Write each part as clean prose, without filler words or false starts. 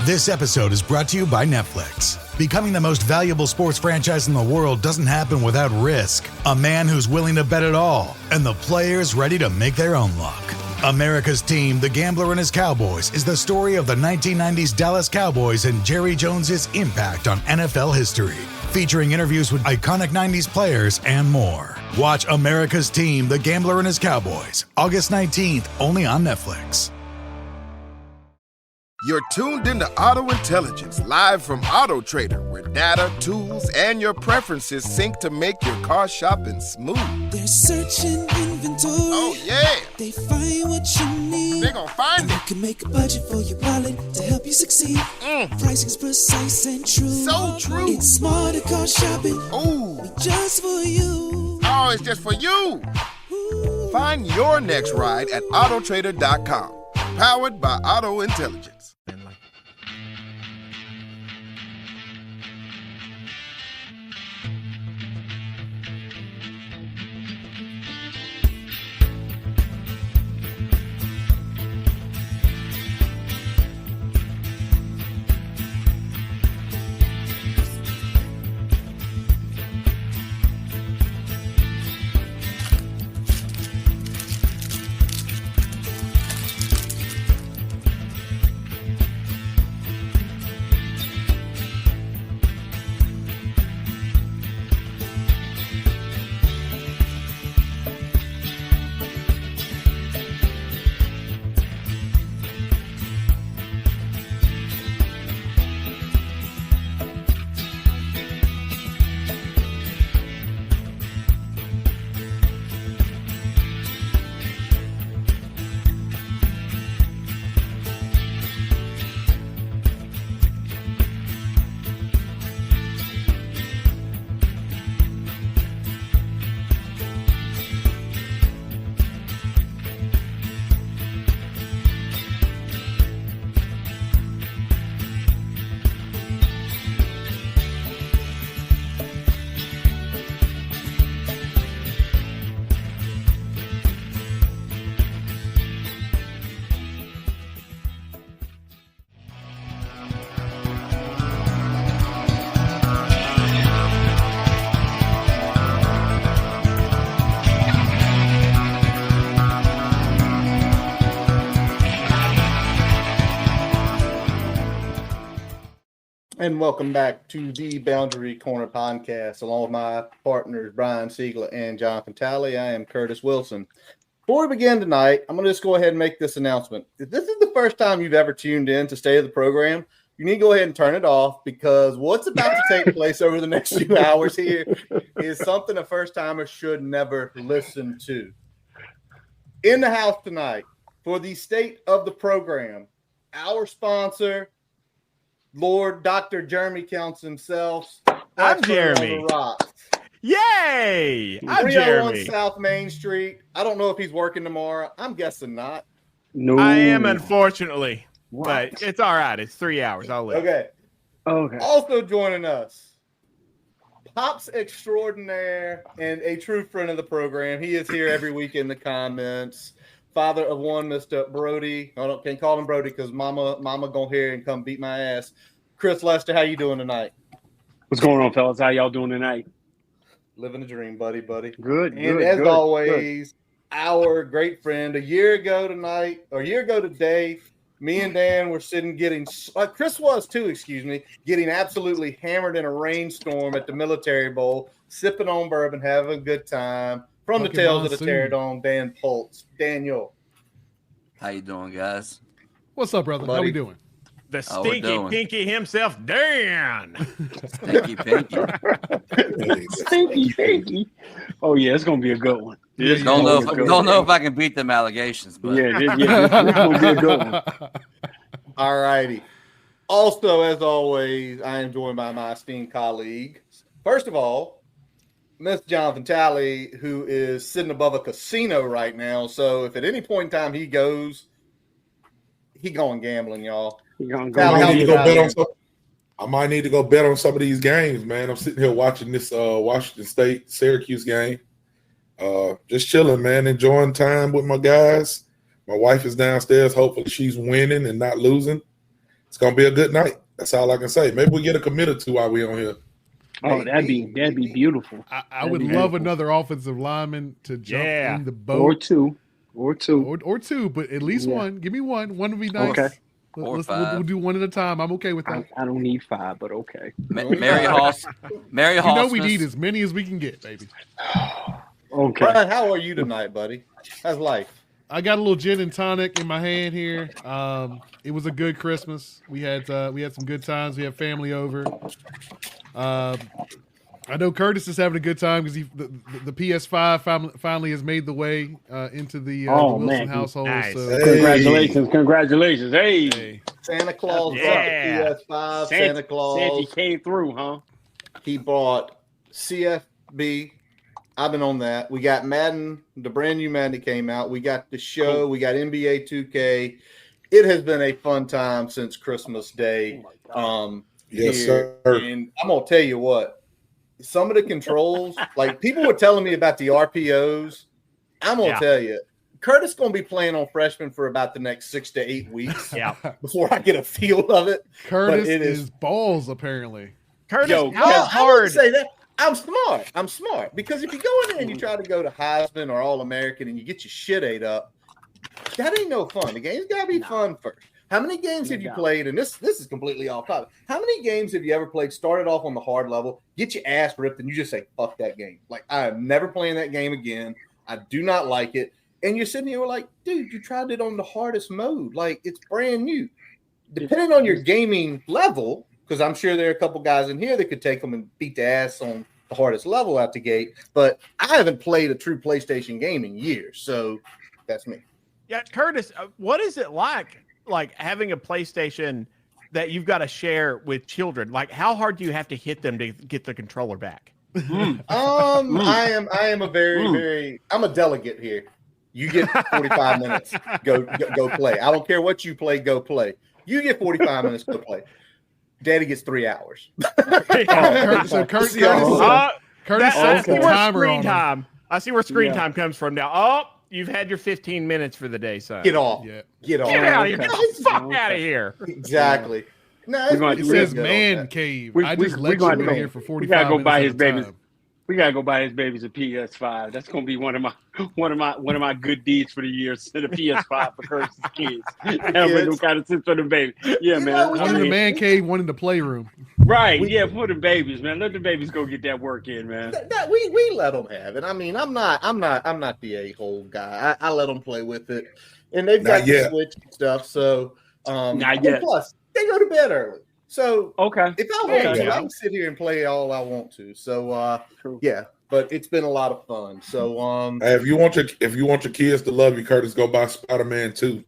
This episode is brought to you by Netflix. Becoming the most valuable sports franchise in the world doesn't happen without risk. A man who's willing to bet it all, and the players ready to make their own luck. America's Team, The Gambler and His Cowboys, is the story of the 1990s Dallas Cowboys and Jerry Jones's impact on NFL history. Featuring interviews with iconic 90s players and more. Watch America's Team, The Gambler and His Cowboys, August 19th, only on Netflix. You're tuned into Auto Intelligence, live from Auto Trader, where data, tools, and your preferences sync to make your car shopping smooth. They're searching inventory. Oh, yeah. They find what you need. They're gonna find and it. You can make a budget for your wallet to help you succeed. Pricing's precise and true. So true. It's smarter car shopping. Ooh. Just for you. Oh, it's just for you. Ooh. Find your next ride at autotrader.com. Powered by Auto Intelligence. And welcome back to the Boundary Corner podcast, along with my partners, Brian Siegler and Jonathan Talley. I am Curtis Wilson. Before we begin tonight, I'm going to just go ahead and make this announcement. If this is the first time you've ever tuned in to State of the Program, you need to go ahead and turn it off, because what's about to take place over the next few hours here is something a first-timer should never listen to. In the house tonight for the State of the Program, our sponsor, Lord Dr. Jeremy Counts himself. I'm Jeremy. Yay! I'm 301 Jeremy. South Main Street. I don't know if he's working tomorrow. I'm guessing not. No, I am, unfortunately. What? But it's all right. It's 3 hours. I'll live. Okay. Okay. Also joining us, Pops extraordinaire and a true friend of the program. He is here every week in the comments. Father of one, Mr. Brody. I can't call him Brody because Mama gonna hear and come beat my ass. Chris Lester, how you doing tonight? What's going on, fellas? How y'all doing tonight? Living the dream, buddy. Good. And as always, our great friend, a year ago today, me and Dan were sitting Chris was too, getting absolutely hammered in a rainstorm at the Military Bowl, sipping on bourbon, having a good time. From the Tales of the Terradome, Dan Pultz. Daniel. How you doing, guys? What's up, brother? Buddy. How we doing? The stinky pinky himself, Dan. Stinky pinky. Stinky pinky. Oh yeah, it's gonna be a good one. Don't know if I can beat them allegations, but yeah, it's gonna be a good one. All righty. Also, as always, I am joined by my esteemed colleague. First of all, Mr. Jonathan Talley, who is sitting above a casino right now. So if at any point in time he goes, he going gambling, y'all. I might need to go bet on some of these games, man. I'm sitting here watching this Washington State Syracuse game. Just chilling, man, enjoying time with my guys. My wife is downstairs. Hopefully she's winning and not losing. it's gonna be a good night. That's all I can say. Maybe we get a committed to while we on here. Oh, that'd be beautiful. I would love another offensive lineman to jump in the boat, or two, but at least one. Give me one. One would be nice. Okay. We'll do one at a time. I'm okay with that. I don't need 5, but okay. Mary Hoss. We need as many as we can get, baby. Okay. Brian, how are you tonight, buddy? How's life? I got a little gin and tonic in my hand here. It was a good Christmas. We had some good times. We had family over. I know Curtis is having a good time because the PS5 finally has made the way into the Wilson household. Nice. So. Hey. Congratulations! Hey, Santa Claus Yeah. brought the PS5. Santa Claus. Santa came through, huh? He brought CFB. I've been on that. We got Madden, the brand new Madden that came out. We got the show. We got NBA 2K. It has been a fun time since Christmas Day. Yes, here. sir. And I'm gonna tell you what. Some of the controls, like people were telling me about the RPOs. I'm gonna tell you, Curtis gonna be playing on freshman for about the next 6 to 8 weeks. Before I get a feel of it. Curtis is balls apparently. Curtis, I wouldn't say that. I'm smart because if you go in there and you try to go to Heisman or All American and you get your shit ate up, that ain't no fun. The game's gotta be fun first. How many games have you played? And this is completely off topic. How many games have you ever played? Started off on the hard level, get your ass ripped, and you just say, "Fuck that game!" Like I am never playing that game again. I do not like it. And you're sitting here like, dude, you tried it on the hardest mode. Like it's brand new. Depending on your gaming level, because I'm sure there are a couple guys in here that could take them and beat the ass on the hardest level out the gate. But I haven't played a true PlayStation game in years, so that's me. Yeah, Curtis, what is it like having a PlayStation that you've got to share with children? Like, how hard do you have to hit them to get the controller back? I am a very I'm a delegate here. You get 45 minutes. Go play. I don't care what you play. Go play. You get 45 minutes. Go play. Daddy gets 3 hours. So Curtis sets the timer on him. I see where screen time comes from now. Oh, you've had your 15 minutes for the day, son. Get off. Yeah. Get off. Get out of here. Get the fuck out of here. Exactly. No, it says man cave. I just let you in here for 45 minutes. Buy his babies. We gotta go buy his babies a PS5. That's gonna be one of my good deeds for the year. Send a PS5 for Curtis's kids. Have them kind of sit for the baby. Yeah, man. I'm in the man cave, one in the playroom. Right. For the babies, man. Let the babies go get that work in, man. We let them have it. I mean, I'm not the a-hole guy. I let them play with it, and they've got the Switch and stuff. So, not yet. Plus, they go to bed early. So if I want to, I can sit here and play all I want to. So but it's been a lot of fun. So hey, if you want your kids to love you, Curtis, go buy Spider-Man 2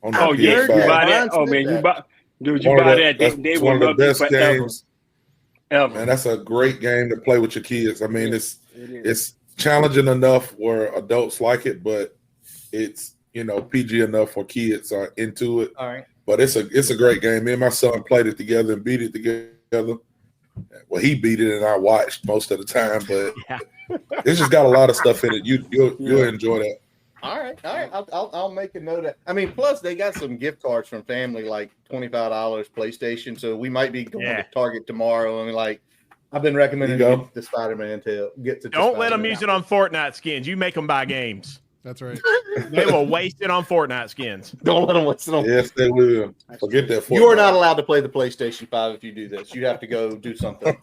on the PS5. You buy that. Oh man, you buy that. They one of the best games ever. Man, that's a great game to play with your kids. I mean, it's challenging enough where adults like it, but it's PG enough where kids are into it. All right. But it's a great game. Me and my son played it together and beat it together. Well, he beat it and I watched most of the time, but it's just got a lot of stuff in it. You'll enjoy that. All right. I'll make a note of that. I mean, plus they got some gift cards from family, like $25 PlayStation. So we might be going to Target tomorrow. I mean, I've been recommending the Spider-Man to get to. Don't let them use it on Fortnite skins. You make them buy games. That's right. They will waste it on Fortnite skins. Don't let them waste it on. Yes, they will. Forget that. You are not allowed to play the PlayStation 5 if you do this. You have to go do something.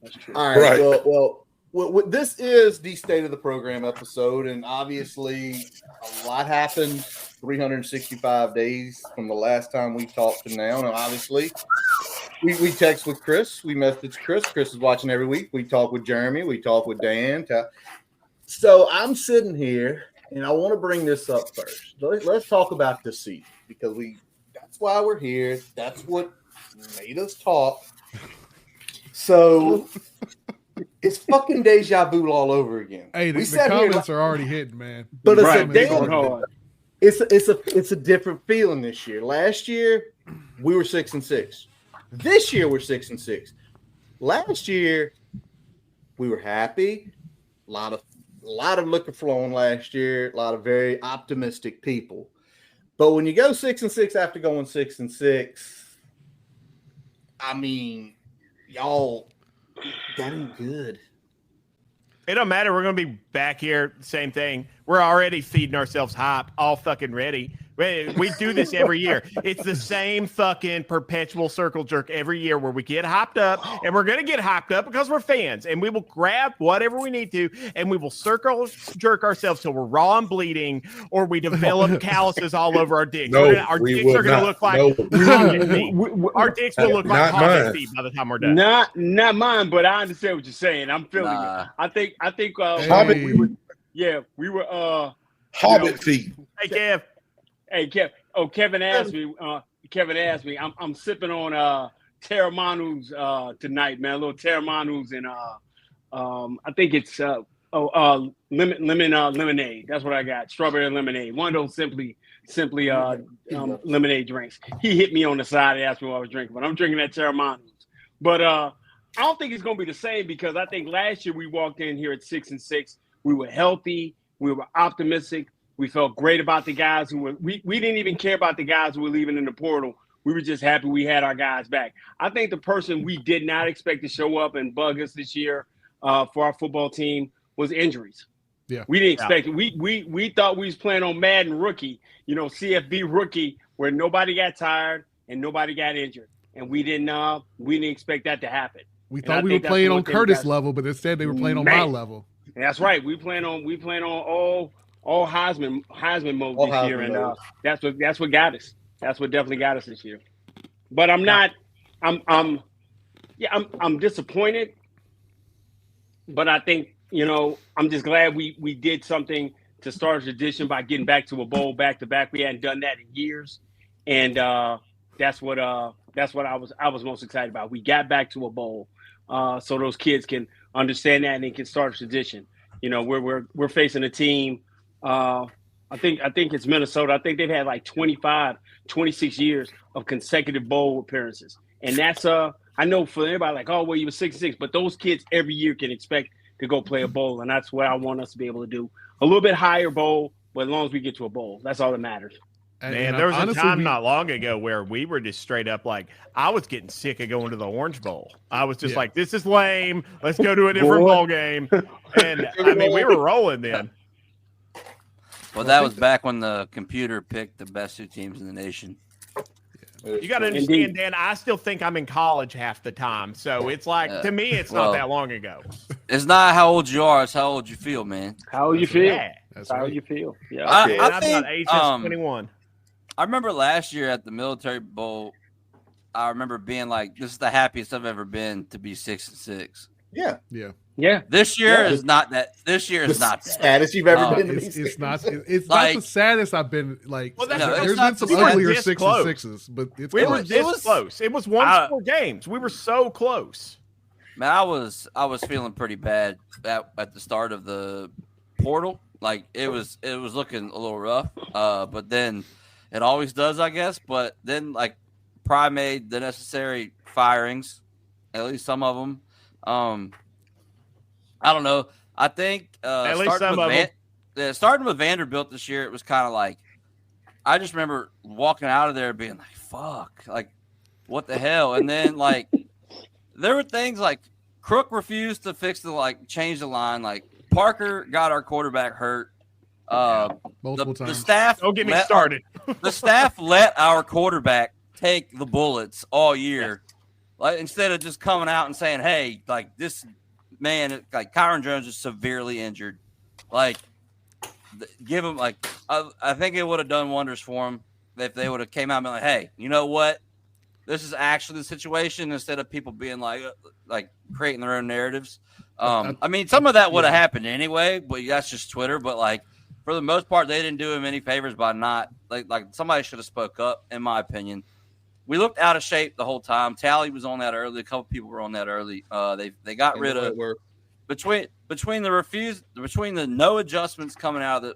That's true. All right. Well, this is the State of the Program episode, and obviously a lot happened 365 days from the last time we talked to now. And obviously, we text with Chris. We message Chris. Chris is watching every week. We talk with Jeremy. We talk with Dan. So I'm sitting here. And I want to bring this up first. Let's talk about deceit because that's why we're here. That's what made us talk. So it's fucking deja vu all over again. Hey, the comments are already hitting, man. But it's a different feeling this year. Last year we were 6-6. This year we're 6-6. Last year we were happy. A lot of liquor flowing last year, a lot of very optimistic people. But when you go 6-6 after going 6-6, I mean, y'all got him good. It don't matter. We're going to be back here. Same thing. We're already feeding ourselves hype, all fucking ready. We do this every year. It's the same fucking perpetual circle jerk every year where we get hyped up, and we're going to get hyped up because we're fans, and we will grab whatever we need to, and we will circle jerk ourselves till we're raw and bleeding, or we develop calluses all over our dicks. No, Our we dicks will are going to not. look like No. Hobbit feet. Our dicks will look like Not mine. Hobbit feet by the time we're done. Not mine, but I understand what you're saying. I'm feeling it. I think Hobbit, we were Hobbit feet. Hey, Kev. Hey, Kevin asked me. I'm sipping on Terramanu's tonight, man. A little Terramanu's and I think it's lemonade. That's what I got. Strawberry lemonade. One of those simply lemonade drinks. He hit me on the side and asked me what I was drinking, but I'm drinking that Terramanu's. But I don't think it's gonna be the same because I think last year we walked in here at 6-6. We were healthy. We were optimistic. We felt great about the guys who were – we didn't even care about the guys who were leaving in the portal. We were just happy we had our guys back. I think the person we did not expect to show up and bug us this year for our football team was injuries. Yeah. We didn't expect it. We thought we was playing on Madden rookie, CFB rookie, where nobody got tired and nobody got injured. And we didn't expect that to happen. We thought we were playing on Curtis level, but instead they were playing on my level. That's right. We plan on all Heisman mode this year, and that's what got us. That's what definitely got us this year. But I'm disappointed. But I think I'm just glad we did something to start a tradition by getting back to a bowl back to back. We hadn't done that in years, and that's what I was most excited about. We got back to a bowl, so those kids can understand that and they can start a tradition. We're facing a team. I think it's Minnesota. I think they've had like 25, 26 years of consecutive bowl appearances. And that's I know for everybody like, oh, well, you were 6-6, but those kids every year can expect to go play a bowl. And that's what I want us to be able to do. A little bit higher bowl, but as long as we get to a bowl, that's all that matters. Man, there was a time not long ago where we were just straight up like, I was getting sick of going to the Orange Bowl. I was just like, this is lame. Let's go to a different bowl game. And I mean, we were rolling then. Well, that was back when the computer picked the best two teams in the nation. You got to understand, Dan, I still think I'm in college half the time. So it's like, to me, it's not that long ago. It's not how old you are. It's how old you feel, man. How you feel. Yeah. That's how you feel. Yeah. I think, about age 21. I remember last year at the Military Bowl, I remember being like, this is the happiest I've ever been to be 6-6. Yeah. Yeah. Yeah. This year is not that. This year is not that. Saddest you've ever been. It's not the saddest I've been. Like, well, there's been some uglier 6-6s, but we were this close. It was one score games. We were so close. Man, I was feeling pretty bad at the start of the portal. Like it was looking a little rough. But then it always does, I guess. But then like Pry made the necessary firings, at least some of them. I don't know. I think at least some of them. Starting with Vanderbilt this year, it was kind of like I just remember walking out of there being like, "Fuck!" Like, what the hell? And then like there were things like Crook refused to change the line. Like Parker got our quarterback hurt. Multiple times. The staff don't get me started. The staff let our quarterback take the bullets all year, like instead of just coming out and saying, "Hey, like this." Man, like Kyron Jones is severely injured. Like, give him like I think it would have done wonders for him if they would have came out and been like, "Hey, you know what? This is actually the situation." Instead of people being like creating their own narratives. I mean, some of that would have happened anyway, but that's just Twitter. But like for the most part, they didn't do him any favors by not like somebody should have spoke up, in my opinion. We looked out of shape the whole time. Tally was on that early. A couple people were on that early. They got rid of between the no adjustments coming out of the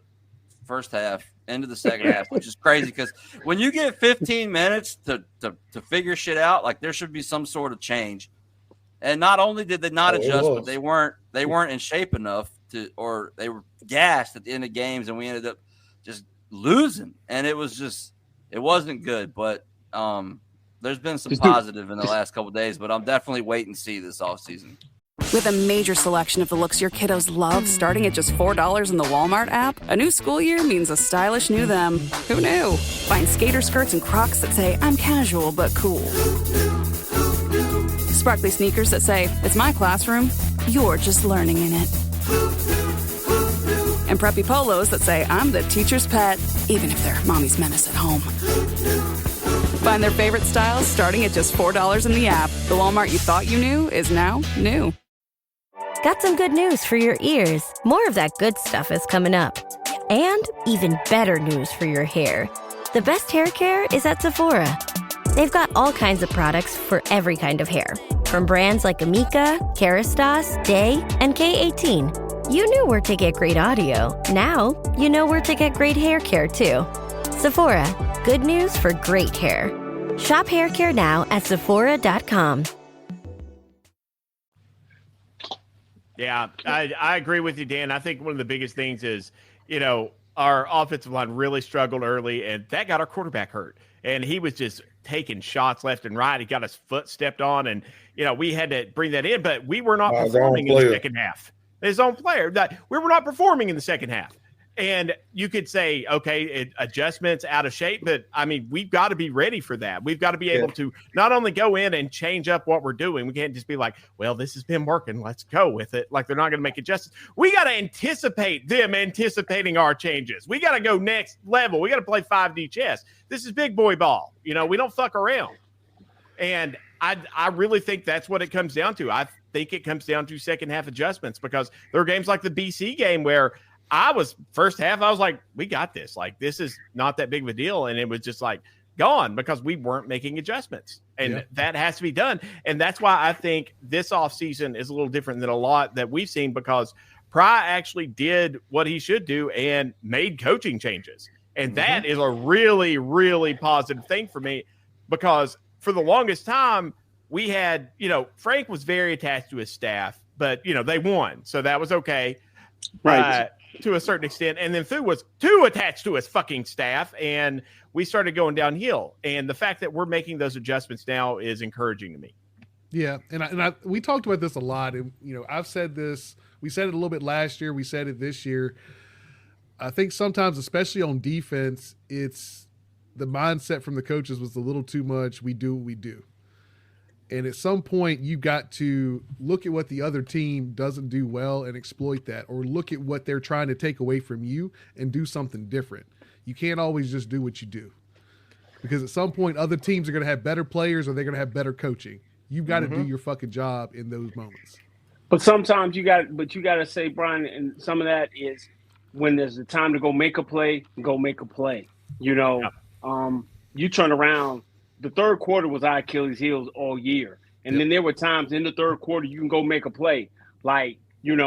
first half into the second half, which is crazy because when you get 15 minutes to figure shit out, like there should be some sort of change. And not only did they not adjust, but they weren't in shape enough or they were gassed at the end of games, and we ended up just losing. And it wasn't good, but There's been some positive in the last couple of days, but I'm definitely waiting to see this offseason. With a major selection of the looks your kiddos love starting at just $4 in the Walmart app, a new school year means a stylish new them. Who knew? Find skater skirts and Crocs that say, I'm casual but cool. Sparkly sneakers that say, it's my classroom, you're just learning in it. And preppy polos that say, I'm the teacher's pet, even if they're mommy's menace at home. Find their favorite styles starting at just $4 in the app. The Walmart you thought you knew is now new. Got some good news for your ears. More of that good stuff is coming up. And even better news for your hair. The best hair care is at Sephora. They've got all kinds of products for every kind of hair. From brands like Amika, Kerastase, Day, and K18. You knew where to get great audio. Now, you know where to get great hair care, too. Sephora. Good news for great hair. Shop hair care now at Sephora.com. Yeah, I agree with you, Dan. I think one of the biggest things is, our offensive line really struggled early, and that got our quarterback hurt. And he was just taking shots left and right. He got his foot stepped on, and, we had to bring that in, but we were not performing in the second half. His own player. We were not performing in the second half. And you could say, okay, adjustments out of shape, but we've got to be ready for that. We've got to be able to not only go in and change up what we're doing. We can't just be like, well, this has been working. Let's go with it. Like they're not going to make adjustments. We got to anticipate them anticipating our changes. We got to go next level. We got to play 5D chess. This is big boy ball. We don't fuck around. And I really think that's what it comes down to. I think it comes down to second half adjustments, because there are games like the BC game where first half, I was like, we got this. Like, this is not that big of a deal. And it was just like gone because we weren't making adjustments. And that has to be done. And that's why I think this offseason is a little different than a lot that we've seen, because Pry actually did what he should do and made coaching changes. And that is a really, really positive thing for me, because for the longest time we had, Frank was very attached to his staff, but, they won. So that was okay. Right. To a certain extent. And then Thu was too attached to his fucking staff, and we started going downhill. And the fact that we're making those adjustments now is encouraging to me. Yeah. And we talked about this a lot. And, I've said this, we said it a little bit last year. We said it this year. I think sometimes, especially on defense, it's the mindset from the coaches was a little too much. We do what we do. And at some point, you got to look at what the other team doesn't do well and exploit that, or look at what they're trying to take away from you and do something different. You can't always just do what you do, because at some point, other teams are going to have better players, or they're going to have better coaching. You've got to do your fucking job in those moments. But sometimes you got to say, Brian, and some of that is when there's the time to go make a play, go make a play. You turn around. The third quarter was our Achilles heels all year. And then there were times in the third quarter you can go make a play. Like, you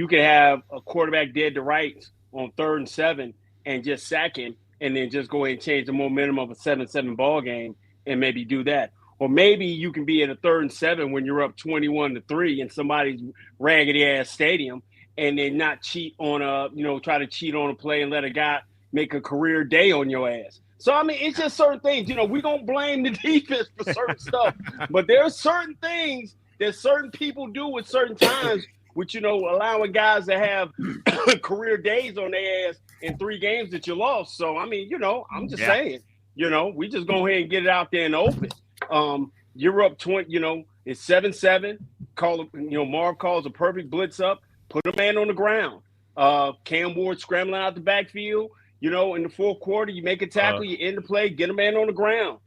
could have a quarterback dead to rights on 3rd and 7 and just sack him, and then just go ahead and change the momentum of a 7-7 ball game and maybe do that. Or maybe you can be in a 3rd and 7 when you're up 21-3 in somebody's raggedy ass stadium, and then not cheat on try to cheat on a play and let a guy make a career day on your ass. So, it's just certain things. We don't blame the defense for certain stuff. But there are certain things that certain people do at certain times, which, allowing guys to have career days on their ass in 3 games that you lost. So, I'm just saying, we just go ahead and get it out there in the open. You're up 20, it's 7-7. Marv calls a perfect blitz up, put a man on the ground. Cam Ward scrambling out the backfield. In the fourth quarter, you make a tackle, you end the play, get a man on the ground.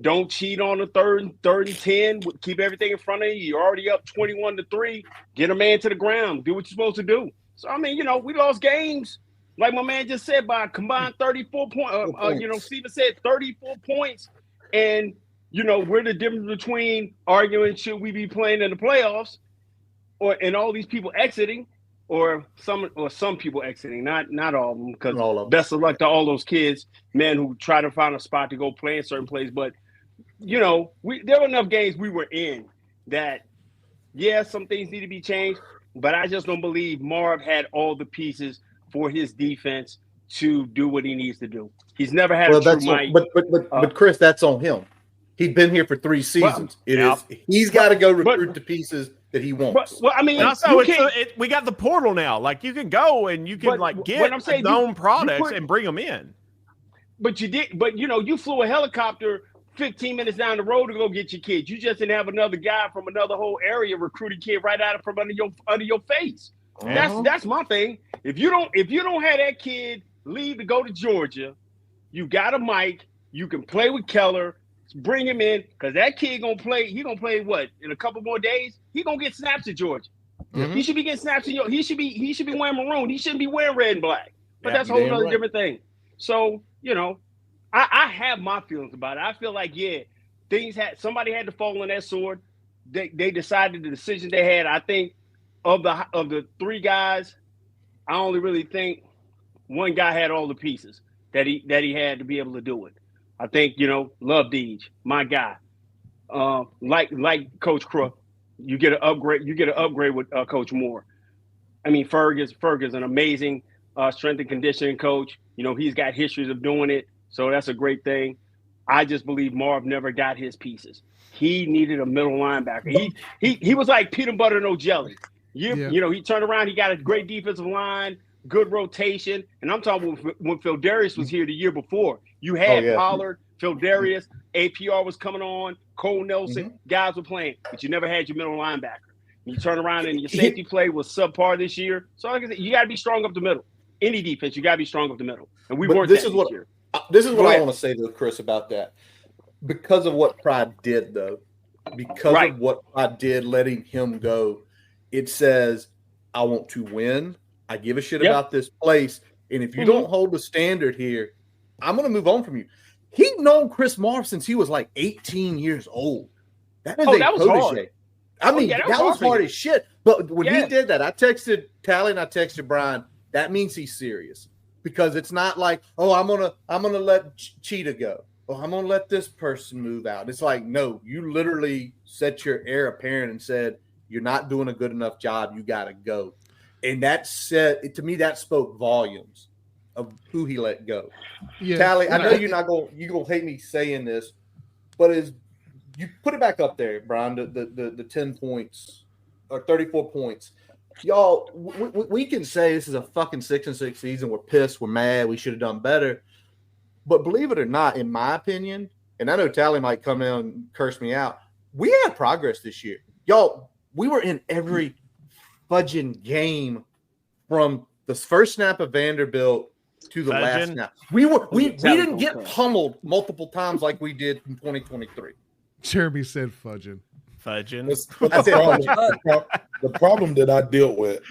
Don't cheat on the third and 10. Keep everything in front of you. You're already up 21-3. Get a man to the ground. Do what you're supposed to do. So, we lost games, like my man just said, by a combined 34 points. Steven said 34 points. And, we're the difference between arguing should we be playing in the playoffs and all these people exiting. Or some people exiting, not all of them, because best of luck to all those kids, man, who try to find a spot to go play in certain places. But, there were enough games we were in that, some things need to be changed. But I just don't believe Marv had all the pieces for his defense to do what he needs to do. He's never had a true might. But Chris, that's on him. He'd been here for 3 seasons. He's got to go recruit the pieces that he wants. Well, I mean, and also we got the portal now. Like you can go and you can get known products and bring them in. But you flew a helicopter 15 minutes down the road to go get your kids. You just didn't have another guy from another whole area recruiting kid right out from under your face. That's my thing. If you don't have that kid leave to go to Georgia, you got a mic. You can play with Keller. Bring him in because that kid gonna play. He gonna play what in a couple more days. He gonna get snaps at Georgia. Mm-hmm. He should be getting snaps. He should be wearing maroon. He shouldn't be wearing red and black. But that's a whole other different thing. So I have my feelings about it. I feel like somebody had to fall on that sword. They decided the decision they had. I think of the 3 guys, I only really think one guy had all the pieces that he had to be able to do it. I think, Love Deej, my guy. Like Coach Crook, you get an upgrade with Coach Moore. I mean, Ferg is an amazing strength and conditioning coach. He's got histories of doing it, so that's a great thing. I just believe Marv never got his pieces. He needed a middle linebacker. He was like peanut butter, no jelly. He turned around. He got a great defensive line, good rotation, and I'm talking when Phildarius was here the year before. You had Pollard, Phildarius, APR was coming on, Cole Nelson, guys were playing, but you never had your middle linebacker. You turn around and your safety play was subpar this year. So like I said, you got to be strong up the middle. Any defense, you got to be strong up the middle. And we weren't this year. This is what I want to say to Chris about that. Because of what Pride did, though, of what Pride did letting him go, it says, I want to win. I give a shit about this place. And if you don't hold the standard here, I'm going to move on from you. He'd known Chris Marv since he was like 18 years old. That is that was hard. I mean, that was hard as shit. But when he did that, I texted Tally and I texted Brian. That means he's serious because it's not like, oh, I'm gonna let Cheetah go. Oh, I'm gonna let this person move out. It's like, no, you literally set your heir apparent and said you're not doing a good enough job. You got to go. And that said, to me, that spoke volumes of who he let go. Yeah. Tally, I know you're gonna hate me saying this, but you put it back up there, Brian, the 10 points or 34 points. Y'all, we can say this is a fucking 6-6 season. We're pissed. We're mad. We should have done better. But believe it or not, in my opinion, and I know Tally might come in and curse me out, we had progress this year. Y'all, we were in every fudging game from the first snap of Vanderbilt to the last snap. We didn't get pummeled multiple times like we did in 2023. Jeremy said fudging. The problem that I dealt with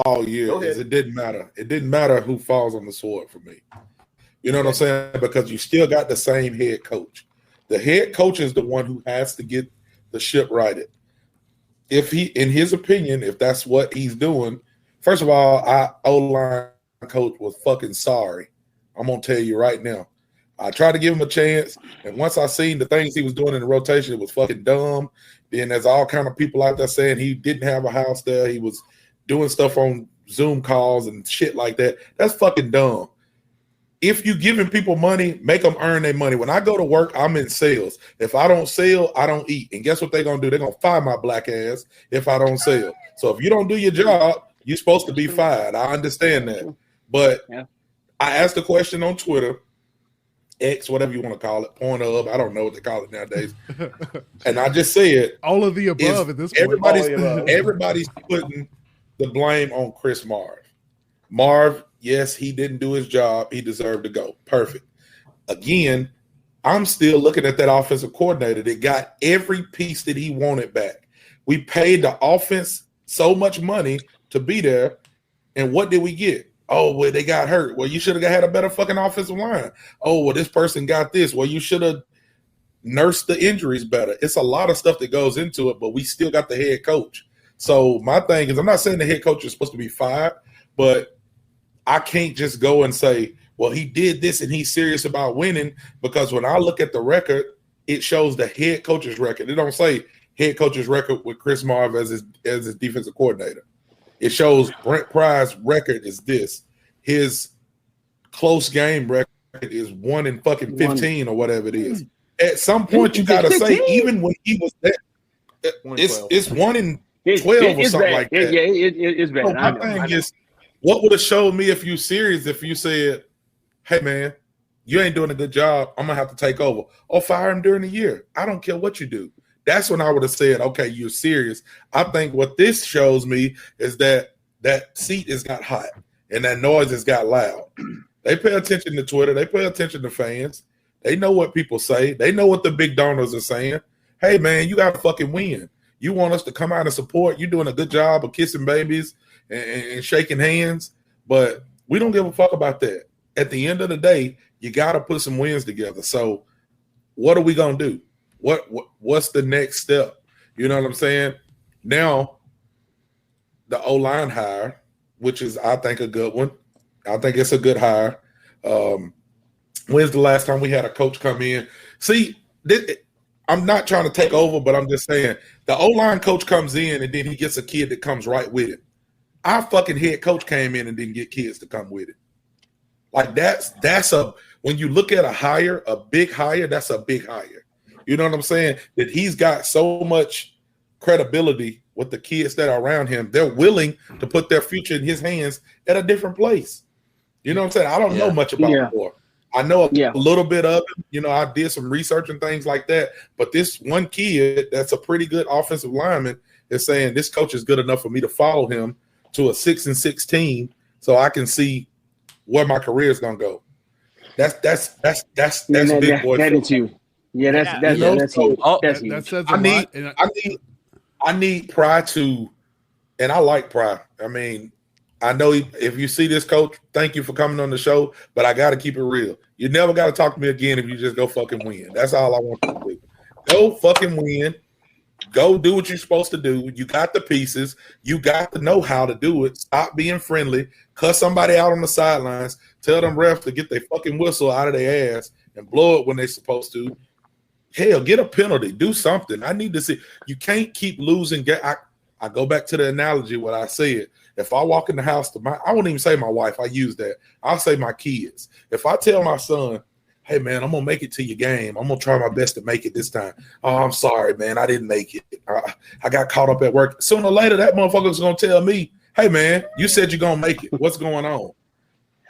all year is it didn't matter. It didn't matter who falls on the sword for me. You know what I'm saying? Because you still got the same head coach. The head coach is the one who has to get the ship righted. If he, in his opinion, if that's what he's doing, first of all, our O-line coach was fucking sorry. I'm going to tell you right now. I tried to give him a chance, and once I seen the things he was doing in the rotation, it was fucking dumb. Then there's all kind of people out there saying he didn't have a house there. He was doing stuff on Zoom calls and shit like that. That's fucking dumb. If you giving people money, make them earn their money. When I go to work, I'm in sales. If I don't sell, I don't eat. And guess what they're going to do? They're going to fire my black ass if I don't sell. So if you don't do your job, you're supposed to be fired. I understand that. But I asked a question on Twitter, X, whatever you want to call it, Pornhub, I don't know what they call it nowadays. And I just said all of the above at this point. Everybody's putting the blame on Chris Marv. Marv, yes, he didn't do his job. He deserved to go. Perfect. Again, I'm still looking at that offensive coordinator that got every piece that he wanted back. We paid the offense so much money to be there, and what did we get? Oh, well, they got hurt. Well, you should have had a better fucking offensive line. Oh, well, this person got this. Well, you should have nursed the injuries better. It's a lot of stuff that goes into it, but we still got the head coach. So my thing is, I'm not saying the head coach is supposed to be fired, but I can't just go and say, well, he did this and he's serious about winning, because when I look at the record, it shows the head coach's record. It don't say head coach's record with Chris Marv as his defensive coordinator. It shows Brent Pry's record is this. His close game record is 1 in fucking 15 or whatever it is. At some point, you got to say, even when he was there, it's 1 in 12 or something like that. Yeah, it's bad. So my thing is, what would have showed me if you serious if you said, hey, man, you ain't doing a good job. I'm going to have to take over. Or fire him during the year. I don't care what you do. That's when I would have said, okay, you're serious. I think what this shows me is that seat has got hot and that noise has got loud. They pay attention to Twitter. They pay attention to fans. They know what people say. They know what the big donors are saying. Hey, man, you got to fucking win. You want us to come out and support. You're doing a good job of kissing babies and shaking hands, but we don't give a fuck about that. At the end of the day, you got to put some wins together. So what are we going to do? What's the next step? You know what I'm saying? Now, the O-line hire, which is, I think, a good one. I think it's a good hire. When's the last time we had a coach come in? See, I'm not trying to take over, but I'm just saying the O-line coach comes in and then he gets a kid that comes right with it. Our fucking head coach came in and didn't get kids to come with it. Like that's when you look at a big hire, that's a big hire. You know what I'm saying? That he's got so much credibility with the kids that are around him. They're willing to put their future in his hands at a different place. You know what I'm saying? I don't know much about it more. I know a little bit of it. You know, I did some research and things like that. But this one kid that's a pretty good offensive lineman is saying this coach is good enough for me to follow him to a 6-6 team so I can see where my career is gonna go. That's big boy. That is you. Yeah, that's huge. That's huge. That says a lot. I need Pry to, and I like Pry. I mean, I know if you see this, coach, thank you for coming on the show, but I got to keep it real. You never got to talk to me again if you just go fucking win. That's all I want you to do. Go fucking win. Go do what you're supposed to do. You got the pieces. You got to know how to do it. Stop being friendly. Cuss somebody out on the sidelines. Tell them refs to get their fucking whistle out of their ass and blow it when they're supposed to. Hell, get a penalty. Do something. I need to see. You can't keep losing. I go back to the analogy what I said. If I walk in the house I won't even say my wife. I use that. I'll say my kids. If I tell my son, hey, man, I'm going to make it to your game. I'm going to try my best to make it this time. Oh, I'm sorry, man. I didn't make it. I got caught up at work. Sooner or later, that motherfucker's going to tell me, hey, man, you said you're going to make it. What's going on?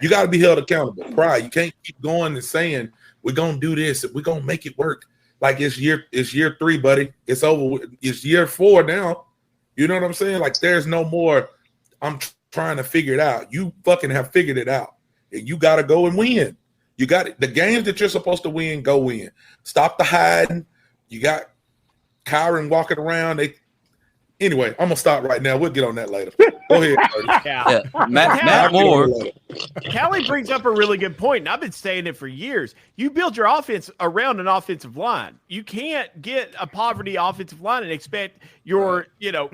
You got to be held accountable. Pride. You can't keep going and saying, we're going to do this. We're going to make it work. Like it's year 3, buddy. It's over. It's year 4 now. You know what I'm saying? Like there's no more, I'm trying to figure it out. You fucking have figured it out. And you got to go and win. You got it. The games that you're supposed to win, go win. Stop the hiding. You got Kyron walking around. Anyway, I'm going to stop right now. We'll get on that later. Go ahead. Yeah. Matt Moore. Callie brings up a really good point, and I've been saying it for years. You build your offense around an offensive line. You can't get a poverty offensive line and expect your,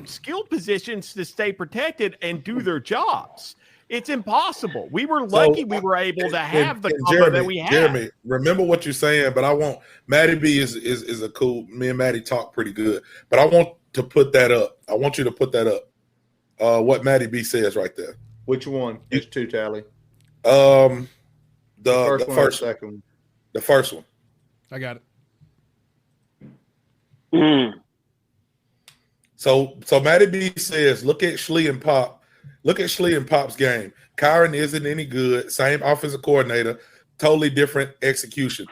skilled positions to stay protected and do their jobs. It's impossible. We were lucky we were able to have the combo that we had. Jeremy, remember what you're saying, but I want Maddie B is a cool. Me and Maddie talk pretty good, but I want to put that up. I want you to put that up. What Maddie B says right there. Which one? It's 2 Tally. The first one. Second. The first one. I got it. So Maddie B says, look at Schlee and Pop. Look at Schlee and Pop's game. Kyron isn't any good. Same offensive coordinator. Totally different execution.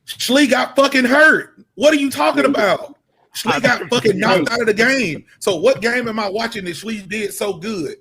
Schlee got fucking hurt. What are you talking about? Schlee got fucking knocked out of the game. So what game am I watching that Schlee did so good?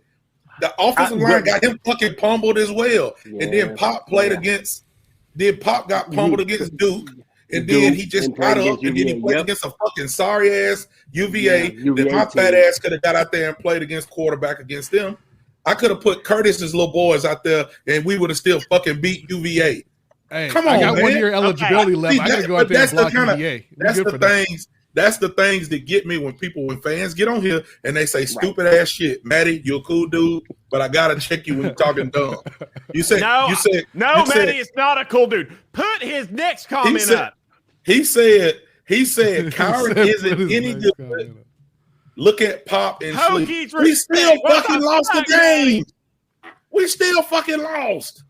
The offensive line got him fucking pummeled as well. Yeah. And then Pop played against – then Pop got pummeled against Duke. And then he just got up and then he played against a fucking sorry-ass UVA that my fat ass could have got out there and played against quarterback against them. I could have put Curtis's little boys out there and we would have still fucking beat UVA. Hey, come on, I got 1 year eligibility left. I got to go out there and block UVA. That's the things that get me when fans get on here and they say stupid ass shit. Maddie, you're a cool dude, but I gotta check you when you're talking dumb. Maddie, it's not a cool dude. Put his next comment up. He said Kyron isn't any good. Look at Pop and Hokies. We still fucking lost the game. We still fucking lost.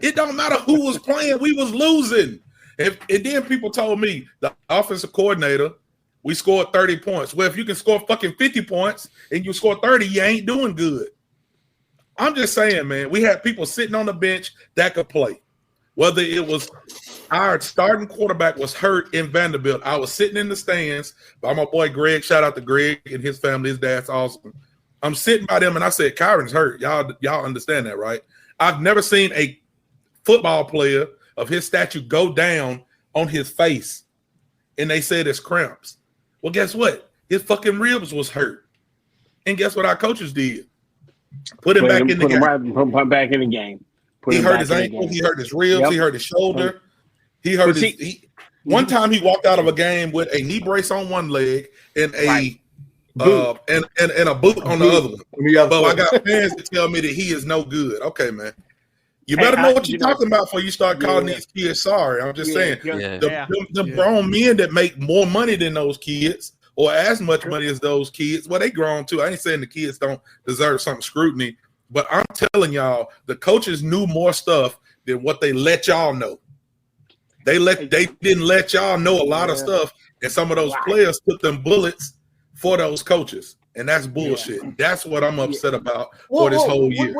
It don't matter who was playing. We was losing. And then people told me the offensive coordinator, we scored 30 points. Well, if you can score fucking 50 points and you score 30, you ain't doing good. I'm just saying, man, we had people sitting on the bench that could play. Whether it was our starting quarterback was hurt in Vanderbilt. I was sitting in the stands by my boy Greg. Shout out to Greg and his family. His dad's awesome. I'm sitting by them and I said, Kyron's hurt. Y'all understand that, right? I've never seen a football player of his stature go down on his face. And they said it's cramps. Well, guess what? His fucking ribs was hurt. And guess what our coaches did? Put him back in the game. Put him back in the game. He hurt his ankle. He hurt his ribs. He hurt his shoulder. He hurt one time he walked out of a game with a knee brace on one leg and a boot. And a boot on the other one. But I got fans that tell me that he is no good. Okay, man. You better know what you're talking about before you start calling these kids sorry. I'm just saying. The grown men that make more money than those kids or as much money as those kids, well, they grown too. I ain't saying the kids don't deserve some scrutiny, but I'm telling y'all, the coaches knew more stuff than what they let y'all know. They didn't let y'all know a lot of stuff, and some of those players took them bullets for those coaches, and that's bullshit. That's what I'm upset about for this whole year.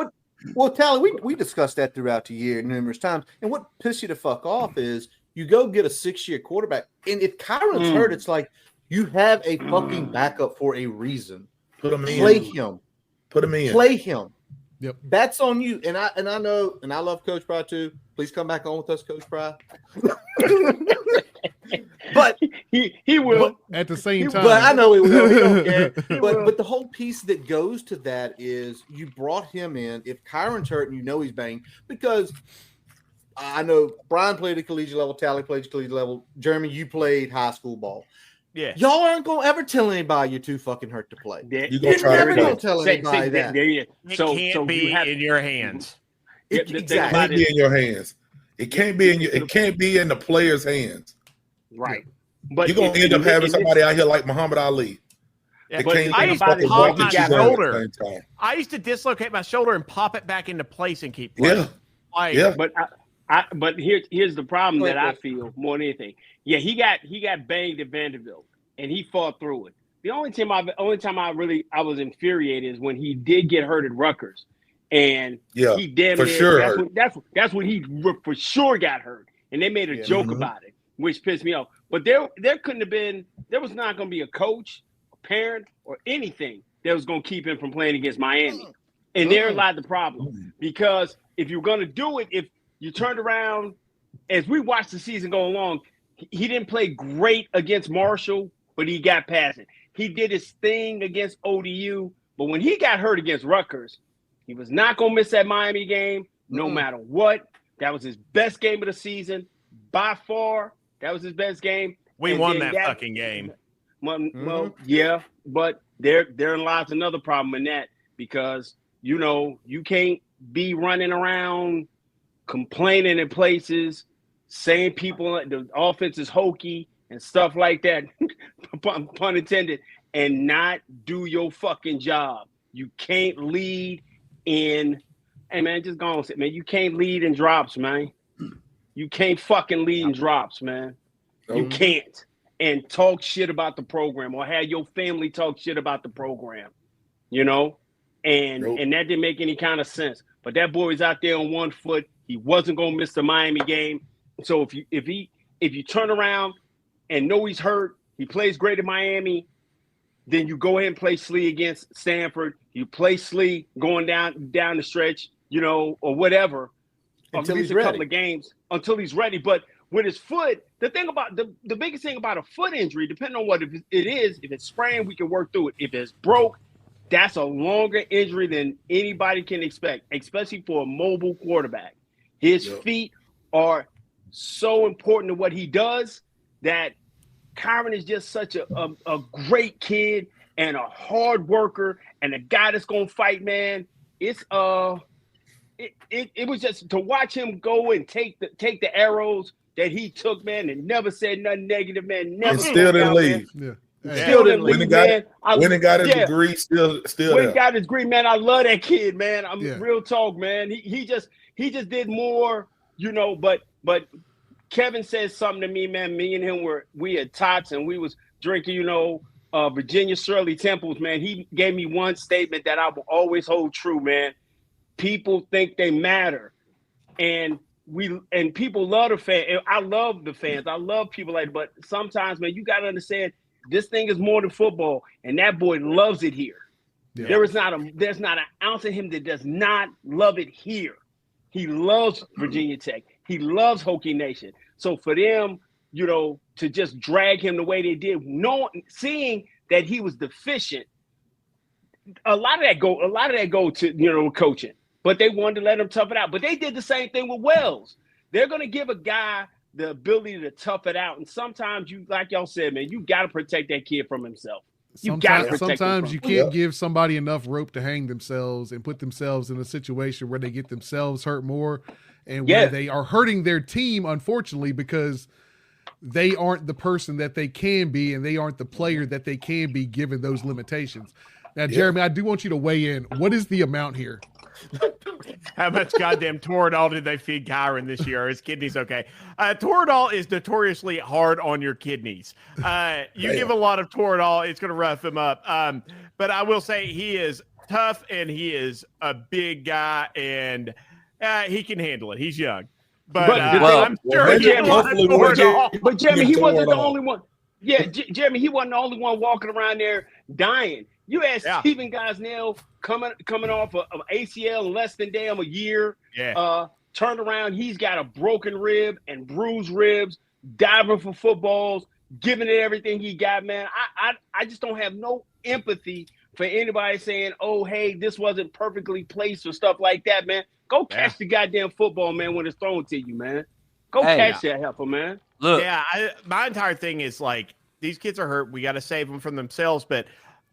Well, Tally, we discussed that throughout the year numerous times, and what pisses you the fuck off is you go get a 6-year quarterback, and if Kyron's hurt, it's like you have a fucking backup for a reason. Put him in. Play him. Put him in. Play him. Yep. That's on you. And I know, and I love Coach Pry too. Please come back on with us, Coach Pry. But he will at the same time. But I know he will. He don't care. But the whole piece that goes to that is you brought him in. If Kyron's hurt and you know he's banged, because I know Brian played at collegiate level, Tally played at collegiate level, Jeremy, you played high school ball. Yeah, y'all aren't gonna ever tell anybody you're too fucking hurt to play. You're never gonna tell anybody that. It can't be in your hands. Exactly. It can't be in your hands. It can't be in your. It can't be in the player's hands. Right. But you're gonna end up having somebody out here like Muhammad Ali. Yeah, I used to pop my shoulder. I used to dislocate my shoulder and pop it back into place and keep playing. Yeah. But here's the problem that I feel more than anything. Yeah, he got banged at Vanderbilt and he fought through it. The only time I was infuriated is when he did get hurt at Rutgers, and he damn for near, sure. That's when he for sure got hurt, and they made a joke about it, which pissed me off. But there couldn't have been. There was not going to be a coach, a parent, or anything that was going to keep him from playing against Miami, and there lied the problem. Because if you're going to do it, if you turned around, as we watched the season go along, he didn't play great against Marshall, but he got past it. He did his thing against ODU, but when he got hurt against Rutgers, he was not going to miss that Miami game no matter what. That was his best game of the season. By far, that was his best game. We won that fucking game. Well, yeah, but therein lies another problem in that, because, you can't be running around complaining in places, saying people, the offense is hokey and stuff like that, pun intended, and not do your fucking job. You can't lead in, hey man, just go on, man. You can't lead in drops, man. You can't fucking lead in drops, man. You can't. And talk shit about the program, or have your family talk shit about the program, and that didn't make any kind of sense. But that boy was out there on one foot. He wasn't gonna miss the Miami game. So if you turn around and know he's hurt, he plays great in Miami, then you go ahead and play Slee against Stanford. You play Slee going down the stretch, or whatever, until he's a ready. couple of games until he's ready. But with his foot, the thing about the biggest thing about a foot injury, depending on what it is, if it's sprained, we can work through it. If it's broke, that's a longer injury than anybody can expect, especially for a mobile quarterback. His feet are so important to what he does that Kyron is just such a great kid and a hard worker and a guy that's gonna fight, man. It's it was just to watch him go and take the arrows that he took, man, and never said nothing negative, man. Never. And still didn't leave. Still didn't leave, man. When he got his degree, still when he got his degree, man. I love that kid, man. Real talk, man. He just did more, but Kevin said something to me, man. Me and him we had tots and we was drinking, Virginia Shirley Temples, man. He gave me one statement that I will always hold true, man. People think they matter. And people love the fans. I love the fans. I love people like that. But sometimes, man, you got to understand this thing is more than football. And that boy loves it here. Yeah. There's not an ounce of him that does not love it here. He loves Virginia Tech. He loves Hokie Nation. So for them, to just drag him the way they did, seeing that he was deficient, a lot of that go to coaching. But they wanted to let him tough it out. But they did the same thing with Wells. They're going to give a guy the ability to tough it out. And sometimes you, like y'all said, man, you got to protect that kid from himself. Sometimes you can't give somebody enough rope to hang themselves and put themselves in a situation where they get themselves hurt more and where they are hurting their team, unfortunately, because they aren't the person that they can be and they aren't the player that they can be given those limitations. Now, Jeremy, I do want you to weigh in. What is the amount here? How much goddamn Toradol did they feed Kyron this year? Are his kidneys okay? Toradol is notoriously hard on your kidneys. You give a lot of Toradol, it's going to rough him up. But I will say he is tough and he is a big guy and he can handle it. He's young. But I'm sure But Jeremy, he wasn't the only one. Yeah, Jeremy, he wasn't the only one walking around there dying. You had Stephen Gosnell coming off of ACL in less than damn a year. Yeah. Turned around, he's got a broken rib and bruised ribs, diving for footballs, giving it everything he got, man. I just don't have no empathy for anybody saying, oh, hey, this wasn't perfectly placed or stuff like that, man. Go catch the goddamn football, man, when it's thrown to you, man. Go catch that heifer, man. Look. Yeah, my entire thing is like, these kids are hurt. We got to save them from themselves, but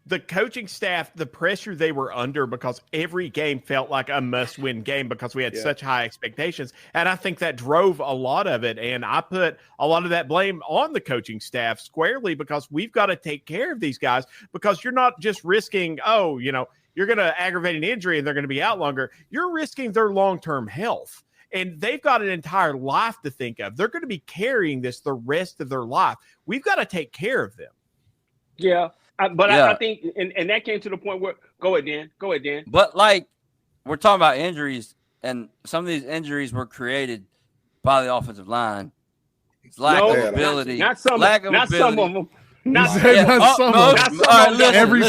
the coaching staff, the pressure they were under because every game felt like a must-win game because we had such high expectations. And I think that drove a lot of it. And I put a lot of that blame on the coaching staff squarely because we've got to take care of these guys because you're not just risking, you're going to aggravate an injury and they're going to be out longer. You're risking their long-term health. And they've got an entire life to think of. They're going to be carrying this the rest of their life. We've got to take care of them. Yeah. I think, and that came to the point where, go ahead, Dan. But like, we're talking about injuries, and some of these injuries were created by the offensive line. It's lack of ability. Not some of them. Every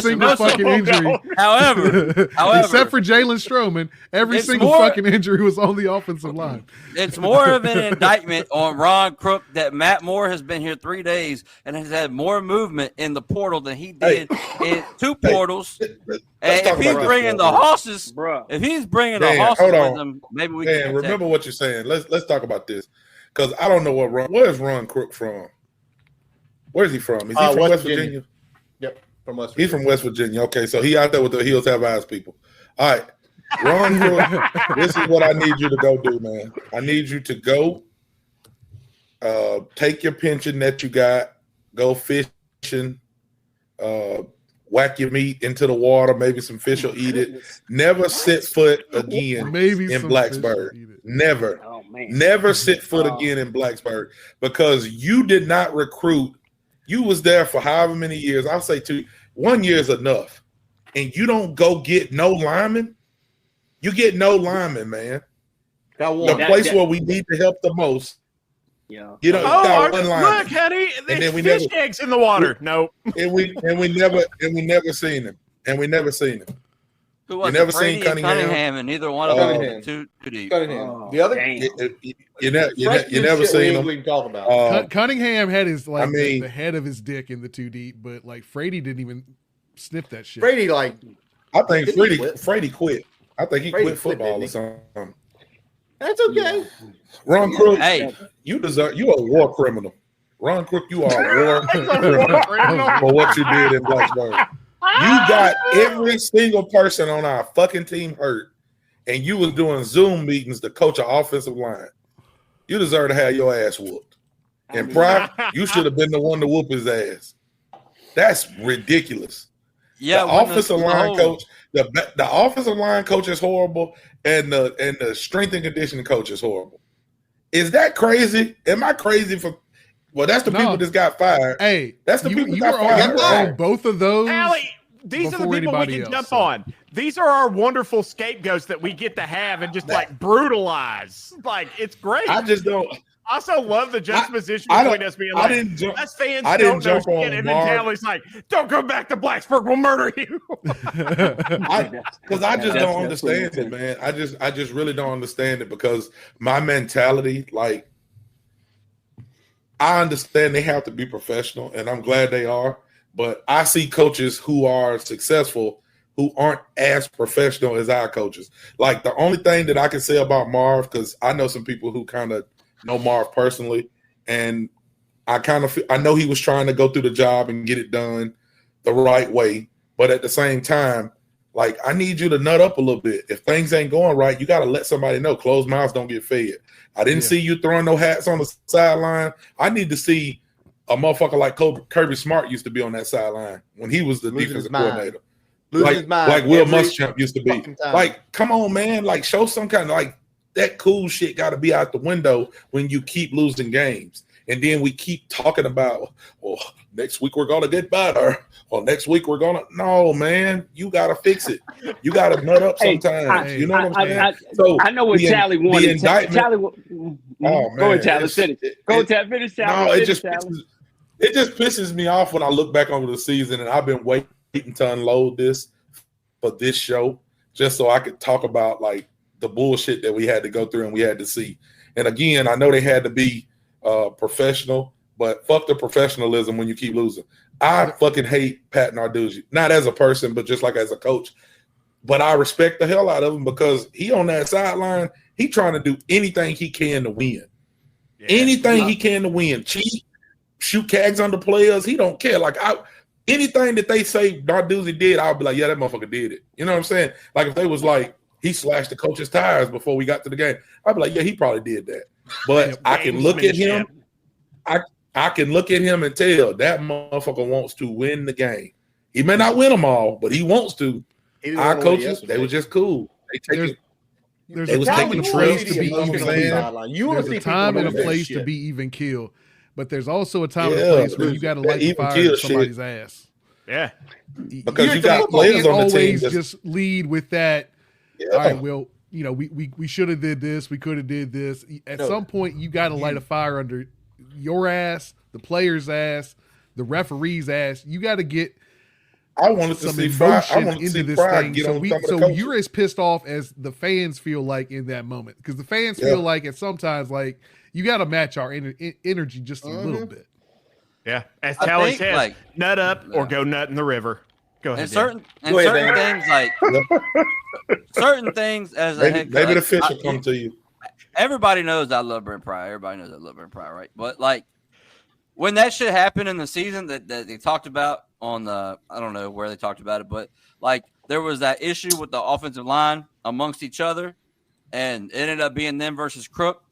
single fucking injury. However, except for Jalen Stroman, every single fucking injury was on the offensive line. It's more of an indictment on Ron Crook that Matt Moore has been here 3 days and has had more movement in the portal than he did in 2 portals. And if he's bringing the horses, with him, maybe we can. Remember what you're saying. Let's talk about this because I don't know where's Ron Crook from. Where's he from? Is he from West Virginia? Yep, from West Virginia. He's from West Virginia. Okay, so he out there with the Heels Have Eyes people. All right, Ron Crook, this is what I need you to go do, man. I need you to go take your pension that you got, go fishing, whack your meat into the water, maybe some fish will eat it. Never set foot again in Blacksburg. Never. Oh, man. Never set foot again in Blacksburg because you did not recruit. You was there for however many years. I'll say 1 year is enough. And you don't go get no linemen. You get no linemen, man. The place where we need to help the most. Yeah. One lineman. Look, honey, there's fish eggs in the water. No. And we never seen him. Who was never seen Cunningham, and neither one of them too deep. The other you never seen him. Talk about. Cunningham had his the head of his dick in the 2 deep, but like Frady didn't even sniff that shit. Frady I think Frady quit. I think he quit football or something. That's okay. Ron Crook, you a war criminal. Ron Crook, you are a war criminal for what you did in Blacksburg. You got every single person on our fucking team hurt, and you was doing Zoom meetings to coach an offensive line. You deserve to have your ass whooped. And Brock, you should have been the one to whoop his ass. That's ridiculous. Yeah, the offensive line coach, the offensive line coach is horrible, and the strength and conditioning coach is horrible. Is that crazy? Am I crazy for? Well, that's the people that got fired. Hey, that's the people that got fired. fired. On both of those. Allie, these are the people we can jump on. These are our wonderful scapegoats that we get to have and just like brutalize. Like, it's great. I just don't. I also love the juxtaposition between us being like, us fans don't know shit, and then Tally's like, don't go back to Blacksburg, we'll murder you. Because I just don't understand it, man. I just really don't understand it because my mentality, like, I understand they have to be professional, and I'm glad they are, but I see coaches who are successful who aren't as professional as our coaches. Like, the only thing that I can say about Marv, because I know some people who kind of know Marv personally, and I know he was trying to go through the job and get it done the right way, but at the same time, like, I need you to nut up a little bit. If things ain't going right, you got to let somebody know. Closed mouths don't get fed. I didn't see you throwing no hats on the sideline. I need to see a motherfucker like Kirby Smart used to be on that sideline when he was the defensive coordinator. Like Will Muschamp used to be. Like, come on, man. Like, show some kind of, like, that cool shit got to be out the window when you keep losing games. And then we keep talking about, well, next week we're going to get better. Or next week we're going to. No, man, you got to fix it. You got to nut up sometimes. You know what I'm saying? So I know what Tally wanted. Tally, oh, man. Go ahead, Tally. Finish it. Go ahead, finish Tally. No, it just pisses me off when I look back over the season, and I've been waiting to unload this for this show just so I could talk about, like, the bullshit that we had to go through and we had to see. And again, I know they had to be professional, but fuck the professionalism when you keep losing. I fucking hate Pat Narduzzi, not as a person, but just like as a coach. But I respect the hell out of him because he on that sideline, he trying to do anything he can to win. Yeah. Anything he can to win. Cheat, shoot cags under players. He don't care. Like, anything that they say Narduzzi did, I'll be like, yeah, that motherfucker did it. You know what I'm saying? Like, if they was like, he slashed the coach's tires before we got to the game, I'd be like, yeah, he probably did that. But I can look at him. I can look at him and tell that motherfucker wants to win the game. He may not win them all, but he wants to. Our coaches, they were just cool. There's a time and a place to be even keel. There's a time and a place to be even keel, but there's also a time and a place where you got to light the fire in somebody's ass. Yeah, because you got players on the team. Just lead with that. All right, well, you know, we should have did this. We could have did this. At some point, you got to light a fire under your ass, the player's ass, the referee's ass. You got to get some emotion into this thing. So you're as pissed off as the fans feel like in that moment, because the fans feel like at sometimes like you got to match our energy just a little bit. Yeah, as Tally says, like, nut up or go nut in the river. Go ahead. Certain things like certain things as a head coach, maybe the fish will come to you. Everybody knows I love Brent Pry. Everybody knows I love Brent Pry, right? But like when that shit happened in the season that they talked about on the, I don't know where they talked about it, but like there was that issue with the offensive line amongst each other, and it ended up being them versus Crook.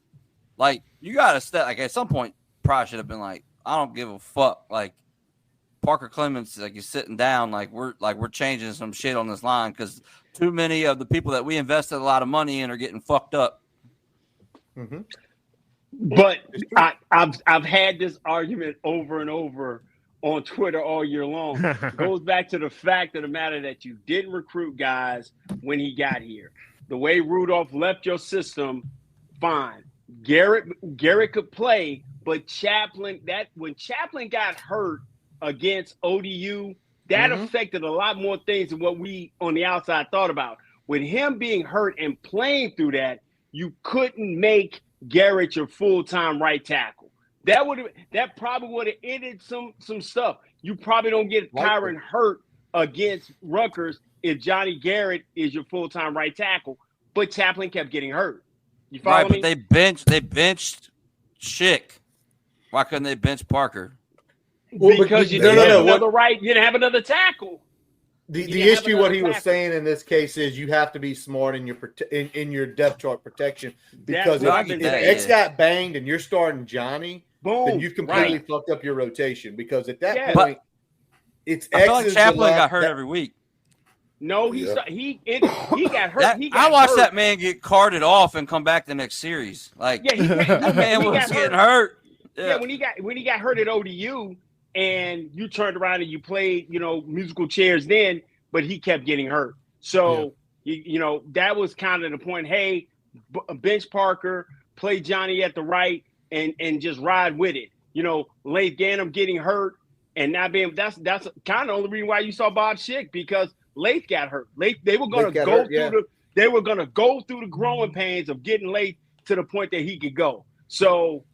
Like, you gotta step. Like, at some point, Pry should have been like, I don't give a fuck. Like, Parker Clements, like, he's sitting down, like we're changing some shit on this line because too many of the people that we invested a lot of money in are getting fucked up. Mm-hmm. But I've had this argument over and over on Twitter all year long. It goes back to the fact of the matter that you didn't recruit guys when he got here. The way Rudolph left your system, fine. Garrett could play, but when Chaplin got hurt against ODU, that affected a lot more things than what we on the outside thought about. With him being hurt and playing through that, you couldn't make Garrett your full-time right tackle. That probably would have ended some stuff. You probably don't get Kyron hurt against Rutgers if Johnny Garrett is your full-time right tackle, but Chaplin kept getting hurt. You follow me? But they benched Schick. Why couldn't they bench Parker? Because you didn't have another tackle. The issue, what he was saying in this case, is you have to be smart in your depth chart protection, because if X got banged and you're starting Johnny, then you've completely fucked up your rotation, because at that point, it's I feel like Chaplin got hurt every week. No, he got hurt. I watched that man get carted off and come back the next series. Like, that man was getting hurt. Yeah, when he got hurt at ODU, and you turned around and you played, musical chairs then, but he kept getting hurt. So that was kind of the point. Hey, bench Parker, play Johnny at the right, and just ride with it. Leif Ganem getting hurt and not being that's kind of the only reason why you saw Bob Schick, because Leif got hurt. They were going to go through the growing pains of getting Leif to the point that he could go. So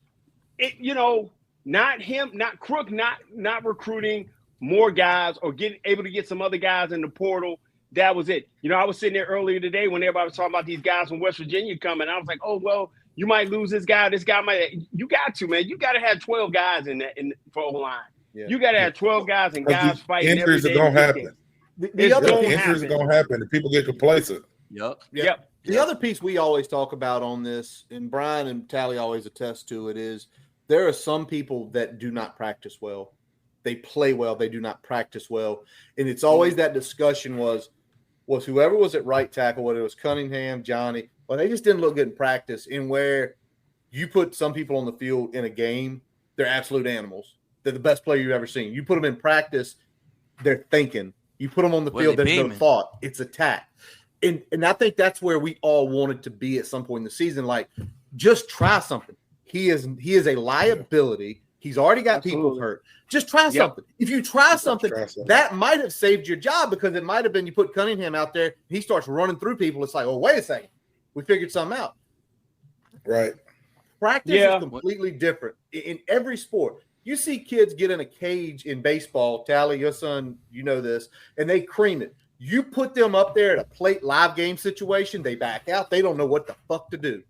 not him, not Crook, not recruiting more guys or able to get some other guys in the portal. That was it. I was sitting there earlier today when everybody was talking about these guys from West Virginia coming. I was like, oh, well, you might lose this guy. This guy might. You got to, man. You got to have 12 guys for O-line. Yeah. You got to have 12 guys and guys fighting. Injuries are going to happen. The other injuries are going to happen and people get complacent. Yep. The other piece we always talk about on this, and Brian and Tally always attest to it, is there are some people that do not practice well. They play well. They do not practice well. And it's always that discussion was whoever was at right tackle, whether it was Cunningham, Johnny, well, they just didn't look good in practice. And where you put some people on the field in a game, they're absolute animals. They're the best player you've ever seen. You put them in practice, they're thinking. You put them on the field, there's no thought. It's attack. And I think that's where we all wanted to be at some point in the season. Like, just try something. He is a liability. He's already got people hurt. Just try something. If you try something, that might have saved your job, because it might have been you put Cunningham out there, he starts running through people. It's like, oh, wait a second. We figured something out. Right. Practice is completely different in every sport. You see kids get in a cage in baseball. Tally, your son, you know this, and they cream it. You put them up there at a plate live game situation, they back out. They don't know what the fuck to do.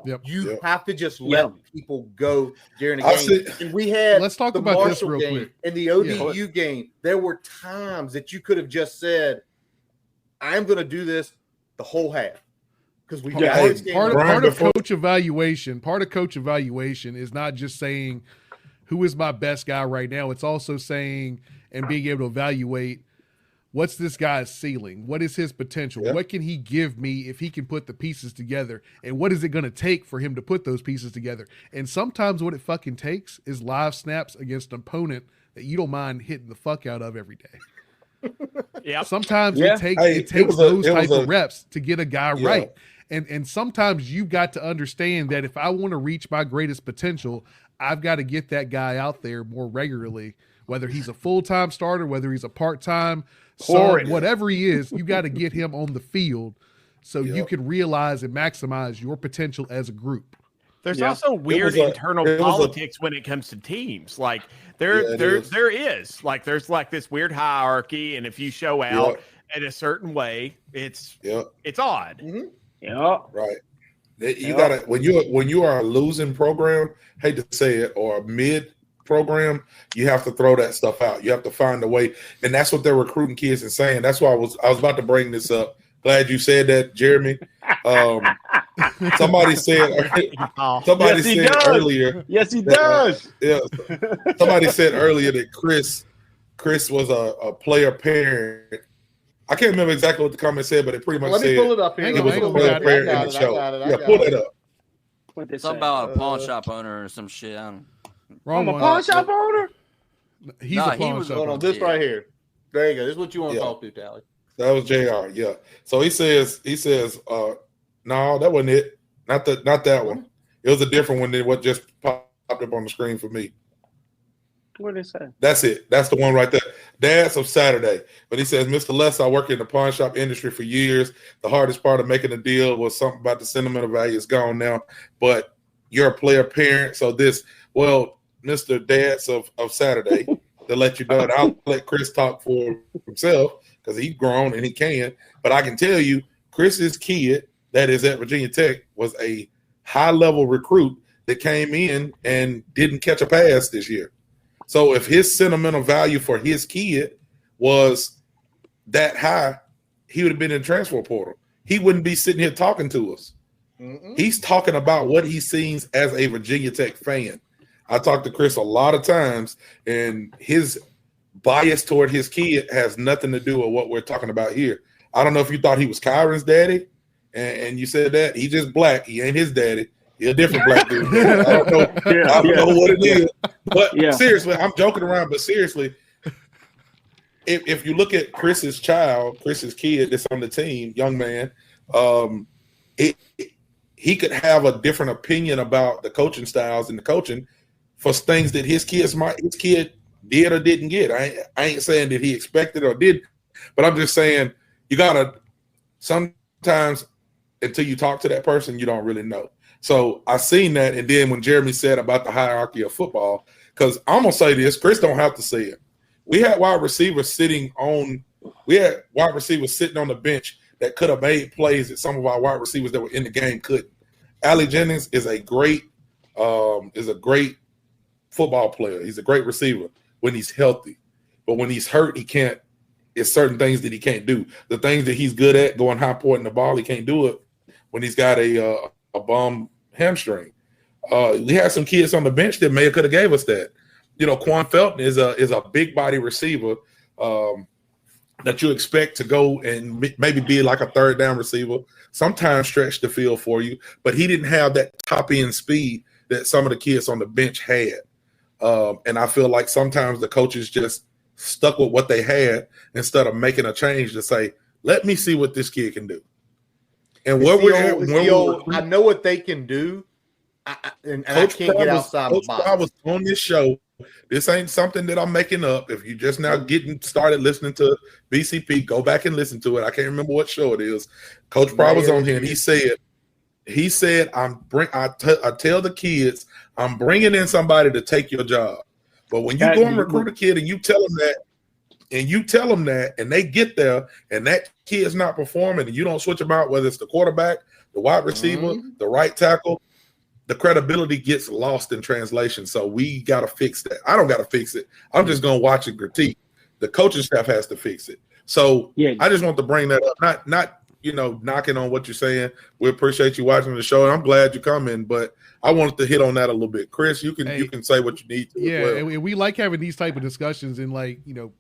Yep. You have to just let people go during a game. And we had let's talk the about Marshall this real game quick. and the ODU game. There were times that you could have just said, I'm going to do this the whole half. Because we got this game. Part of coach evaluation is not just saying who is my best guy right now. It's also saying and being able to evaluate what's this guy's ceiling? What is his potential? What can he give me if he can put the pieces together? And what is it going to take for him to put those pieces together? And sometimes what it fucking takes is live snaps against an opponent that you don't mind hitting the fuck out of every day. Sometimes it takes those type of reps to get a guy right. And sometimes you've got to understand that if I want to reach my greatest potential, I've got to get that guy out there more regularly, whether he's a full-time starter, whether he's a part-time, whatever he is, you got to get him on the field so you can realize and maximize your potential as a group. There's also weird internal politics when it comes to teams. Like there is like there's like this weird hierarchy, and if you show out in a certain way, it's odd. Mm-hmm. Yeah, right. You gotta when you are a losing program, hate to say it, or a mid program, you have to throw that stuff out. You have to find a way, and that's what they're recruiting kids and saying. That's why I was about to bring this up. Glad you said that, Jeremy. Somebody said earlier. Yes, he does. Yeah. Somebody said earlier that Chris was a player parent. I can't remember exactly what the comment said, but it pretty much said pull it up here. He was a player parent in the show. Pull it up. Something about a pawn shop owner or some shit. I don't Wrong one. Pawn shop owner? He's a pawn shop owner. This right here. There you go. This is what you want to talk to, Tally. That was JR. Yeah. So he says, no, that wasn't it. Not that one. It was a different one than what just popped up on the screen for me. What did it say? That's it. That's the one right there. Dads of Saturday. But he says, Mr. Les, I work in the pawn shop industry for years. The hardest part of making a deal was something about the sentimental value is gone now. But you're a player parent. So Mr. Dads of Saturday, to let you know, and I'll let Chris talk for himself because he's grown and he can. But I can tell you, Chris's kid that is at Virginia Tech was a high-level recruit that came in and didn't catch a pass this year. So if his sentimental value for his kid was that high, he would have been in transfer portal. He wouldn't be sitting here talking to us. Mm-mm. He's talking about what he sees as a Virginia Tech fan. I talked to Chris a lot of times, and his bias toward his kid has nothing to do with what we're talking about here. I don't know if you thought he was Kyron's daddy, and you said that. He just black. He ain't his daddy. He a different black dude. I don't know. I don't know what it is. But seriously, I'm joking around. But seriously, if you look at Chris's kid that's on the team, young man, he could have a different opinion about the coaching styles and the coaching for things that his kid did or didn't get. I ain't saying that he expected or did, but I'm just saying you gotta sometimes until you talk to that person, you don't really know. So I seen that, and then when Jeremy said about the hierarchy of football, because I'm gonna say this, Chris don't have to say it. We had wide receivers sitting on the bench that could have made plays that some of our wide receivers that were in the game couldn't. Allie Jennings is a great football player. He's a great receiver when he's healthy, but when he's hurt, he can't. It's certain things that he can't do. The things that he's good at, going high pointing the ball, he can't do it when he's got a bum hamstring. We had some kids on the bench that could have gave us that. Quan Felton is a big body receiver that you expect to go and maybe be like a third down receiver, sometimes stretch the field for you, but he didn't have that top end speed that some of the kids on the bench had. And I feel like sometimes the coaches just stuck with what they had instead of making a change to say, let me see what this kid can do. And where we're at, I know what they can do, and I can't get outside the box. I was on this show. This ain't something that I'm making up. If you just now getting started listening to BCP, go back and listen to it. I can't remember what show it is. Coach Pryor was on here, and he said, I tell the kids, I'm bringing in somebody to take your job. But when you go and recruit a kid and you tell them that, and they get there, and that kid's not performing, and you don't switch them out, whether it's the quarterback, the wide receiver, the right tackle, the credibility gets lost in translation. So we got to fix that. I don't got to fix it. I'm just going to watch and critique. The coaching staff has to fix it. So I just want to bring that up. Not knocking on what you're saying. We appreciate you watching the show, and I'm glad you come in, but I wanted to hit on that a little bit. Chris, you can say what you need to. Yeah, and we like having these type of discussions, and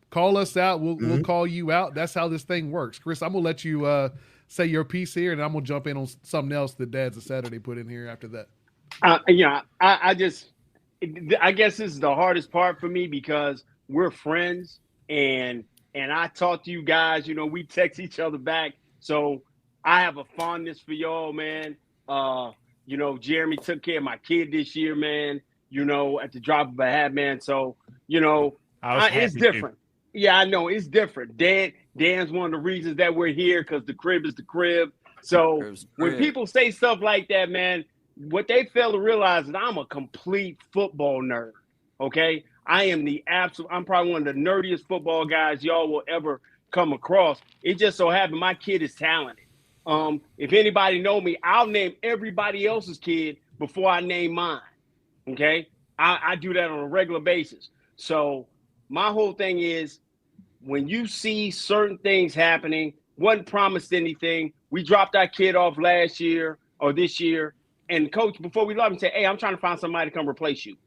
call us out. We'll call you out. That's how this thing works. Chris, I'm gonna let you say your piece here, and I'm gonna jump in on something else that Dad's a Saturday put in here after that. I guess this is the hardest part for me because we're friends, and I talk to you guys. We text each other back, so I have a fondness for y'all, man. Jeremy took care of my kid this year, man, at the drop of a hat, man. So, it's different. Yeah, I know it's different. Dan's one of the reasons that we're here because the crib is the crib. So when people say stuff like that, man, what they fail to realize is I'm a complete football nerd. Okay. I am I'm probably one of the nerdiest football guys y'all will ever come across. It just so happened my kid is talented. If anybody know me, I'll name everybody else's kid before I name mine. Okay. I do that on a regular basis. So my whole thing is when you see certain things happening, wasn't promised anything. We dropped our kid off last year or this year. And coach, before we left him, said, hey, I'm trying to find somebody to come replace you.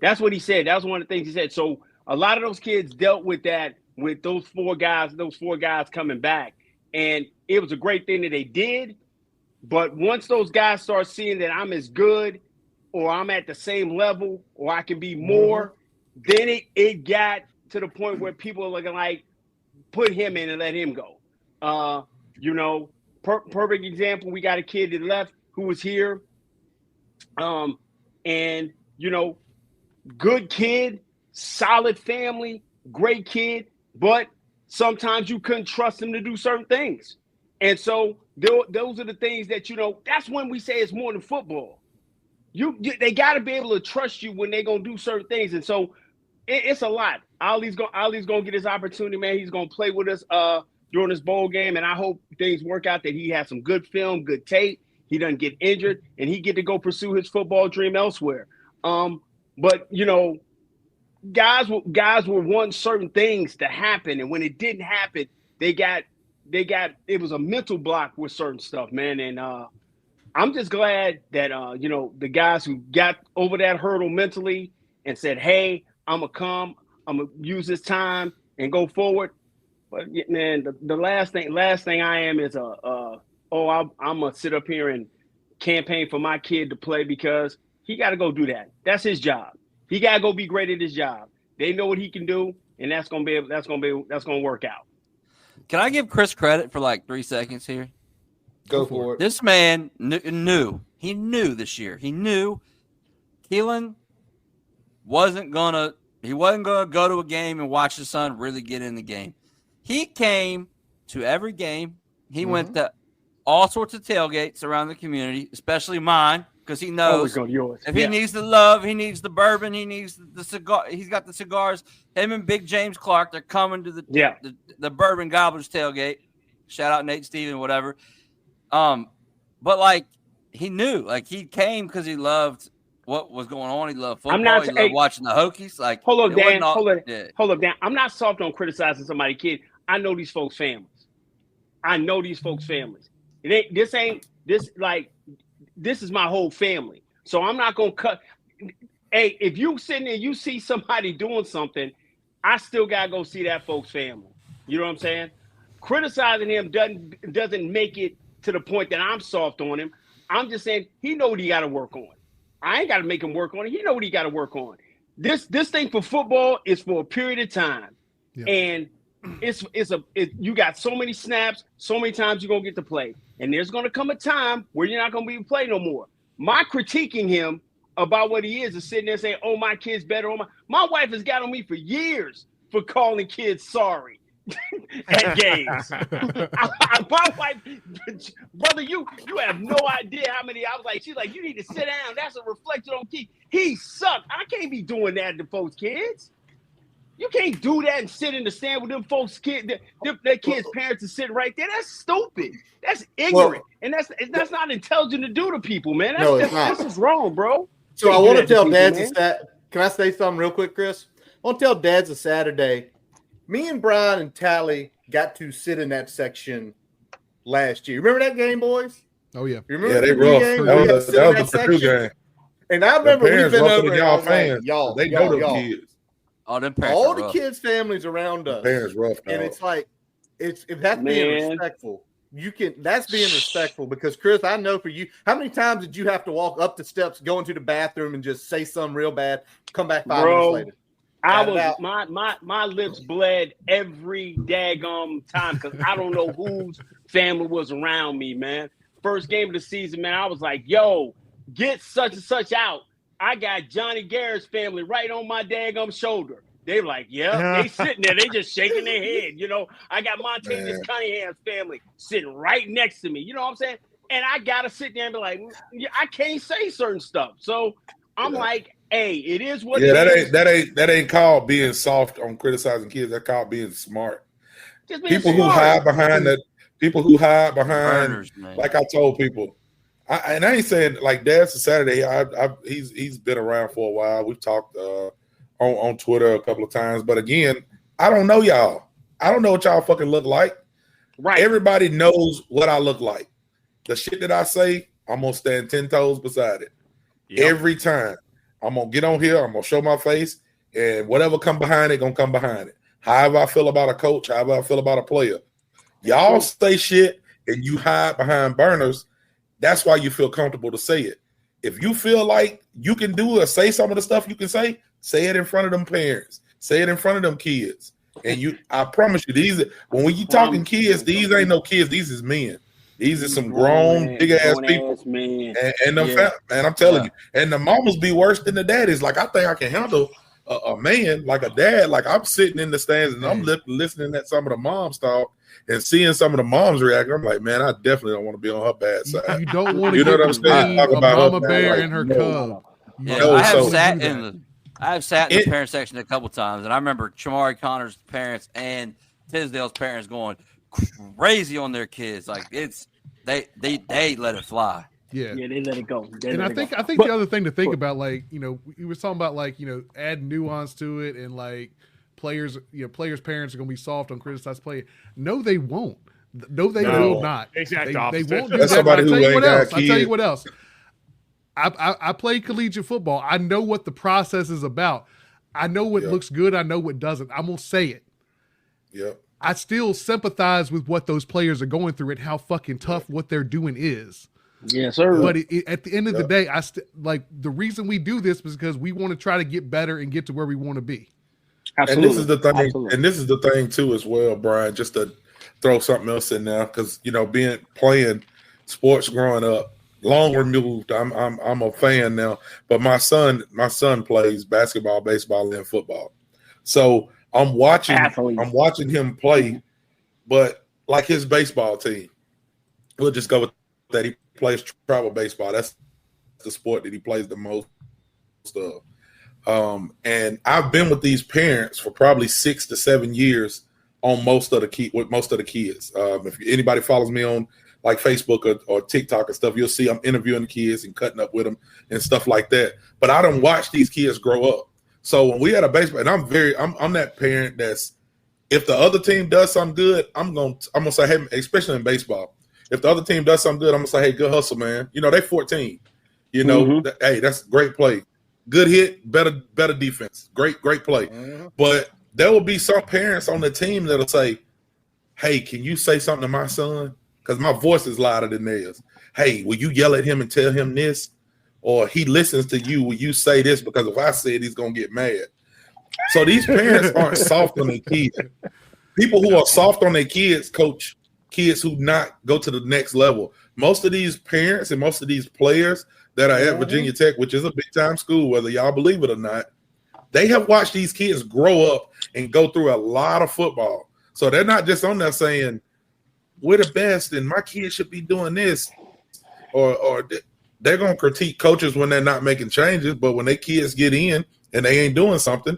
That's what he said. That was one of the things he said. So a lot of those kids dealt with that, with those four guys coming back. And it was a great thing that they did. But once those guys start seeing that I'm as good or I'm at the same level or I can be more, then it got to the point where people are looking like, put him in and let him go. Perfect example, we got a kid that left who was here. Good kid, solid family, great kid, but sometimes you couldn't trust him to do certain things. And so those are the things that, that's when we say it's more than football. They got to be able to trust you when they're going to do certain things. And so it's a lot. Ali's going to get his opportunity, man. He's going to play with us during this bowl game. And I hope things work out that he has some good film, good tape. He doesn't get injured and he get to go pursue his football dream elsewhere. But guys were wanting certain things to happen. And when it didn't happen, it was a mental block with certain stuff, man. And I'm just glad that, the guys who got over that hurdle mentally and said, hey, I'm going to use this time and go forward. But man, the last thing I am is I'm gonna sit up here and campaign for my kid to play because he got to go do that. That's his job. He got to go be great at his job. They know what he can do, and that's gonna work out. Can I give Chris credit for like 3 seconds here? Go for it. This man knew. He knew this year. He knew Keelan wasn't gonna go to a game and watch his son really get in the game. He came to every game. He went to all sorts of tailgates around the community, especially mine, because he knows if he needs the love, he needs the bourbon, he needs the cigar. He's got the cigars. Him and Big James Clark, they're coming to the Bourbon Gobblers tailgate. Shout out Nate Steven, whatever. But like he knew, like he came because he loved what was going on. He loved football. He loved watching the Hokies. Like, hold up, Dan. I'm not soft on criticizing somebody's kid. I know these folks' families. This is my whole family. So I'm not gonna cut. Hey, if you sitting there, you see somebody doing something, I still gotta go see that folks' family. You know what I'm saying? Criticizing him doesn't make it to the point that I'm soft on him. I'm just saying he know what he got to work on. I ain't got to make him work on it. He know what he got to work on. This thing for football is for a period of time, and you got so many snaps, so many times you're gonna get to play, and there's gonna come a time where you're not gonna be able to play no more. My critiquing him about what he is sitting there saying, "Oh, my kid's better." My wife has got on me for years for calling kids sorry at games. My wife, brother, you have no idea how many. I was like, she's like, you need to sit down. That's a reflection on Keith. He sucked. I can't be doing that to folks' kids. You can't do that and sit in the stand with them folks' kids. Their kids' parents are sitting right there. That's stupid. That's ignorant, and that's not intelligent to do to people, man. That's just wrong, bro. So I want to tell dads can I say something real quick, Chris? I want to tell dads a Saturday. Me and Brian and Tally got to sit in that section last year. Remember that game, boys? Oh, yeah. You remember they rough. That was the Purdue game. And I remember we've been over y'all fans. Y'all, they know the kids. Oh, them parents all are the kids' families around us. Parents rough, and it's like that's being respectful. That's being respectful because Chris, I know for you, how many times did you have to walk up the steps, go into the bathroom, and just say something real bad, come back 5 minutes later? My lips bled every daggum time because I don't know whose family was around me, man. First game of the season, man, I was like, yo, get such and such out. I got Johnny Garrett's family right on my daggum shoulder. They like, they sitting there, they just shaking their head. You know, I got Montavious Cunningham's family sitting right next to me. You know what I'm saying? And I gotta sit there and be like, I can't say certain stuff. So I'm like, hey, it is what it is. That ain't called being soft on criticizing kids. That's called being smart. People who hide behind burners, like I told people. I ain't saying like Dad's a Saturday. He's been around for a while. We've talked on Twitter a couple of times, but again, I don't know y'all. I don't know what y'all fucking look like. Right. Everybody knows what I look like. The shit that I say, I'm gonna stand 10 toes beside it. Every time. I'm gonna get on here, I'm gonna show my face, and whatever come behind it, gonna come behind it. However I feel about a coach, however I feel about a player. Y'all say shit and you hide behind burners. That's why you feel comfortable to say it. If you feel like you can do or say some of the stuff you can say it in front of them parents. Say it in front of them kids. And I promise you, when you talking kids, these ain't no kids. These is men. These are some grown, big ass people. Man. And man, I'm telling you. And the mamas be worse than the daddies. Like I think I can handle a man like a dad. Like I'm sitting in the stands and I'm listening at some of the moms talk and seeing some of the moms react. I'm like, man, I definitely don't want to be on her bad side. You don't want to you know what I'm saying? Talk about mama her bear like, and her cub. Yeah, I have sat in the parent section a couple times, and I remember Chamari Connor's parents and Tisdale's parents going crazy on their kids. Like they let it fly. Yeah, they let it go. I think the other thing to think about, like, you know, we were talking about, like, you know, add nuance to it, and like players' parents are going to be soft on criticized play. No, they won't. No, they will not. Exactly. They won't do That's that. Somebody who ain't got kids. I'll tell you what else. I play collegiate football. I know what the process is about. I know what looks good. I know what doesn't. I'm gonna say it. Yep. I still sympathize with what those players are going through and how fucking tough what they're doing is. Yes, sir. But at the end of the day, like the reason we do this is because we want to try to get better and get to where we want to be. Absolutely. And this is the thing. Absolutely. And this is the thing too, as well, Brian. Just to throw something else in there, because playing sports growing up, long removed. I'm a fan now, but my son plays basketball, baseball, and football. So I'm watching him play, but like his baseball team, we'll just go with that. He plays travel baseball. That's the sport that he plays the most of. And I've been with these parents for probably 6 to 7 years on most of the kids. If anybody follows me on like Facebook or TikTok and stuff, you'll see I'm interviewing the kids and cutting up with them and stuff like that. But I don't watch these kids grow up. So when we had a baseball, and I'm that parent that's, if the other team does something good, I'm gonna say, hey, especially in baseball, if the other team does something good, I'm gonna say, hey, good hustle, man. They 14. Hey, that's great play, good hit, better defense, great play. But there will be some parents on the team that'll say, hey, can you say something to my son? Because my voice is louder than theirs. Hey, will you yell at him and tell him this? Or he listens to you, will you say this? Because if I say it, he's going to get mad. So these parents aren't soft on their kids. People who are soft on their kids coach kids who not go to the next level. Most of these parents and most of these players that are at Virginia Tech, which is a big-time school, whether y'all believe it or not, they have watched these kids grow up and go through a lot of football. So they're not just on there saying, we're the best and my kids should be doing this. Or they're going to critique coaches when they're not making changes, but when their kids get in and they ain't doing something,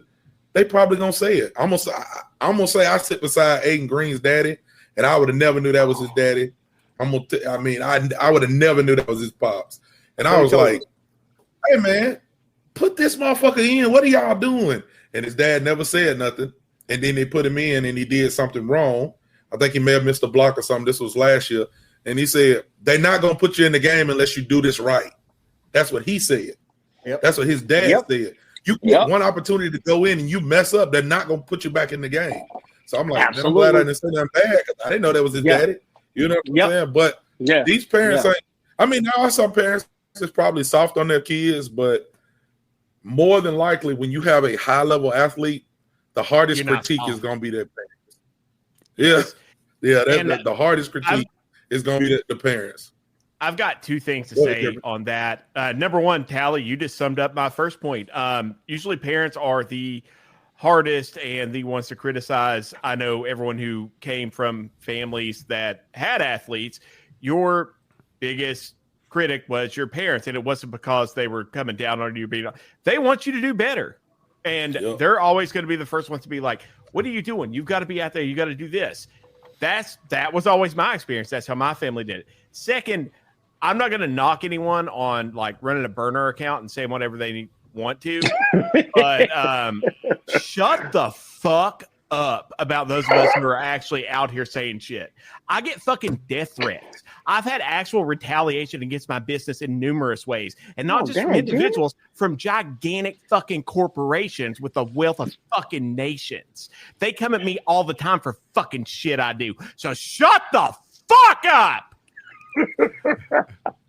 they probably going to say it. I'm going to say I sit beside Aiden Green's daddy, and I would have never knew that was his daddy. I would have never knew that was his pops. And I was like, hey, man, put this motherfucker in. What are y'all doing? And his dad never said nothing. And then they put him in and he did something wrong. I think he may have missed a block or something. This was last year. And he said, they're not going to put you in the game unless you do this right. That's what he said. Yep. That's what his dad said. You get one opportunity to go in and you mess up, they're not going to put you back in the game. So I'm like, I'm glad I didn't say that bad because I didn't know that was his daddy. You know what I'm saying? But these parents ain't. I mean, there are some parents that's probably soft on their kids, but more than likely, when you have a high-level athlete, the hardest critique is going to be their parents. The hardest critique is going to be the parents. I've got two things to say on that. Number one, Tally, you just summed up my first point. Usually parents are the hardest and the ones to criticize. I know everyone who came from families that had athletes, your biggest critic was your parents, and it wasn't because they were coming down on you. They want you to do better. And they're always going to be the first ones to be like, what are you doing? You've got to be out there. You got to do this. That was always my experience. That's how my family did it. Second, I'm not going to knock anyone on like running a burner account and saying whatever they want to, but shut the fuck up about those of us who are actually out here saying shit. I get fucking death threats. I've had actual retaliation against my business in numerous ways, and not just from individuals, from gigantic fucking corporations with the wealth of fucking nations. They come at me all the time for fucking shit I do. So shut the fuck up.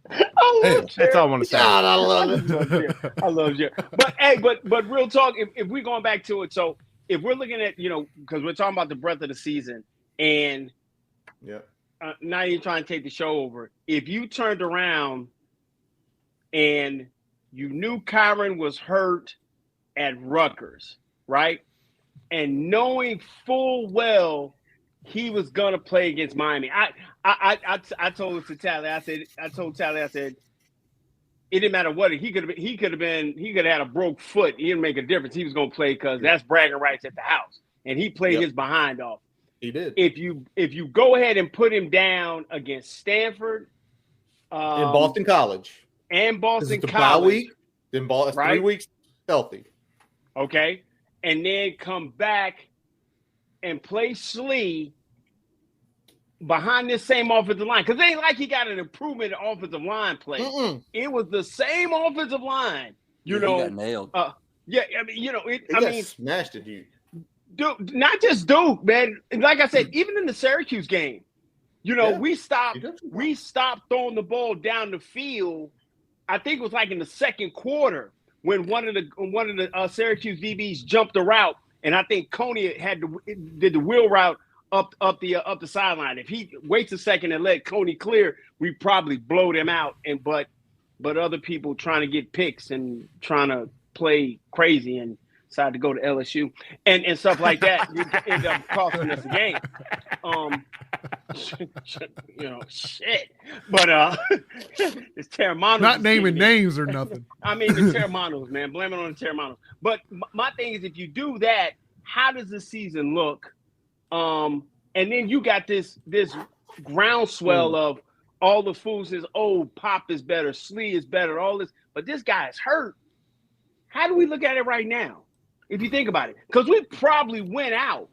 That's all I want to say. God, I love it. I love you. But hey, but real talk, if we're going back to it, so if we're looking at, because we're talking about the breadth of the season, and now you're trying to take the show over. If you turned around and you knew Kyron was hurt at Rutgers, right? And knowing full well he was gonna play against Miami, I told Tally, I said, it didn't matter what he could have had a broke foot. He didn't make a difference. He was gonna play because that's bragging rights at the house, and he played his behind off. He did. If you go ahead and put him down against Stanford, in Boston College, and Boston College, bye week, then 3 weeks healthy, okay, and then come back and play Slee behind this same offensive line, because it ain't like he got an improvement in offensive line play. It was the same offensive line. He got nailed. He smashed at you. Duke, not just Duke, man. Like I said, even in the Syracuse game, we stopped throwing the ball down the field. I think it was like in the second quarter when one of the Syracuse DBs jumped a route, and I think Coney did the wheel route up the sideline. If he waits a second and let Coney clear, we probably blow them out. But other people trying to get picks and trying to play crazy and decided to go to LSU and stuff like that end up costing us the game. Shit. But it's Terramanos. Not naming names or nothing. I mean, the Terramanos, man. Blame it on the Terramanos. But my thing is, if you do that, how does the season look? And then you got this groundswell of all the fools says, oh, Pop is better, Slee is better, all this. But this guy is hurt. How do we look at it right now? If you think about it, because we probably went out.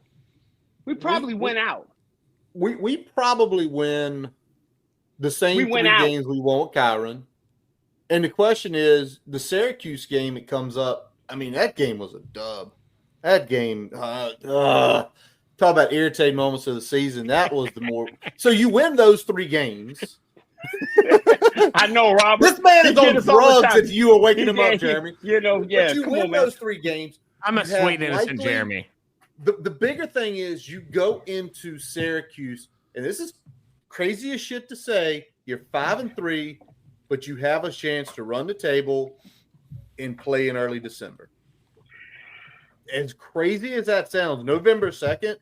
We probably win the same three games we won with Kyron. And the question is, the Syracuse game, it comes up. I mean, that game was a dub. That game, talk about irritating moments of the season. That was the more. So you win those three games. I know, Robert. This man is on drugs if you are waking him up, Jeremy. Yeah. But you win those three games. I'm a sweet innocent Jeremy. The bigger thing is you go into Syracuse, and this is crazy as shit to say. You're 5-3, but you have a chance to run the table and play in early December. As crazy as that sounds, November 2nd,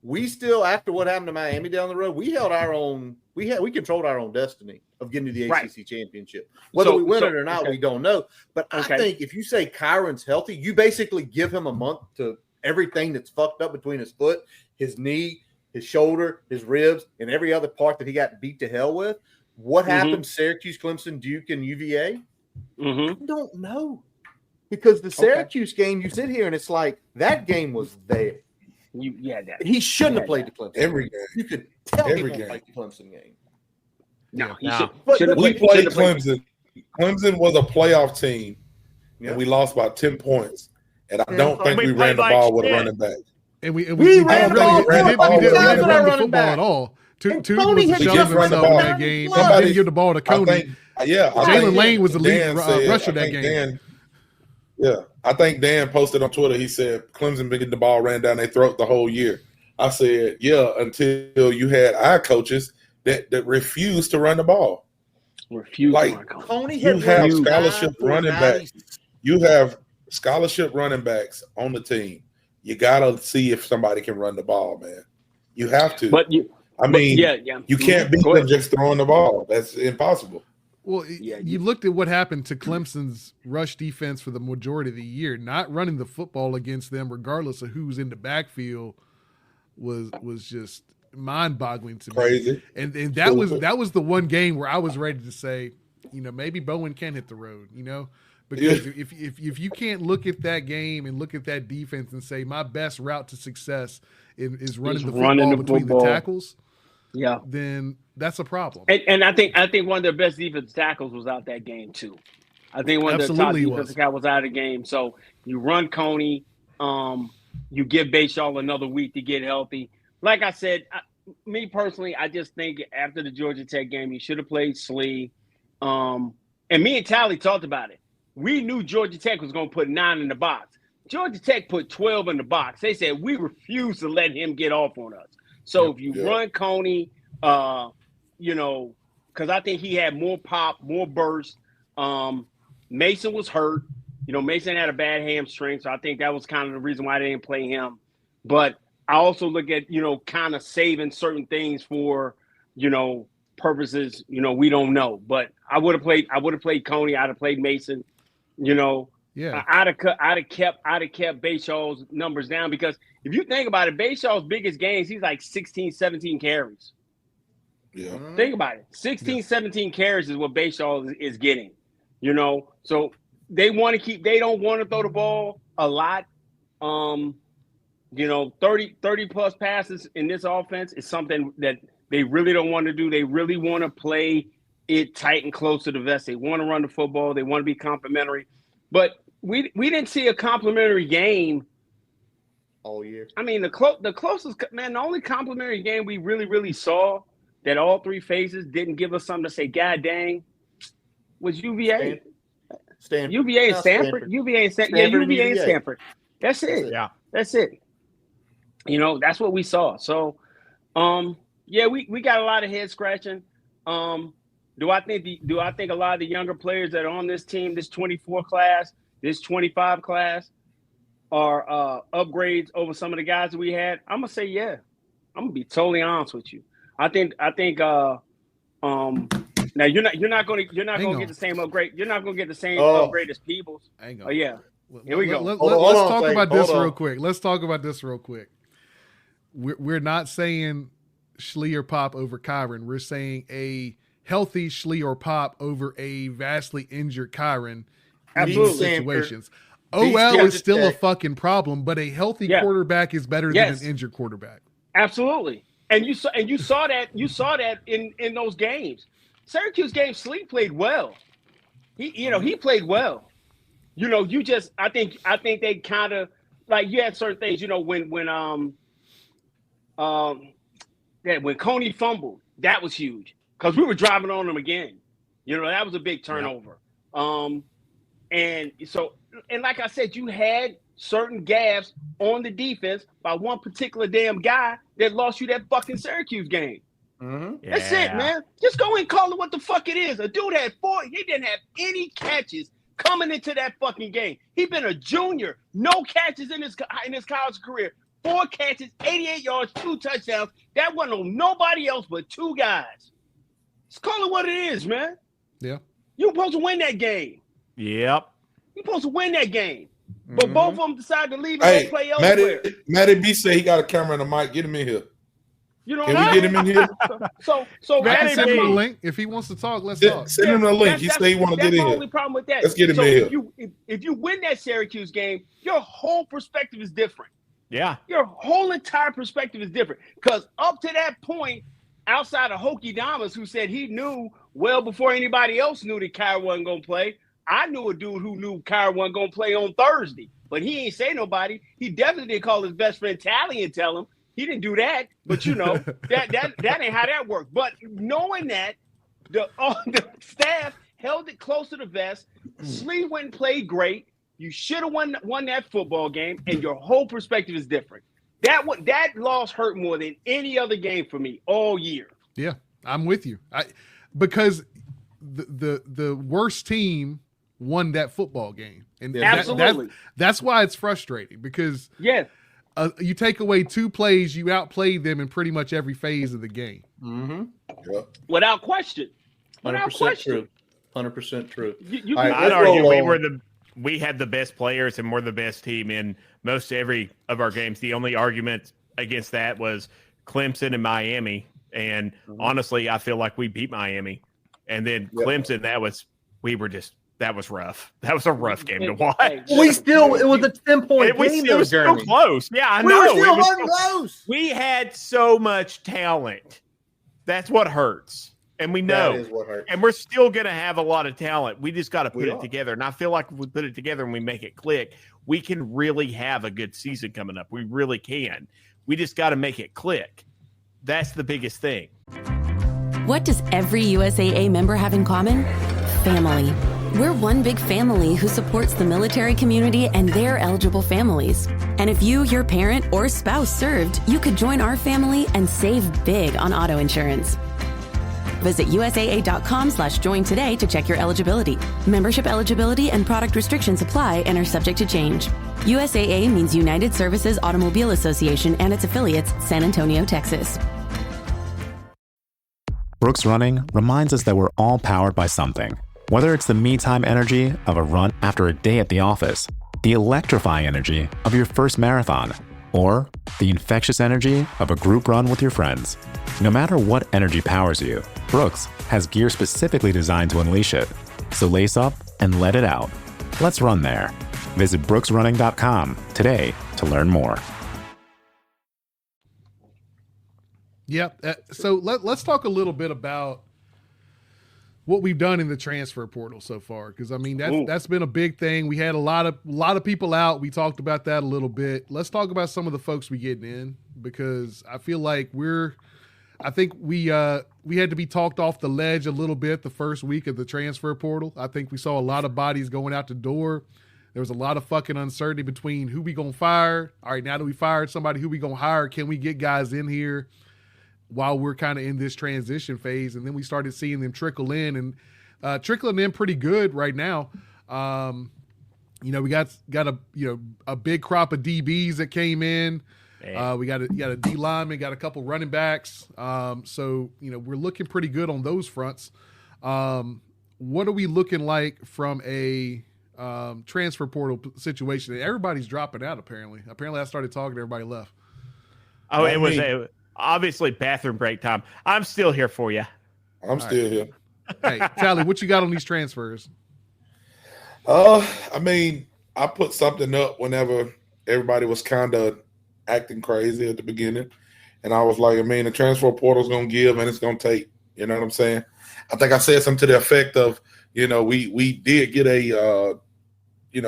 we still, after what happened to Miami down the road, we held our own. We controlled our own destiny of getting to the ACC championship. Whether we win it or not, we don't know. But I think if you say Kyron's healthy, you basically give him a month to everything that's fucked up between his foot, his knee, his shoulder, his ribs, and every other part that he got beat to hell with. What happened? Syracuse, Clemson, Duke, and UVA? I don't know. Because the Syracuse game, you sit here and it's like that game was there. He shouldn't have played the Clemson every game. You could tell he won't play the Clemson game. No, we played Clemson. Clemson was a playoff team, and we lost by 10 points. And I don't think we ran the ball with a running back. And we ran the ball. We didn't run the football at all. Tony was shoving himself in that game. Somebody didn't give the ball to Coney. Jalen Lane was the lead rusher that game. I think Dan posted on Twitter. He said Clemson been getting the ball ran down their throat the whole year. I said, until you had our coaches that refused to run the ball. You have scholarship running backs. You have scholarship running backs on the team. You gotta see if somebody can run the ball, man. You have to. You can't beat them just throwing the ball. That's impossible. Well, you looked at what happened to Clemson's rush defense for the majority of the year. Not running the football against them, regardless of who's in the backfield, was just mind-boggling to me. Crazy. And that was the one game where I was ready to say, maybe Bowen can hit the road, because if you can't look at that game and look at that defense and say my best route to success is running the football between the tackles, then that's a problem. And I think one of their best defensive tackles was out that game too. I think one of their top defensive tackles was out of the game. So you run Coney, you give Bayshaw another week to get healthy. Like I said, me personally, I just think after the Georgia Tech game, he should have played Slee. And me and Tally talked about it. We knew Georgia Tech was going to put 9 in the box. Georgia Tech put 12 in the box. They said, we refuse to let him get off on us. So if you run Coney, because I think he had more pop, more burst. Mason was hurt. Mason had a bad hamstring, so I think that was kind of the reason why they didn't play him. But I also look at, kind of saving certain things for, purposes, we don't know. But I would have played Coney. I'd have played Mason. I'd have kept Bayshaw's numbers down, because if you think about it, Bayshaw's biggest games, he's like 16, 17 carries. Yeah. Think about it. 16, 17 carries is what Bayshaw is getting. So they don't want to throw the ball a lot. 30 plus passes in this offense is something that they really don't want to do. They really want to play it tight and close to the vest. They want to run the football. They want to be complimentary. But we didn't see a complimentary game all year. I mean, the closest, man, the only complimentary game we really saw that all three phases didn't give us something to say, God dang, was UVA. Stanford. UVA and Stanford. UVA and Stanford. Yeah, UVA and Stanford. That's it. Yeah. That's it. You know, that's what we saw. So, yeah, we got a lot of head scratching. Do I think a lot of the younger players that are on this team, this 24 class, this 25 class, are upgrades over some of the guys that we had? I'm gonna say yeah. I'm gonna be totally honest with you. I think now you're not gonna get the same upgrade. You're not gonna get the same upgrade as Peebles. Oh yeah. Here we go. Let's talk about this real quick. Let's talk about this real quick. We're not saying Schlee or Pop over Kyron. We're saying a healthy Schlee or Pop over a vastly injured Kyron in these situations. OL is still a fucking problem, but a healthy quarterback is better than an injured quarterback. Absolutely. And you saw that in those games. Syracuse game, Schlee played well. He played well. You know, I think they kind of like you had certain things, you know, when Coney fumbled, that was huge because we were driving on him again. You know, that was a big turnover. And like I said, you had certain gaffes on the defense by one particular damn guy that lost you that fucking Syracuse game. Yeah. That's it, man. Just go and call it what the fuck it is. A dude had 4. He didn't have any catches coming into that fucking game. He been a junior, no catches in his college career. 4 catches, 88 yards, 2 touchdowns. That wasn't on nobody else but 2 guys. Just call it what it is, man. Yeah. You're supposed to win that game. Yep. You're supposed to win that game. But both of them decided to leave and go play elsewhere. Matty B said he got a camera and a mic. Get him in here. You know, can we get him in here? So I can send him a link if he wants to talk. Let's talk. Send him a link. He said he want to get in here. That's the only problem with that. Let's get him in here. If you win that Syracuse game, your whole perspective is different. Yeah. Your whole entire perspective is different. Because up to that point, outside of Hokie Damas, who said he knew well before anybody else knew that Kyra wasn't going to play, I knew a dude who knew Kyra wasn't going to play on Thursday. But he ain't say nobody. He definitely didn't call his best friend Tally and tell him. He didn't do that. But, you know, that ain't how that worked. But knowing that, the staff held it close to the vest. Schlee went and played great. You should have won that football game, and your whole perspective is different. That loss hurt more than any other game for me all year. Yeah, I'm with you. Because the worst team won that football game, and absolutely that's why it's frustrating. Because you take away 2 plays, you outplayed them in pretty much every phase of the game. Without question. 100% true. 100% true. I'd argue we had the best players and we're the best team in most every of our games. The only argument against that was Clemson and Miami. And honestly, I feel like we beat Miami. And then Clemson, that was rough. That was a rough game to watch. It was a 10-point game. It was still close. Yeah, I know. We were still close. We had so much talent. That's what hurts. And we know. That is what hurts. And we're still going to have a lot of talent. We just got to put it together. And I feel like if we put it together and we make it click, we can really have a good season coming up. We really can. We just got to make it click. That's the biggest thing. What does every USAA member have in common? Family. We're one big family who supports the military community and their eligible families. And if you, your parent, or spouse served, you could join our family and save big on auto insurance. Visit USAA.com/join today to check your eligibility. Membership eligibility and product restrictions apply and are subject to change. USAA means United Services Automobile Association and its affiliates, San Antonio, Texas. Brooks Running reminds us that we're all powered by something. Whether it's the me-time energy of a run after a day at the office, the electrifying energy of your first marathon, or the infectious energy of a group run with your friends. No matter what energy powers you, Brooks has gear specifically designed to unleash it. So lace up and let it out. Let's run there. Visit brooksrunning.com today to learn more. Yep. So let's talk a little bit about what we've done in the transfer portal so far, because I mean that's been a big thing. We had a lot of people out. We talked about that a little bit. Let's talk about some of the folks we getting in, because I feel like I think we had to be talked off the ledge a little bit the first week of the transfer portal. I think we saw a lot of bodies going out the door. There was a lot of fucking uncertainty between who we gonna fire. All right, now that we fired somebody, who we gonna hire? Can we get guys in here while we're kind of in this transition phase? And then we started seeing them trickle in, and trickling in pretty good right now. We got a big crop of DBs that came in. We got a D lineman, got a couple running backs. So we're looking pretty good on those fronts. What are we looking like from a transfer portal situation? Everybody's dropping out. Apparently I started talking, everybody left. Oh, it was obviously bathroom break time. I'm still here for you. I'm still here. Hey, Tally, what you got on these transfers? I mean, I put something up whenever everybody was kind of acting crazy at the beginning, and I was like, I mean, the transfer portal's gonna give and it's gonna take. You know what I'm saying? I think I said something to the effect of, we did get a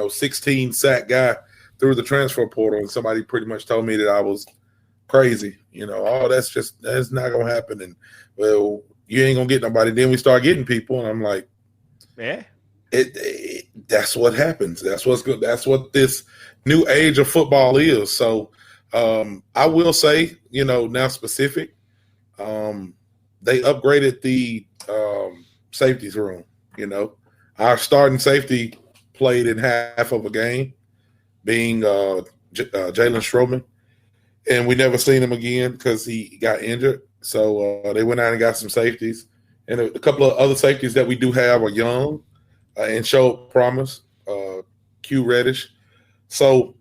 16 sack guy through the transfer portal, and somebody pretty much told me that I was crazy. That's not gonna happen, and well, you ain't gonna get nobody. Then we start getting people, and I'm like, yeah, that's what happens. That's what's good. That's what this new age of football is. So I will say, now specific, they upgraded the safeties room. Our starting safety played in half of a game, being Jalen Stroman, and we never seen him again because he got injured. So they went out and got some safeties, and a couple of other safeties that we do have are young and show promise. Q Reddish. So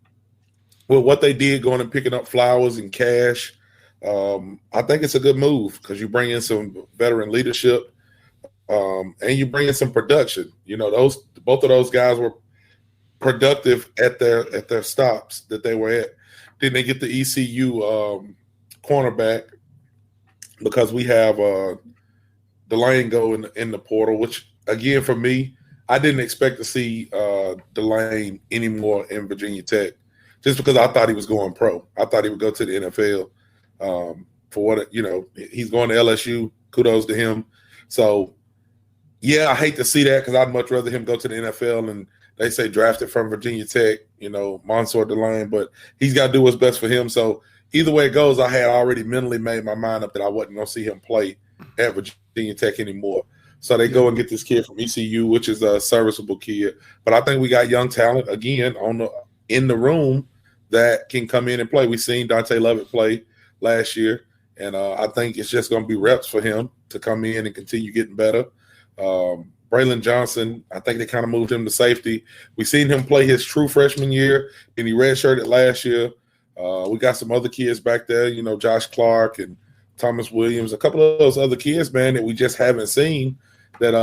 with what they did going and picking up Flowers and Cash, I think it's a good move because you bring in some veteran leadership, and you bring in some production. Both of those guys were productive at their stops that they were at. Then they get the ECU cornerback because we have Delane go in the portal, which again for me, I didn't expect to see Delane anymore in Virginia Tech, just because I thought he was going pro. I thought he would go to the NFL. For what he's going to LSU. Kudos to him. So yeah, I hate to see that because I'd much rather him go to the NFL and they say drafted from Virginia Tech, Mansour Delane, but he's got to do what's best for him. So either way it goes, I had already mentally made my mind up that I wasn't going to see him play at Virginia Tech anymore. So they go and get this kid from ECU, which is a serviceable kid. But I think we got young talent again in the room that can come in and play. We've seen Dante Lovett play last year, and I think it's just going to be reps for him to come in and continue getting better. Braylon Johnson, I think they kind of moved him to safety. We've seen him play his true freshman year, and he redshirted last year. We got some other kids back there, Josh Clark and Thomas Williams, a couple of those other kids, man, that we just haven't seen that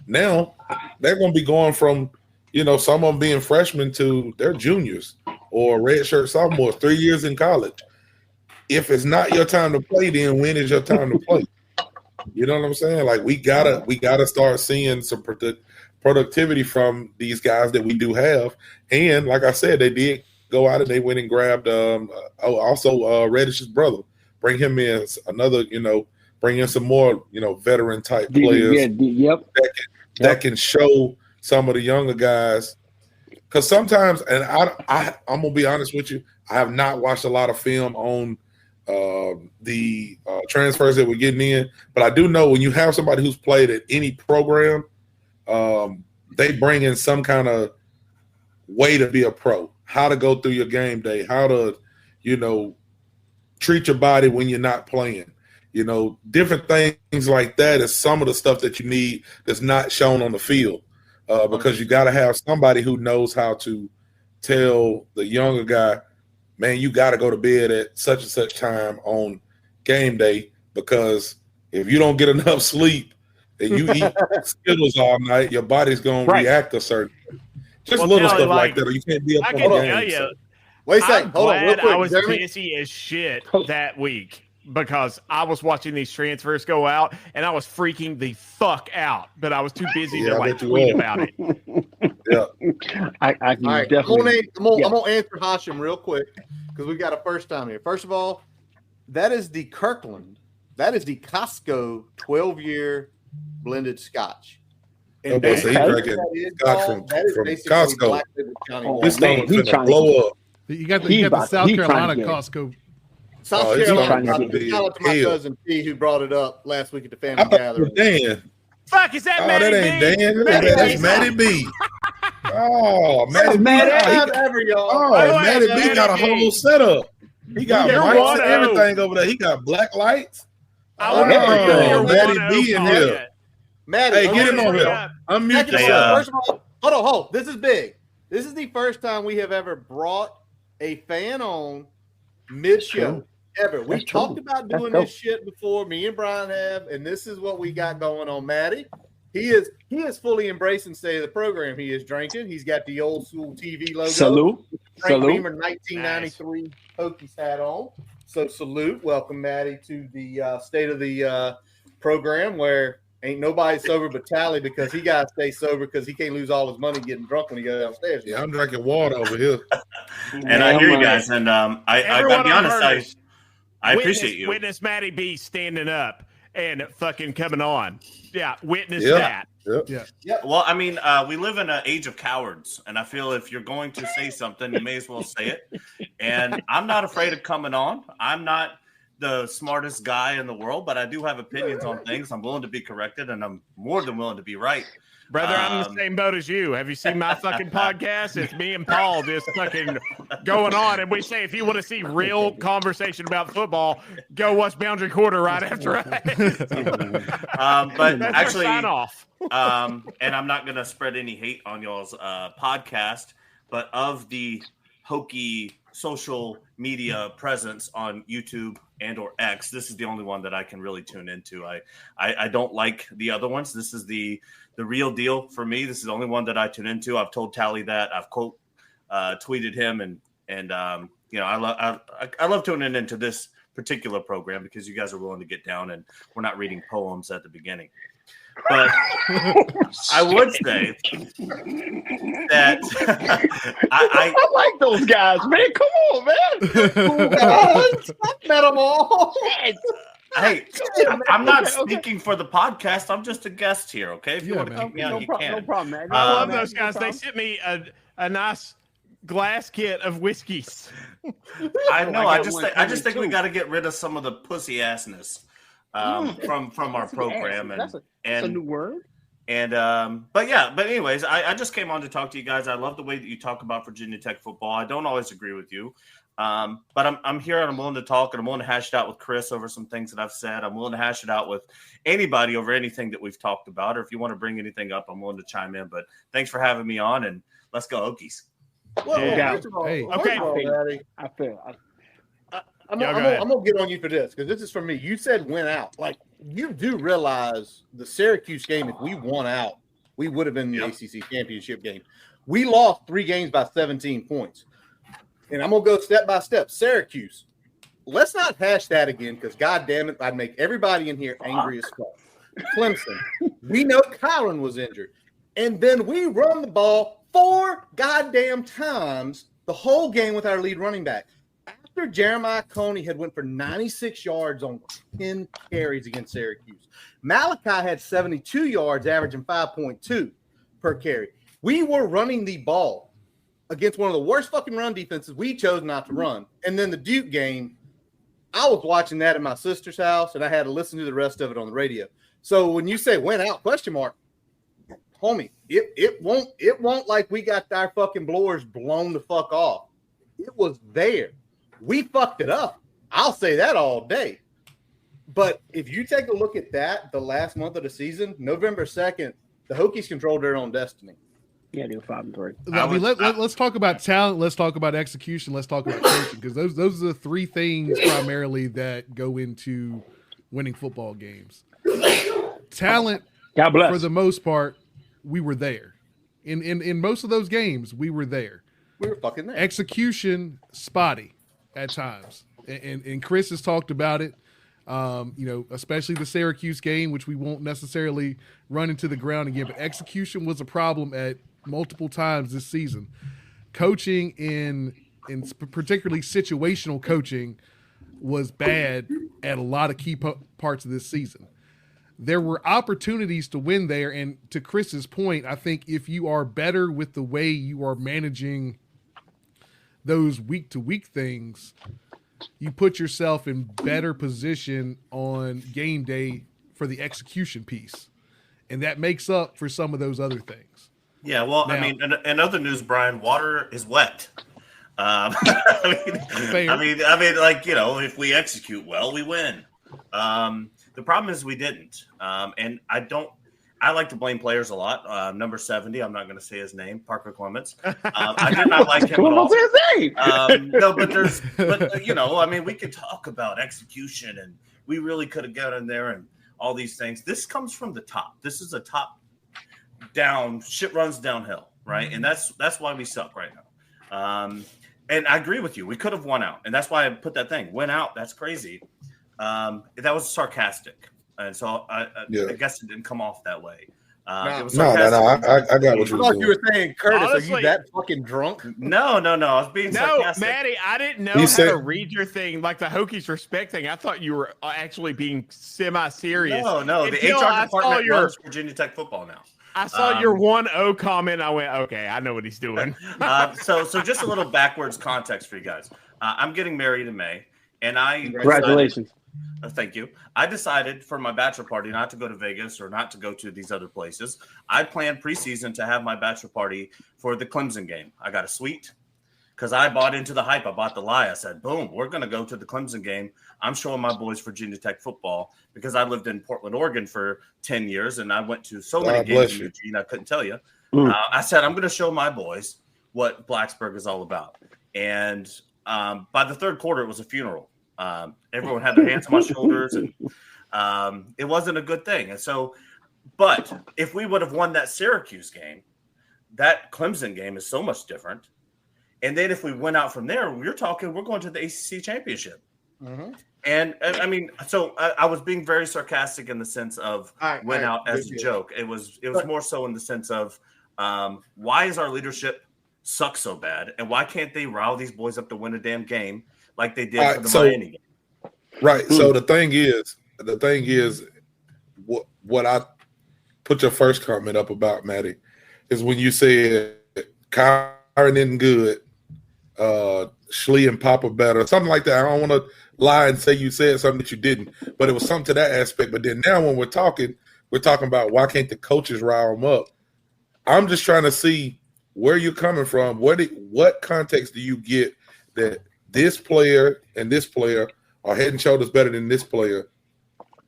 now they're going to be going from, some of them being freshmen to they're juniors or redshirt sophomores, 3 years in college. If it's not your time to play, then when is your time to play? You know what I'm saying? Like we gotta start seeing some productivity from these guys that we do have. And like I said, they did go out and they went and grabbed Reddish's brother, bring him in another, bring in some more, veteran type players. That can show some of the younger guys. Because sometimes, and I'm gonna be honest with you, I have not watched a lot of film on the transfers that we're getting in, but I do know when you have somebody who's played at any program, they bring in some kind of way to be a pro, how to go through your game day, how to, treat your body when you're not playing, different things like that is some of the stuff that you need that's not shown on the field, because you got to have somebody who knows how to tell the younger guy, man, you got to go to bed at such and such time on game day, because if you don't get enough sleep and you eat Skittles all night, your body's going to react a certain way. Just little stuff like that, or you can't be up on the game. Wait a second. Hold on, real quick. I was busy as shit that week. because I was watching these transfers go out and I was freaking the fuck out, but I was too busy to like tweet about it. Yeah. I All right, definitely. I'm gonna answer Hashim real quick because we got a first time here. First of all, that is the Kirkland. That is the Costco 12-year blended Scotch. And Okay, so he's drinking Scotch from Costco. This thing finna blow up. You got the South Carolina Costco. South Carolina. Shout out to my cousin P who brought it up last week at the family gathering. Dan. Fuck, is that Matty that ain't B? Dan. That's Matty B. Oh, Matty B. Matty B got a whole setup. He got mics and everything over there. He got black lights. Matty B in here. Maddie, hey, get him on here. Unmute yourself. First of all, hold on. This is big. This is the first time we have ever brought a fan on mid-show ever. We talked about doing this shit before. Me and Brian have, and this is what we got going on. Maddie, he is fully embracing state of the program. He is drinking. He's got the old school TV logo. Salute. Frank Beamer 1993 Hokies hat on. So salute. Welcome, Maddie, to the state of the program where ain't nobody sober but Tally because he got to stay sober because he can't lose all his money getting drunk when he goes downstairs. Yeah, I'm drinking water over here. And I hear you guys. And I gotta be honest, I appreciate you. Witness Matty B standing up and fucking coming on. Yeah, witness that. Yeah. Well, I mean, we live in an age of cowards, and I feel if you're going to say something, you may as well say it. And I'm not afraid of coming on. I'm not the smartest guy in the world, but I do have opinions on things. I'm willing to be corrected, and I'm more than willing to be right. Brother, I'm in the same boat as you. Have you seen my fucking podcast? It's me and Paul just fucking going on, and we say if you want to see real conversation about football, go watch Boundary Quarter right after us. But that's actually, sign off. And I'm not going to spread any hate on y'all's podcast, but of the Hokie social media presence on YouTube and or X, this is the only one that I can really tune into. I don't like the other ones. This is the real deal for me. This is the only one that I tune into. I've told Tally that. I've tweeted him, and you know, I love tuning into this particular program because you guys are willing to get down and we're not reading poems at the beginning. But I would say that I like those guys, man. Come on, man. I've met them all. Hey, I'm not speaking for the podcast. I'm just a guest here, okay? If you want to keep me on, you can. No problem, man. I love those guys. They sent me a nice glass kit of whiskeys. I know. I just think we got to get rid of some of the pussy assness from our program. That's a new word. And but anyways, I just came on to talk to you guys. I love the way that you talk about Virginia Tech football. I don't always agree with you. But I'm here and I'm willing to talk, and I'm willing to hash it out with Chris over some things that I've said. I'm willing to hash it out with anybody over anything that we've talked about, or if you want to bring anything up, I'm willing to chime in. But thanks for having me on, and let's go Hokies. Well, first of all, I feel. I'm gonna get on you for this because this is for me. You said win out. Like, you do realize the Syracuse game, if we won out, we would have been in the ACC championship game. We lost 3 games by 17 points. And I'm going to go step by step. Syracuse, let's not hash that again because, God damn it, I'd make everybody in here angry as fuck. Clemson, we know Kyron was injured. And then we run the ball 4 goddamn times the whole game with our lead running back. After Jeremiah Coney had went for 96 yards on 10 carries against Syracuse. Malachi had 72 yards, averaging 5.2 per carry. We were running the ball against one of the worst fucking run defenses. We chose not to run. And then the Duke game, I was watching that at my sister's house, and I had to listen to the rest of it on the radio. So when you say went out, question mark, homie, it won't like we got our fucking blowers blown the fuck off. It was there. We fucked it up. I'll say that all day. But if you take a look at that, the last month of the season, November 2nd, the Hokies controlled their own destiny. Yeah, they were 5-3. I mean, let's talk about talent. Let's talk about execution. Let's talk about coaching because those are the 3 things primarily that go into winning football games. Talent, God bless. For the most part, we were there. In most of those games, we were there. We were fucking there. Execution, spotty at times. and Chris has talked about it. Especially the Syracuse game, which we won't necessarily run into the ground again, but execution was a problem at multiple times this season. Coaching in particularly situational coaching was bad at a lot of key parts of this season. There were opportunities to win there, and to Chris's point, I think if you are better with the way you are managing those week-to-week things, you put yourself in better position on game day for the execution piece. And that makes up for some of those other things. Yeah, well, now, I mean, in other news, Brian, water is wet. I mean, like, if we execute well, we win. The problem is we didn't. And I like to blame players a lot. Number 70, I'm not going to say his name, Parker Clements. I did not like him at all. No, but we could talk about execution, and we really could have got in there and all these things. This comes from the top. This is a top down, shit runs downhill, right? And that's why we suck right now. And I agree with you. We could have won out, and that's why I put that thing. Went out, that's crazy. That was sarcastic. And so I guess it didn't come off that way. It was sarcastic. I got what you were thought you were saying, Curtis, honestly, are you that fucking drunk? No. I was being sarcastic. No, Maddie, I didn't know how to read your thing, like the Hokies respect thing. I thought you were actually being semi-serious. No. The HR department runs Virginia Tech football now. I saw your 1-0 comment. I went, okay, I know what he's doing. So just a little backwards context for you guys. I'm getting married in May, and Congratulations. Thank you. I decided for my bachelor party not to go to Vegas or not to go to these other places. I planned preseason to have my bachelor party for the Clemson game. I got a suite because I bought into the hype. I bought the lie. I said, boom, we're going to go to the Clemson game. I'm showing my boys Virginia Tech football because I lived in Portland, Oregon for 10 years, and I went to so many games in Eugene, I couldn't tell you. I said, I'm going to show my boys what Blacksburg is all about. And by the third quarter, it was a funeral. Everyone had their hands on my shoulders, and it wasn't a good thing. And so, but if we would have won that Syracuse game, that Clemson game is so much different. And then if we went out from there, we're going to the ACC championship. Mm-hmm. And I mean, so I was being very sarcastic in the sense of went out as a joke. It was more so in the sense of why is our leadership suck so bad, and why can't they rile these boys up to win a damn game like they did for the Miami game? Right. So the thing is, what I put your first comment up about, Maddie, is when you said Kyron isn't good, Schlee and Papa better, something like that. I don't want to lie and say you said something that you didn't, but it was something to that aspect. But then now when we're talking about why can't the coaches rile them up? I'm just trying to see where you're coming from. What context do you get that this player and this player are head and shoulders better than this player?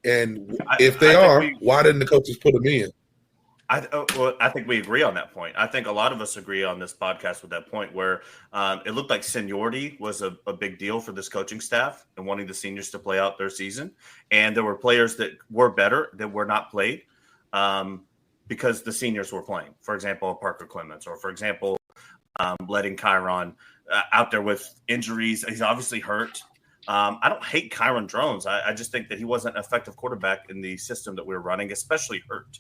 And if they are, why didn't the coaches put them in? I think we agree on that point. I think a lot of us agree on this podcast with that point where it looked like seniority was a big deal for this coaching staff and wanting the seniors to play out their season. And there were players that were better that were not played because the seniors were playing. For example, Parker Clements, or for example, letting Kyron out there with injuries. He's obviously hurt. I don't hate Kyron Drones. I just think that he wasn't an effective quarterback in the system that we were running, especially hurt.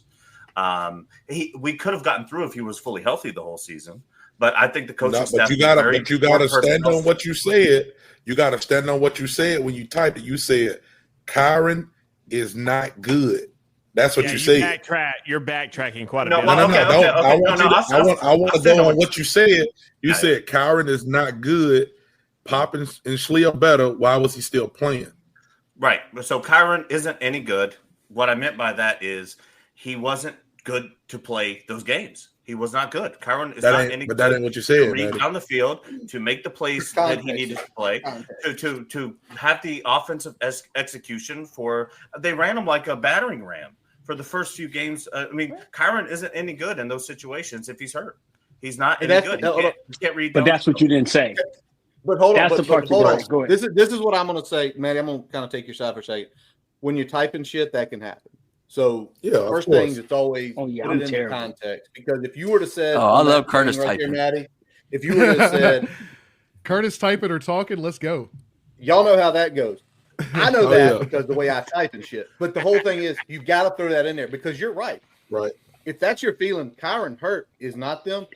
We could have gotten through if he was fully healthy the whole season, but I think the coaching staff. You gotta stand on what you said. You gotta stand on what you said when you typed it. You said Kyron is not good. That's what you said. You're backtracking quite a bit. I want to go on what you said. You said Kyron is not good. Pop and Schlee are better. Why was he still playing? Right. So Kyron isn't any good. What I meant by that is he wasn't good to play those games. He was not good. Kyron is not any good. But that ain't what you said. To read down the field, to make the plays that he needed to play, to have the offensive execution they ran him like a battering ram for the first few games. I mean, Kyron isn't any good in those situations if he's hurt. He's not any good. He can't read. But that's what you didn't say. But hold on. Hold on. Go ahead. This is what I'm going to say, Maddie. I'm going to kind of take your side for a second. When you're typing shit, that can happen. So first thing, it's always put it into context. Because if you were to say, I love Curtis typing, Maddie. If you were to said, Curtis typing or talking, let's go. Y'all know how that goes. I know Oh, that yeah. because the way I type and shit. But the whole thing is you got to throw that in there because you're right. Right. If that's your feeling, Kyron hurt is not them.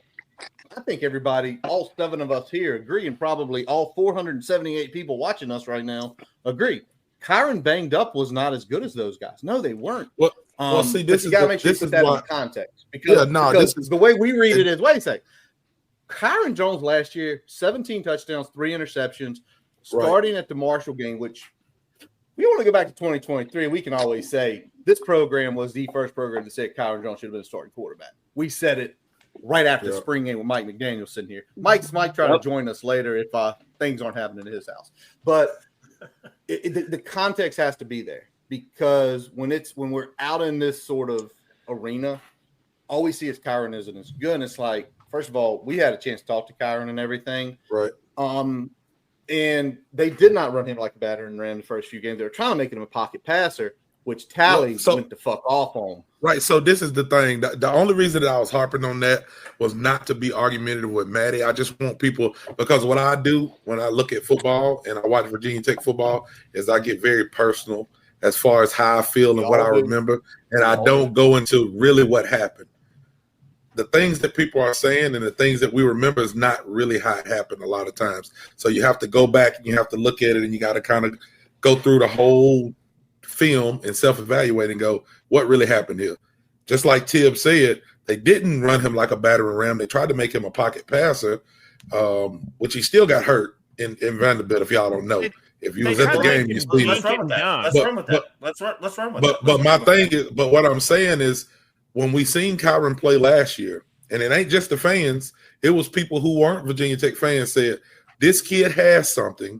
I think everybody, all 7 of us here agree, and probably all 478 people watching us right now agree. Kyron banged up was not as good as those guys. No, they weren't. Well, see, this you got to make sure you put that in context. Because the way we read it is, wait a second. Kyron Jones last year, 17 touchdowns, 3 interceptions, starting at the Marshall game, which we want to go back to 2023. We can always say this program was the first program that said Kyron Jones should have been a starting quarterback. We said it right after the spring game with Mike McDaniel sitting here. Mike might try to join us later if things aren't happening at his house. But the context has to be there because when we're out in this sort of arena, all we see is Kyron isn't as good. And it's like, first of all, we had a chance to talk to Kyron and everything. Right. And they did not run him like a battering ram the first few games. They were trying to make him a pocket passer, which Tally went the fuck off on. Right. So this is the thing. The only reason that I was harping on that was not to be argumentative with Maddie. I just want people, because what I do when I look at football and I watch Virginia Tech football is I get very personal as far as how I feel and what I remember. And I don't go into really what happened. The things that people are saying and the things that we remember is not really how it happened a lot of times. So you have to go back and you have to look at it and you got to kind of go through the whole film and self-evaluate and go, what really happened here? Just like Tibb said, they didn't run him like a battering ram. They tried to make him a pocket passer, which he still got hurt in Vanderbilt, if y'all don't know. If you was at the game, you see Let's run with that. Let's run with that. But my thing is, but what I'm saying is, when we seen Kyron play last year, and it ain't just the fans, it was people who weren't Virginia Tech fans said, this kid has something.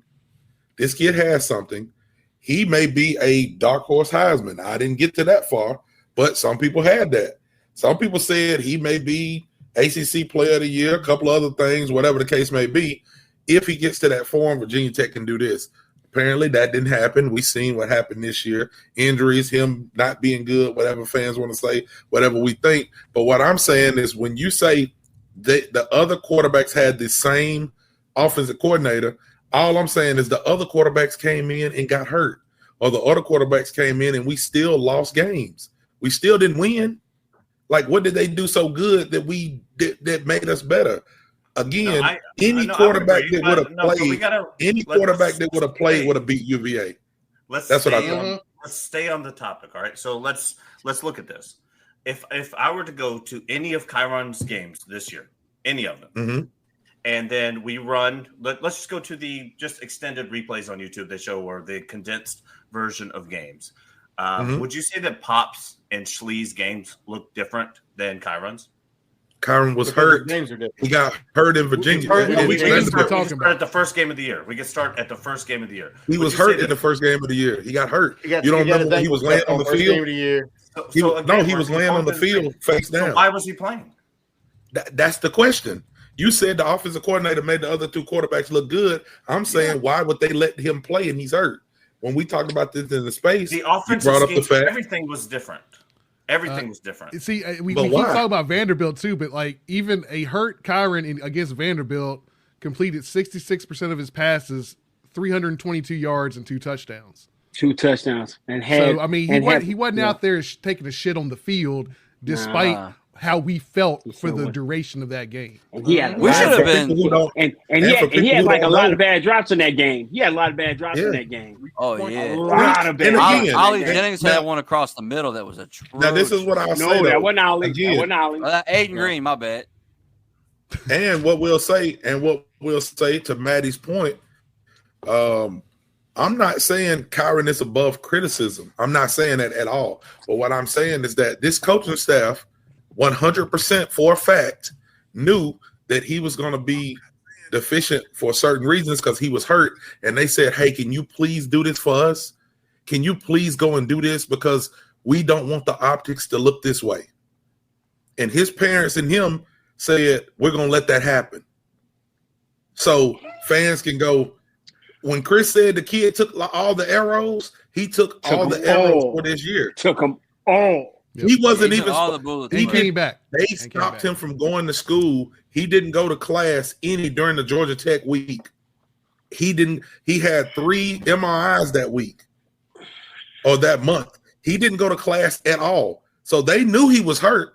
This kid has something. He may be a dark horse Heisman. I didn't get to that far, but some people had that. Some people said he may be ACC Player of the Year, a couple other things, whatever the case may be. If he gets to that form, Virginia Tech can do this. Apparently that didn't happen. We seen what happened this year. Injuries, him not being good, whatever fans want to say, whatever we think. But what I'm saying is when you say the other quarterbacks had the same offensive coordinator, all I'm saying is the other quarterbacks came in and got hurt. Or the other quarterbacks came in and we still lost games. We still didn't win. Like, what did they do so good that made us better? Again, any quarterback that would have played, any quarterback that would have played would have beat UVA. That's what I thought. Let's stay on the topic. All right. So let's look at this. If I were to go to any of Kyron's games this year, any of them, and then we run, let's just go to the just extended replays on YouTube they show or the condensed version of games. Would you say that Pop's and Schlee's games look different than Kyron's? Kyron was hurt. He got hurt in Virginia. We can start at the first game of the year. We can start at the first game of the year. He was hurt in the first game of the year. He got hurt. You don't remember when he was laying on the field? He was laying on the field face down. So why was he playing? That's the question. You said the offensive coordinator made the other two quarterbacks look good. I'm saying, why would they let him play and he's hurt? When we talked about this in the space, the offensive scheme, everything was different. Everything was different. See, we keep talking about Vanderbilt too, but like even a hurt Kyron against Vanderbilt completed 66% of his passes, 322 yards and 2 touchdowns. 2 touchdowns, and had. So I mean, he wasn't out there taking a shit on the field, despite how we felt for the duration of that game. We should have been, and he had like a lot of bad drops in that game. He had a lot of bad drops in that game. Oh yeah, a lot of bad. Ollie Jennings had one across the middle that was a. Now this is what I'll say. No, that wasn't Ollie. That wasn't Ollie. Aiden Green, my bad. And what we'll say to Maddie's point, I'm not saying Kyron is above criticism. I'm not saying that at all. But what I'm saying is that this coaching staff, 100% for a fact, knew that he was going to be deficient for certain reasons because he was hurt. And they said, hey, can you please do this for us? Can you please go and do this? Because we don't want the optics to look this way. And his parents and him said, we're going to let that happen. So fans can go, when Chris said the kid took all the arrows, he took all the arrows for this year. Took them all. He wasn't even. He came back. They stopped him from going to school. He didn't go to class any during the Georgia Tech week. he had 3 MRIs that week or that month. He didn't go to class at all. So they knew he was hurt.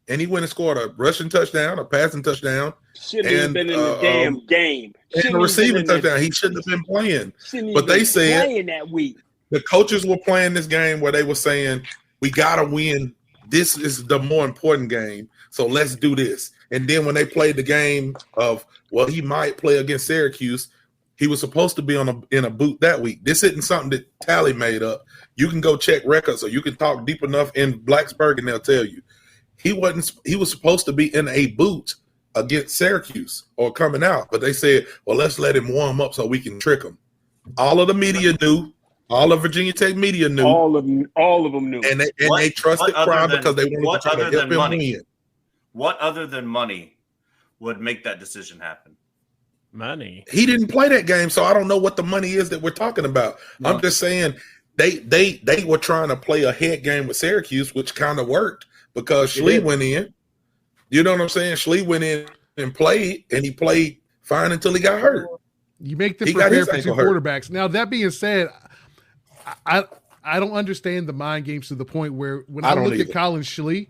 And he went and scored a rushing touchdown, a passing touchdown. Shouldn't have been in the damn game. And a receiving touchdown. He shouldn't have been playing. But they said playing that week. The coaches were playing this game where they were saying, we got to win. This is the more important game. So let's do this. And then when they played the game of, well, he might play against Syracuse, he was supposed to be in a boot that week. This isn't something that Tally made up. You can go check records or you can talk deep enough in Blacksburg and they'll tell you. He was supposed to be in a boot against Syracuse or coming out, but they said, well, let's let him warm up so we can trick him. All of the media knew. All of Virginia Tech media knew. All of them knew. And they trusted Prime because they wanted to try to help him win. What other than money would make that decision happen? Money. He didn't play that game, so I don't know what the money is that we're talking about. No. I'm just saying they were trying to play a head game with Syracuse, which kind of worked. Because Schlee went in. You know what I'm saying? Schlee went in and played, and he played fine until he got hurt. You make them prepare for 2 quarterbacks. Now, that being said, I don't understand the mind games to the point where when I look at Colin Schlee,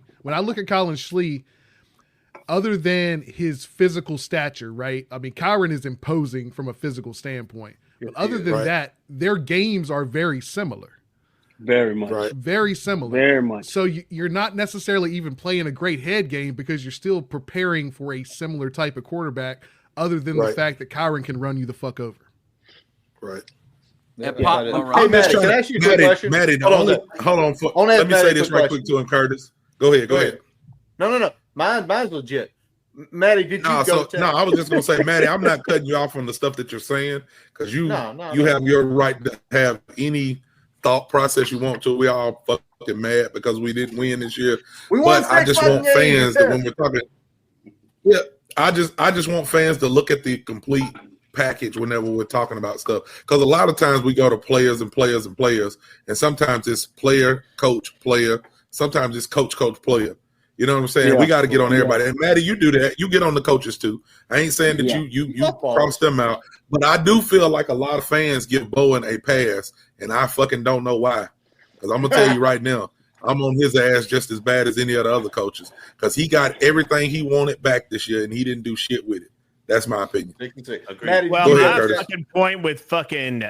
other than his physical stature, right? I mean, Kyron is imposing from a physical standpoint. But other than that, their games are very similar. Very much. Right. Very similar. Very much. So you're not necessarily even playing a great head game because you're still preparing for a similar type of quarterback other than the fact that Kyron can run you the fuck over. Right. Hey, Matt, can I ask you a question? Maddie, hold on. Let me say this right quick to him, Curtis. Go ahead. No. Mine's legit. Maddie, did you go? No, I was just going to say, Maddie, I'm not cutting you off on the stuff that you're saying because you have your right to have any thought process you want to. We all fucking mad because we didn't win this year. But I just want fans that when we're talking, I just want fans to look at the complete package whenever we're talking about stuff. Because a lot of times we go to players, and sometimes it's player, coach, player. Sometimes it's coach, player. You know what I'm saying? We got to get on everybody. And Maddie, you do that. You get on the coaches too. I ain't saying that you cross them out, but I do feel like a lot of fans give Bowen a pass, and I fucking don't know why. Because I'm gonna tell you right now, I'm on his ass just as bad as any of the other coaches. Because he got everything he wanted back this year, and he didn't do shit with it. That's my opinion. Maddie, my fucking point with fucking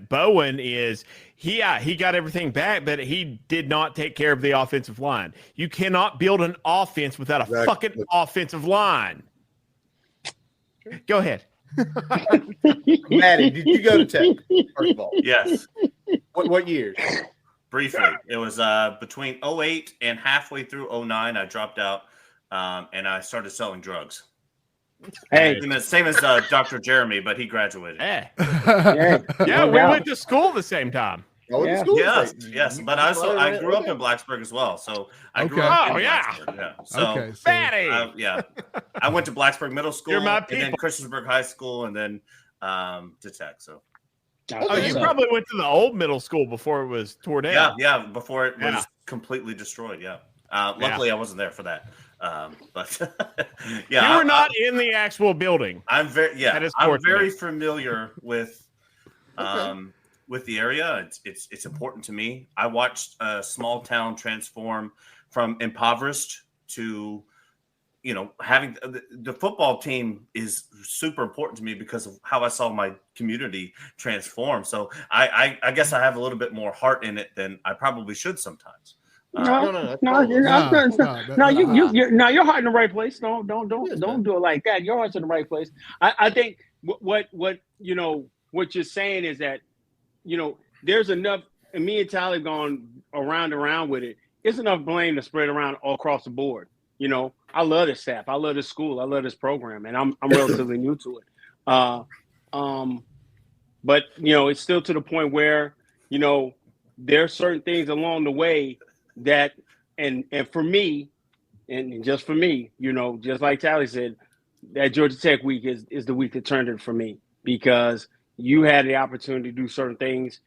Bowen is he got everything back, but he did not take care of the offensive line. You cannot build an offense without a fucking offensive line. Go ahead. Maddie, did you go to Tech, first of all? Yes. What years? Briefly. It was between 2008 and halfway through 2009. I dropped out and I started selling drugs. Hey, same as Dr. Jeremy, but he graduated. Yeah, we went to school the same time. Yes, but I grew up in Blacksburg as well, so I grew up in Blacksburg. Yeah. So, Fatty. I went to Blacksburg Middle School, and then Christiansburg High School, and then to Tech. So, you probably went to the old middle school before it was torn down. Yeah, before it was completely destroyed. Yeah. Luckily, I wasn't there for that. But you were not in the actual building. I'm very familiar with the area. It's important to me. I watched a small town transform from impoverished to, having the football team is super important to me because of how I saw my community transform. So I guess I have a little bit more heart in it than I probably should sometimes. Your heart in the right place. Don't do it like that. Your heart's in the right place. I think what you're saying is that there's enough, and me and Tally gone around with it. It's enough blame to spread around all across the board. I love this staff. I love this school. I love this program, and I'm relatively new to it. But it's still to the point where there are certain things along the way that, and for me, and just for me, just like Tally said, that Georgia Tech week is the week that turned it for me, because you had the opportunity to do certain things.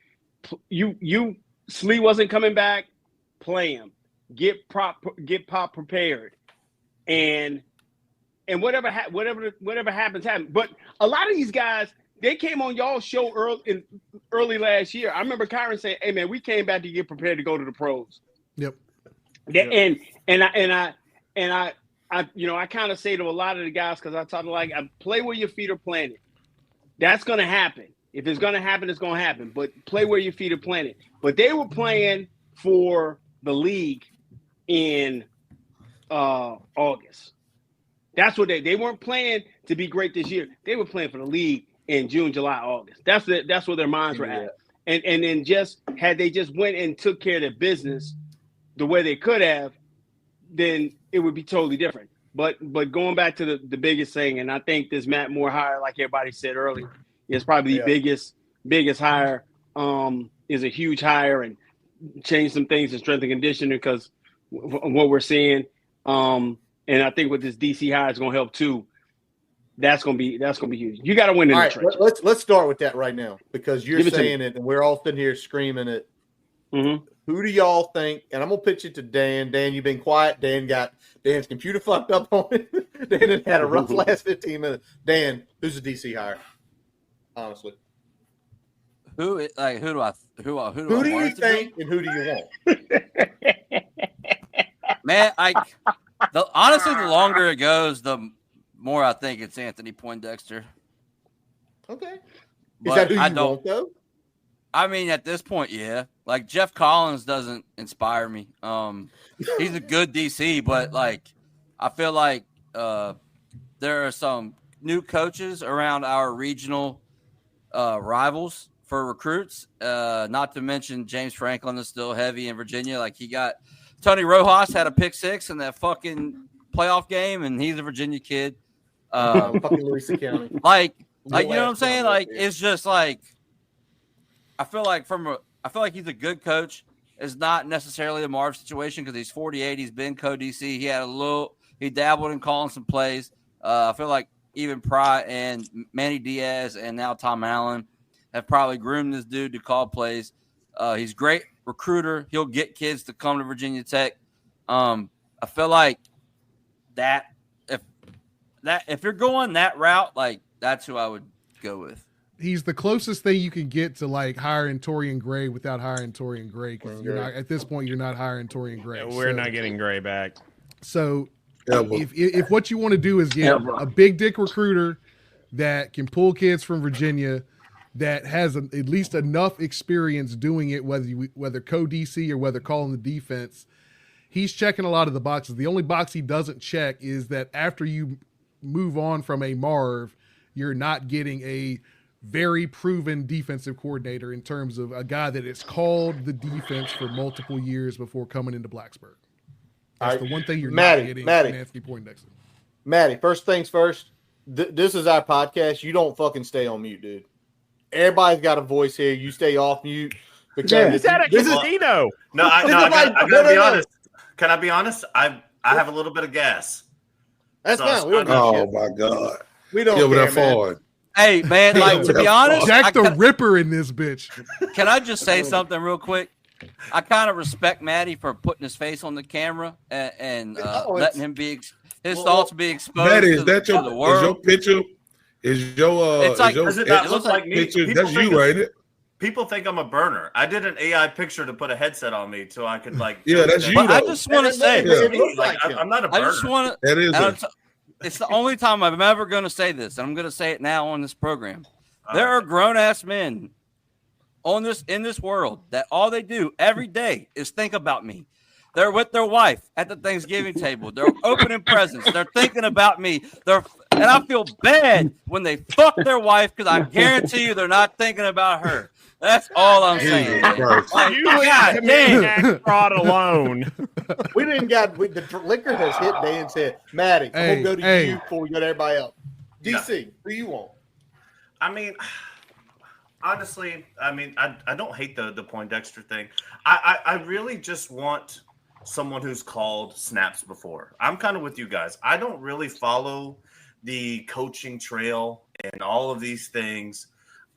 Slee wasn't coming back. Play him. Get Pop prepared, and whatever happens. But a lot of these guys, they came on y'all's show early last year. I remember Kyron saying, "Hey man, we came back to get prepared to go to the pros." Yep. And I kind of say to a lot of the guys, because I talk like, I play where your feet are planted. That's going to happen. If it's going to happen, it's going to happen. But play where your feet are planted. But they were playing for the league in August. That's what they weren't playing to be great this year. They were playing for the league in June, July, August. That's where their minds were at. And then just had they just went and took care of their business the way they could have, then it would be totally different. But going back to the biggest thing, and I think this Matt Moore hire, like everybody said earlier, is probably the biggest hire. Is a huge hire and change some things in strength and conditioning because of what we're seeing. And I think with this DC hire is going to help too. That's going to be huge. You got to win in the trenches. Let's start with that right now because you're saying it, and we're all sitting here screaming it. Mm-hmm. Who do y'all think? And I'm gonna pitch it to Dan. Dan, you've been quiet. Dan's computer fucked up on it. Dan had a rough last 15 minutes. Dan, who's the DC hire? Honestly, who do you think, and who do you want? Man, honestly, the longer it goes, the more I think it's Anthony Poindexter. Okay, but is that who you want though? I mean, at this point, yeah. Like Jeff Collins doesn't inspire me. He's a good DC, but like I feel like there are some new coaches around our regional rivals for recruits. Not to mention James Franklin is still heavy in Virginia. Like Tony Rojas had a pick six in that fucking playoff game, and he's a Virginia kid. Fucking Louisa County. Like you know what I'm saying? Like it's just like I feel like he's a good coach. It's not necessarily a Marv situation because he's 48. He's been co-DC. He dabbled in calling some plays. I feel like even Pry and Manny Diaz and now Tom Allen have probably groomed this dude to call plays. He's a great recruiter. He'll get kids to come to Virginia Tech. I feel like if you're going that route, like that's who I would go with. He's the closest thing you can get to like hiring Torian Gray without hiring Torian Gray because at this point you're not hiring Torian Gray. Yeah, we're not getting Gray back. So if what you want to do is get a big dick recruiter that can pull kids from Virginia that has at least enough experience doing it, whether co-DC or whether calling the defense, he's checking a lot of the boxes. The only box he doesn't check is that after you move on from a Marv, you're not getting a very proven defensive coordinator in terms of a guy that has called the defense for multiple years before coming into Blacksburg. That's the one thing you're not getting from Anthony Poindexter. Maddie, first things first, this is our podcast. You don't fucking stay on mute, dude. Everybody's got a voice here. You stay off mute. Is that a casino? No, I gotta be honest. Can I be honest? I have a little bit of gas. That's fine. Oh, my God. We don't care, man. Hey, man, like, to be honest. Jack the Ripper in this bitch. Can I just say something real quick? I kind of respect Matty for putting his face on the camera and letting him be his thoughts be exposed Matty, to the world. Is your picture? Is your it's like, does it not look like me? Picture? That's you, ain't it? People think I'm a burner. I did an AI picture to put a headset on me so I could like. Yeah, that's you. But I just want to say, I'm not a burner. I just want to. That is. It's the only time I'm ever going to say this, and I'm going to say it now on this program. There are grown-ass men in this world that all they do every day is think about me. They're with their wife at the Thanksgiving table. They're opening presents. They're thinking about me. And I feel bad when they fuck their wife because I guarantee you they're not thinking about her. That's all I'm saying. You leave me fraud alone. We didn't the liquor has hit Dan's head. Maddie, I'm gonna go to you before we go to everybody else. DC, who you want? I mean, honestly, I don't hate the Poindexter thing. I really just want someone who's called snaps before. I'm kind of with you guys. I don't really follow the coaching trail and all of these things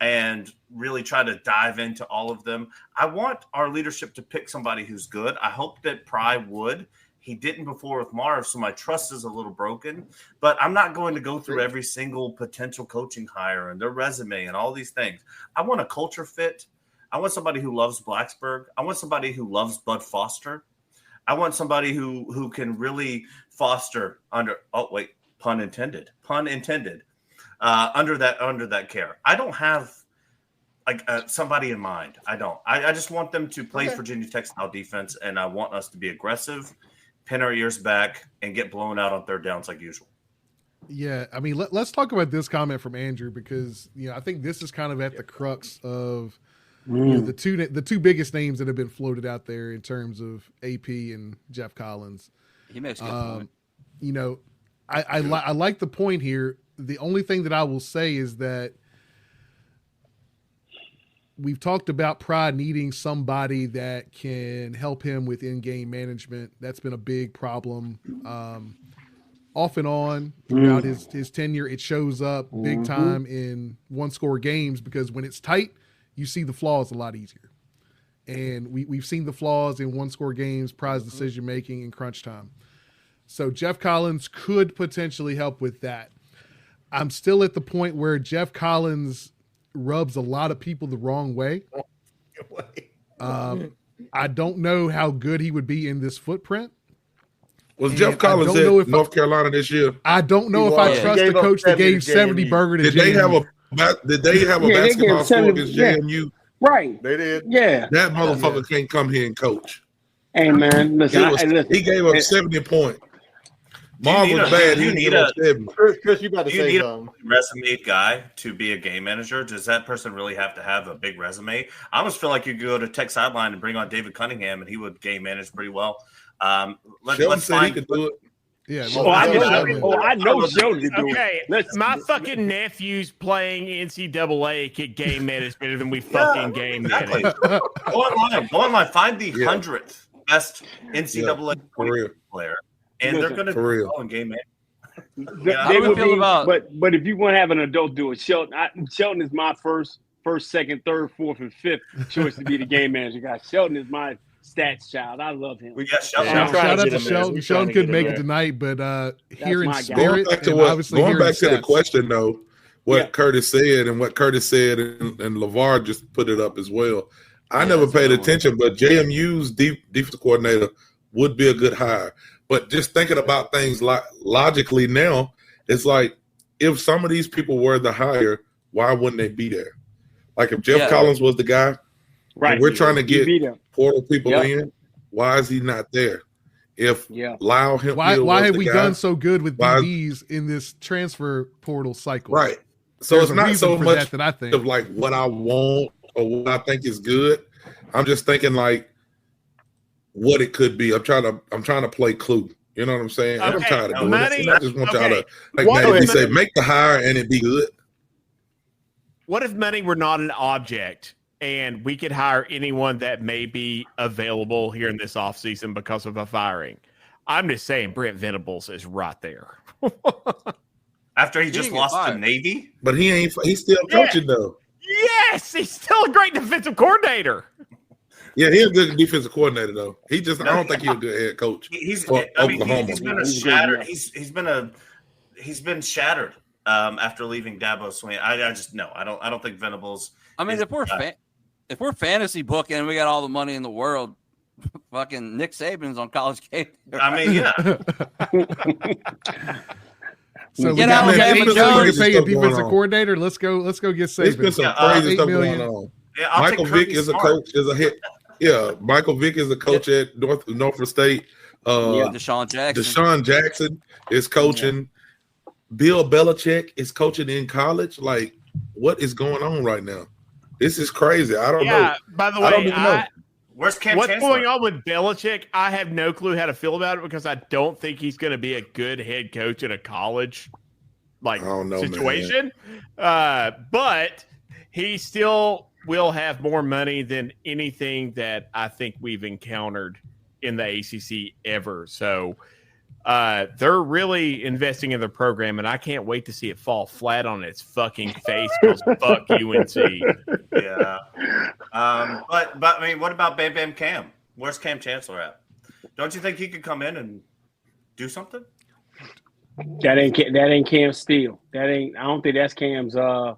and really try to dive into all of them. I want our leadership to pick somebody who's good. I hope that Pry would, He didn't before with Marv, so my trust is a little broken. But I'm not going to go through every single potential coaching hire and their resume and all these things. I want a culture fit. I want somebody who loves Blacksburg. I want somebody who loves Bud Foster. I want somebody who can really foster under. Oh wait, pun intended. Under that care. I don't have like somebody in mind. I don't. I just want them to play Virginia Tech style defense, and I want us to be aggressive, pin our ears back, and get blown out on third downs like usual. Yeah, I mean, let's talk about this comment from Andrew because I think this is kind of at the crux of the two biggest names that have been floated out there in terms of AP and Jeff Collins. He makes a good point. I like the point here. The only thing that I will say is that we've talked about Pride needing somebody that can help him with in-game management. That's been a big problem. Off and on throughout his tenure, it shows up big time in one-score games because when it's tight, you see the flaws a lot easier. And we've seen the flaws in one-score games, Pride's decision-making, and crunch time. So Jeff Collins could potentially help with that. I'm still at the point where Jeff Collins rubs a lot of people the wrong way. I don't know how good he would be in this footprint. Was Jeff Collins at North Carolina this year? I don't know if I trust the coach that gave 70 burger to Did they have a basketball score against JMU? Right. They did. Yeah. That motherfucker can't come here and coach. Hey, man. Listen, he gave up 70 points. Marv was bad. He need a Chris, you about to say something. Resume guy to be a game manager. Does that person really have to have a big resume? I almost feel like you could go to Tech Sideline and bring on David Cunningham, and he would game manage pretty well. Let's find. He could do it. Yeah. I know Sheldon could do it. Okay, my fucking nephew's playing NCAA could game manage better than we fucking game manage. Go online. Find the 100th best NCAA player. And they're going to go in game man. They would be, but if you want to have an adult do it, Sheldon is my first, second, third, fourth, and fifth choice to be the game manager guy. Sheldon is my stats child. I love him. Shout out to Sheldon. Sheldon couldn't make it tonight, but here in spirit, going back to the question though, what Curtis said and what Curtis said and LeVar just put it up as well. I never paid attention, but JMU's defensive coordinator would be a good hire. But just thinking about things logically now, it's like if some of these people were the hire, why wouldn't they be there? Like if Jeff Collins was the guy, right? We're trying to get portal people in. Why is he not there? If Lyle Hemphill why have we done so good with DBs in this transfer portal cycle? Right. So it's not so much that I think of like what I want or what I think is good. I'm just thinking like what it could be. I'm trying to play Clue. You know what I'm saying? And I'm tired of doing it. I just want y'all to maybe say make the hire and it be good. What if money were not an object and we could hire anyone that may be available here in this offseason because of a firing? I'm just saying Brent Venables is right there. After he just lost to Navy? But he's still coaching though. Yes, he's still a great defensive coordinator. Yeah, he's a good defensive coordinator, though. I don't think he's a good head coach. He's been shattered. He's been shattered after leaving Dabo Swinney. I just no. I don't think Venables. I mean, if we're fantasy booking and we got all the money in the world, fucking Nick Saban's on College Game. I mean, yeah. So get out Jones. Pay a defensive coordinator. Let's go get Saban. There's been some crazy stuff going on. Yeah, Michael Vick is a coach. Michael Vick is a coach at Norfolk State. Deshaun Jackson is coaching. Bill Belichick is coaching in college. Like, what is going on right now? This is crazy. I don't know. By the way, what's going on with Belichick? I have no clue how to feel about it because I don't think he's going to be a good head coach in a college situation. But he still will have more money than anything that I think we've encountered in the ACC ever. So they're really investing in the program, and I can't wait to see it fall flat on its fucking face because fuck UNC. Yeah. But I mean, what about Bam Bam Cam? Where's Cam Chancellor at? Don't you think he could come in and do something? That ain't Cam's steal. I don't think that's Cam's MO.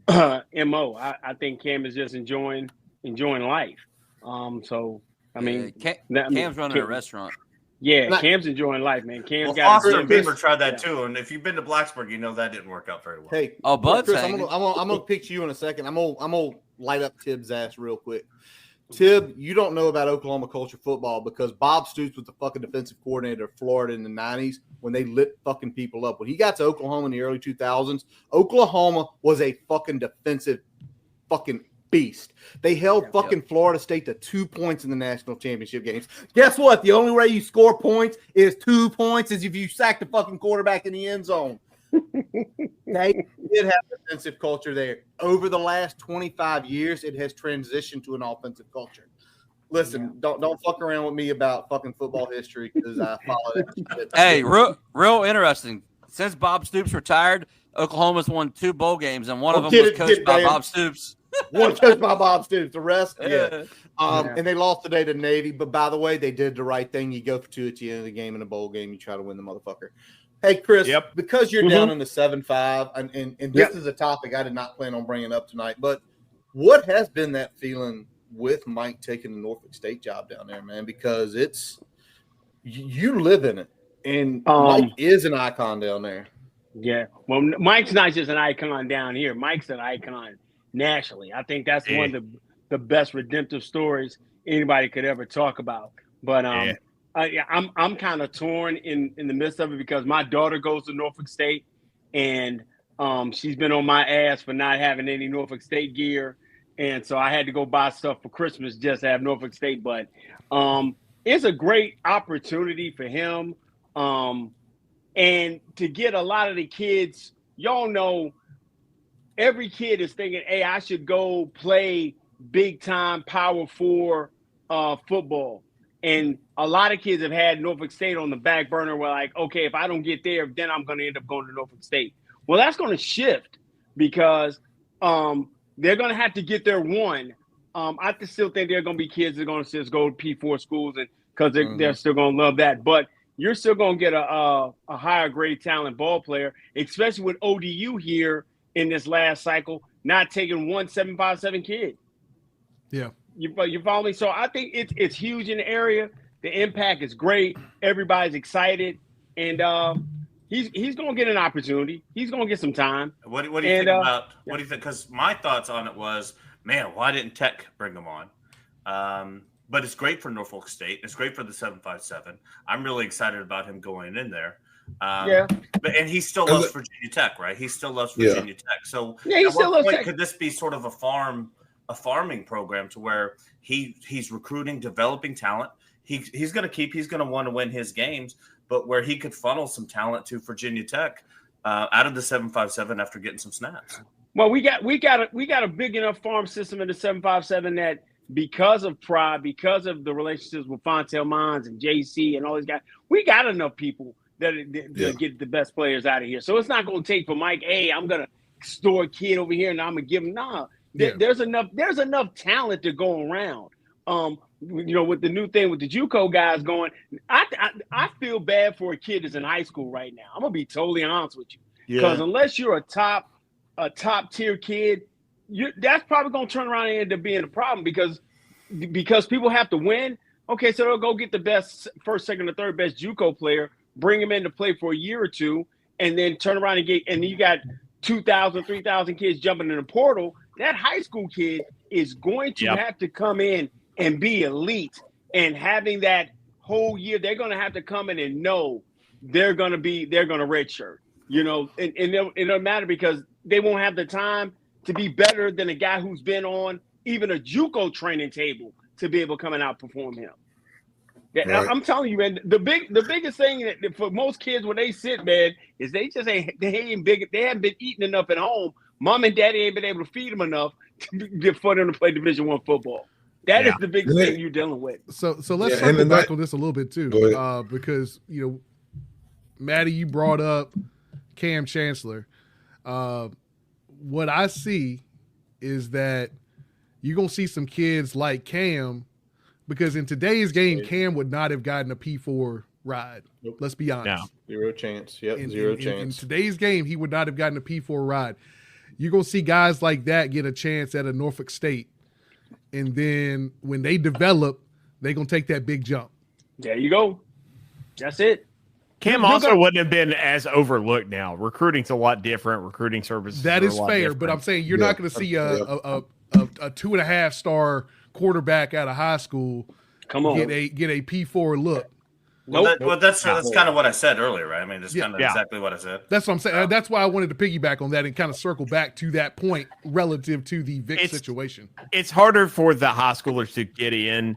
I think Cam is just enjoying life. So I mean, Cam's running a restaurant. Yeah, Cam's enjoying life, man. Cam's got Austin Beaver tried that too, and if you've been to Blacksburg, you know that didn't work out very well. Hey, Bud's Chris, I'm gonna pitch you in a second. I'm gonna light up Tibbs' ass real quick. Tib, you don't know about Oklahoma culture football because Bob Stoops was the fucking defensive coordinator of Florida in the 90s when they lit fucking people up. When he got to Oklahoma in the early 2000s, Oklahoma was a fucking defensive fucking beast. They held fucking Florida State to 2 points in the national championship games. Guess what? The only way you score points is 2 points is if you sack the fucking quarterback in the end zone. They did have defensive culture there. Over the last 25 years, it has transitioned to an offensive culture. Listen, don't fuck around with me about fucking football history because I follow that shit. Hey, real interesting. Since Bob Stoops retired, Oklahoma's won 2 bowl games, and one of them was coached by Bob Stoops. One coached by Bob Stoops. The rest, and they lost today to Navy. But by the way, they did the right thing. You go for 2 at the end of the game in a bowl game. You try to win the motherfucker. Hey, Chris, because you're down in the 7-5, and this is a topic I did not plan on bringing up tonight, but what has been that feeling with Mike taking the Norfolk State job down there, man? Because you live in it, and Mike is an icon down there. Yeah, well, Mike's not just an icon down here. Mike's an icon nationally. I think that's one of the best redemptive stories anybody could ever talk about. But I'm kind of torn in the midst of it because my daughter goes to Norfolk State, and she's been on my ass for not having any Norfolk State gear, and so I had to go buy stuff for Christmas just to have Norfolk State. But it's a great opportunity for him, and to get a lot of the kids. Y'all know, every kid is thinking, "Hey, I should go play big time Power 4 football." And a lot of kids have had Norfolk State on the back burner where like, okay, if I don't get there, then I'm going to end up going to Norfolk State. Well, that's going to shift because they're going to have to get their one. I still think there are going to be kids that are going to just go to P4 schools and because they're still going to love that. But you're still going to get a higher grade talent ball player, especially with ODU here in this last cycle, not taking one 757 kid. Yeah. You follow me? So I think it's huge in the area. The impact is great. Everybody's excited, and he's going to get an opportunity. He's going to get some time. What do you think about? What do you think? Because my thoughts on it was, man, why didn't Tech bring him on? But it's great for Norfolk State. It's great for the 757. I'm really excited about him going in there. And he still loves Virginia Tech, right? He still loves Virginia Tech. So he still loves Tech. Could this be sort of a farming program to where he's recruiting, developing talent? He's going to want to win his games, but where he could funnel some talent to Virginia Tech out of the 757 after getting some snaps. Well, we got a big enough farm system in the 757 that because of pride, because of the relationships with Fontel Mons and JC and all these guys, we got enough people that get the best players out of here. So it's not going to take for Mike, hey, I'm going to store a kid over here and I'm going to give him There's enough talent to go around. With the new thing with the JUCO guys going, I feel bad for a kid that's in high school right now. I'm gonna be totally honest with you, because unless you're a top tier kid, that's probably gonna turn around and end up being a problem because people have to win. Okay, so they'll go get the best first, second, or third best JUCO player, bring him in to play for a year or two, and then turn around and you got 2,000, 3,000 kids jumping in the portal. That high school kid is going to have to come in and be elite. And having that whole year, they're going to have to come in and know they're going to redshirt. And it don't matter because they won't have the time to be better than a guy who's been on even a JUCO training table to be able to come and outperform him. Right. I'm telling you, man, the biggest thing that for most kids when they sit, man, is they haven't been eating enough at home. Mom and daddy ain't been able to feed them enough for them to play Division I football. That is the big thing you're dealing with. So let's circle back on this a little bit too, because Maddie, you brought up Cam Chancellor. What I see is that you're gonna see some kids like Cam Because in today's game, Cam would not have gotten a P4 ride. Nope. Let's be honest. No. Zero chance. Yep, Zero chance. In today's game, he would not have gotten a P4 ride. You're going to see guys like that get a chance at a Norfolk State. And then when they develop, they're going to take that big jump. There you go. That's it. Cam also wouldn't have been as overlooked now. Recruiting's a lot different. Recruiting services. That is fair, different. but I'm saying you're not going to see a 2.5-star quarterback out of high school get a P4 look. Well, that's kind of what I said earlier, right? I mean, that's kind of exactly what I said. That's what I'm saying. That's why I wanted to piggyback on that and kind of circle back to that point relative to the Vic situation. It's harder for the high schoolers to get in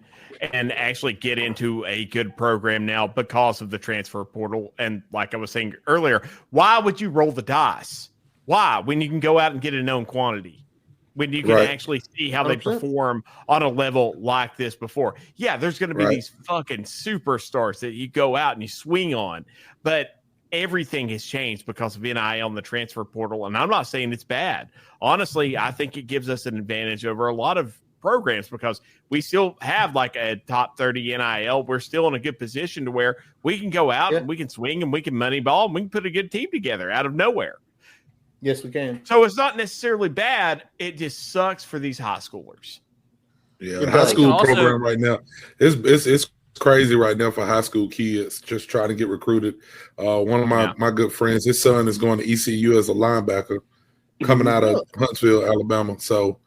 and actually get into a good program now because of the transfer portal. And like I was saying earlier, why would you roll the dice? Why? When you can go out and get a known quantity, when you can actually see how they perform on a level like this before. Yeah, there's going to be these fucking superstars that you go out and you swing on, but everything has changed because of NIL and the transfer portal. And I'm not saying it's bad. Honestly, I think it gives us an advantage over a lot of programs because we still have like a top 30 NIL. We're still in a good position to where we can go out and we can swing and we can money ball and we can put a good team together out of nowhere. Yes, we can. So it's not necessarily bad. It just sucks for these high schoolers. Yeah, the high school program right now, it's crazy right now for high school kids just trying to get recruited. One of my good friends, his son is going to ECU as a linebacker coming out of Huntsville, Alabama. So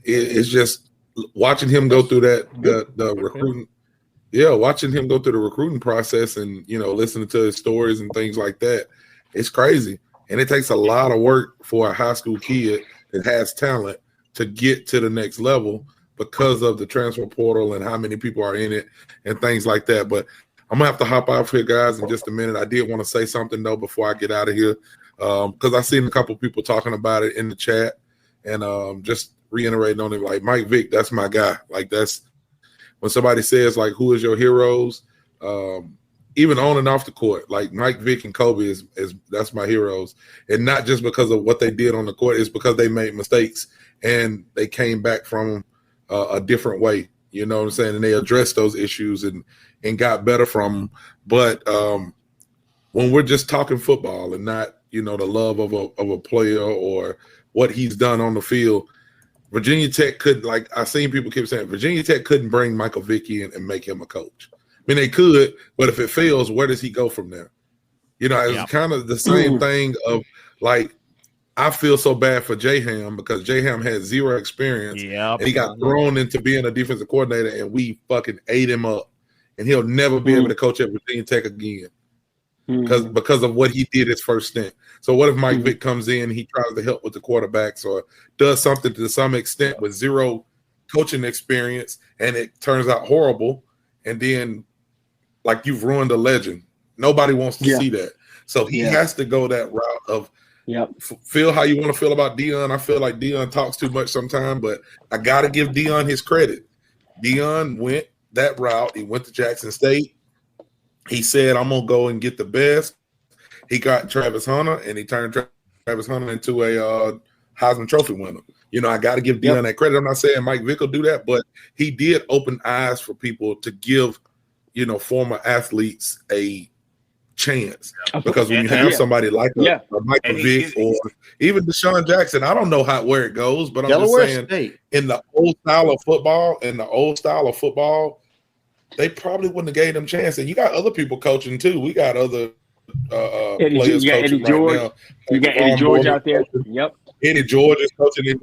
it's just watching him go through the recruiting. Yeah, watching him go through the recruiting process and, listening to his stories and things like that. It's crazy. And it takes a lot of work for a high school kid that has talent to get to the next level because of the transfer portal and how many people are in it and things like that. But I'm going to have to hop off here, guys, in just a minute. I did want to say something, though, before I get out of here because I've seen a couple people talking about it in the chat and just reiterating on it. Like, Mike Vick, that's my guy. Like, that's when somebody says, like, who is your heroes? Even on and off the court, like Mike Vick and Kobe is that's my heroes, and not just because of what they did on the court. It's because they made mistakes and they came back from a different way. You know what I'm saying? And they addressed those issues and got better from them. But when we're just talking football and not the love of a player or what he's done on the field, Virginia Tech couldn't. Like I've seen people keep saying, Virginia Tech couldn't bring Michael Vick in and make him a coach. I mean, they could, but if it fails, where does he go from there? It's kind of the same thing of like, I feel so bad for J-Ham because J-Ham had zero experience. And he got thrown into being a defensive coordinator and we fucking ate him up. And he'll never be able to coach at Virginia Tech again because of what he did his first stint. So what if Mike Vick comes in, he tries to help with the quarterbacks or does something to some extent with zero coaching experience and it turns out horrible and then like you've ruined a legend. Nobody wants to see that. So he has to go that route of feel how you want to feel about Deion. I feel like Deion talks too much sometimes, but I got to give Deion his credit. Deion went that route. He went to Jackson State. He said, I'm going to go and get the best. He got Travis Hunter, and he turned Travis Hunter into a Heisman Trophy winner. I got to give Deion that credit. I'm not saying Mike Vick will do that, but he did open eyes for people to give former athletes a chance because when you have somebody like a Michael Vick or even Deshaun Jackson, I don't know where it goes, but I'm Delaware just saying State. in the old style of football, they probably wouldn't have gave them a chance. And you got other people coaching too. We got other players coaching right now. You got Eddie George out there. Yep. Eddie George is coaching and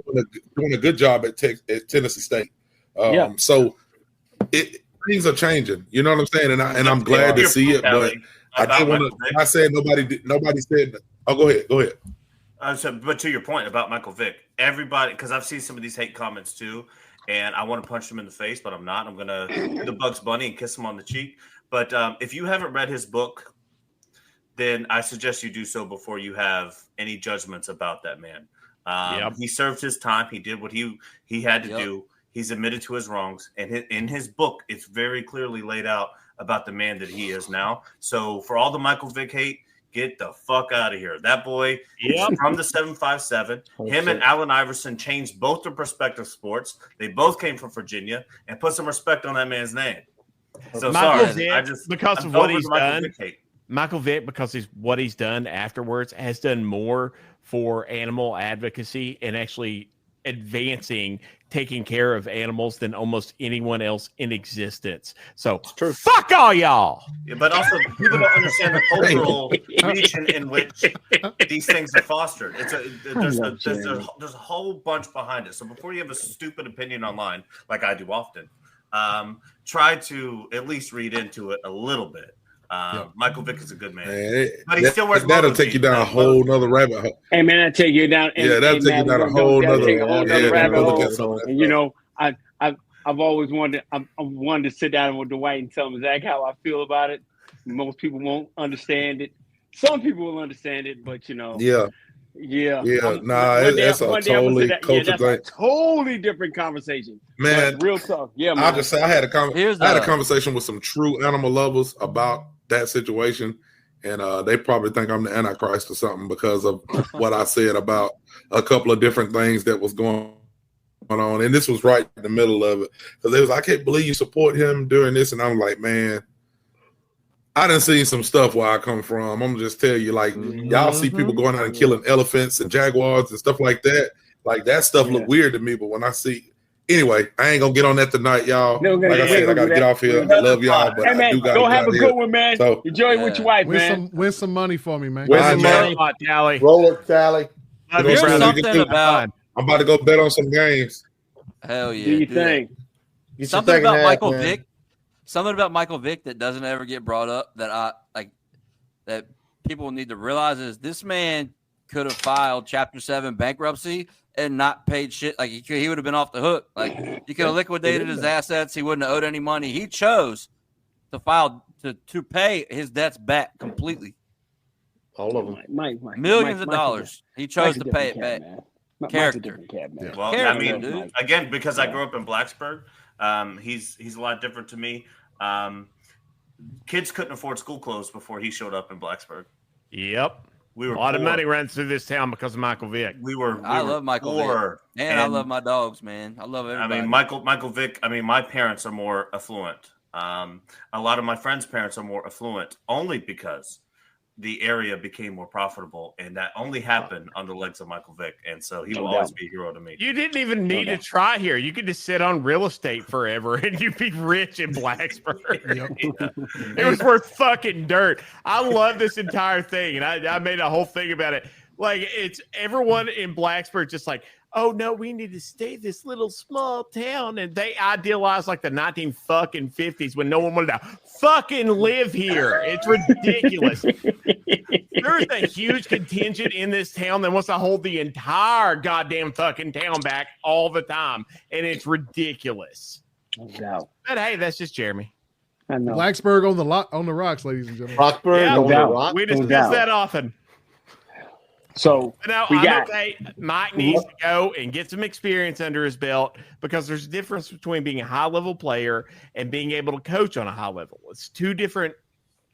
doing a good job at Tennessee State. So things are changing. You know what I'm saying? And I'm glad to see it. But I didn't want to. I said nobody said. Oh, go ahead. But to your point about Michael Vick, everybody, because I've seen some of these hate comments too, and I want to punch them in the face, but I'm not. I'm gonna do the Bugs Bunny and kiss him on the cheek. But if you haven't read his book, then I suggest you do so before you have any judgments about that man. He served his time. He did what he had to do. He's admitted to his wrongs, and in his book, it's very clearly laid out about the man that he is now. So for all the Michael Vick hate, get the fuck out of here. That boy is from the 757. Him and Allen Iverson changed both their prospective sports. They both came from Virginia, and put some respect on that man's name. So Michael sorry, Vick, because of what he's done. Michael Vick, because he's what he's done afterwards, has done more for animal advocacy and actually advancing taking care of animals than almost anyone else in existence. So fuck all y'all. Yeah, but also people don't understand the cultural region in which these things are fostered. There's a whole bunch behind it. So before you have a stupid opinion online, like I do often, try to at least read into it a little bit. Michael Vick is a good man, but he still wears. That'll take you down a whole nother rabbit hole. Hey man, that'll take you down. That'll take you down a whole nother rabbit hole. And you know, I've always wanted. I wanted to sit down with Dwight and tell him exactly how I feel about it. Most people won't understand it. Some people will understand it, but you know, yeah. That's a totally culture thing. Totally different conversation, man. Real tough. Yeah, man. I'll just say I had a conversation with some true animal lovers about that situation, and they probably think I'm the Antichrist or something because of what I said about a couple of different things that was going on, and this was right in the middle of it because they was, I can't believe you support him during this, and I'm like, man, I done seen some stuff where I come from. I'm gonna just tell you, like, y'all see people going out and killing elephants and jaguars and stuff like that. Like that stuff look weird to me, but when I see, anyway, I ain't gonna get on that tonight, y'all. Like I said, I gotta get off here. I love y'all, but hey, man, I do gotta go have a good one, man. So, enjoy with your wife, man. Win some money for me, man. Win some money, Tally. Roll up, Tally. Here's something about. I'm about to go bet on some games. Hell yeah! Do you think? Something about Michael Vick. Something about Michael Vick that doesn't ever get brought up that I like. That people need to realize is this man could have filed Chapter 7 bankruptcy and not paid shit. Like he would have been off the hook. Like he could have liquidated his assets. He wouldn't have owed any money. He chose to file to pay his debts back completely. All of them. Millions of dollars. He chose to pay it back. Character. Well, I mean, again, because I grew up in Blacksburg, he's a lot different to me. Kids couldn't afford school clothes before he showed up in Blacksburg. Yep. We were a lot of money runs through this town because of Michael Vick. I love Michael Vick. And I love my dogs, man. I love everybody. I mean, Michael Vick, I mean, my parents are more affluent. A lot of my friends' parents are more affluent only because the area became more profitable, and that only happened on the legs of Michael Vick, and so he will always be a hero to me. You didn't even need to try here. You could just sit on real estate forever, and you'd be rich in Blacksburg. It was worth fucking dirt. I love this entire thing, and I made a whole thing about it. Like, it's everyone in Blacksburg just like, oh, no, we need to stay this little small town. And they idealize like the 1950s when no one wanted to fucking live here. It's ridiculous. There's a huge contingent in this town that wants to hold the entire goddamn fucking town back all the time. And it's ridiculous. No. But hey, that's just Jeremy. I know. Blacksburg on the rocks, ladies and gentlemen. Roxburg on the rocks. We discuss that often. So now okay. Mike needs to go and get some experience under his belt because there's a difference between being a high level player and being able to coach on a high level. It's two different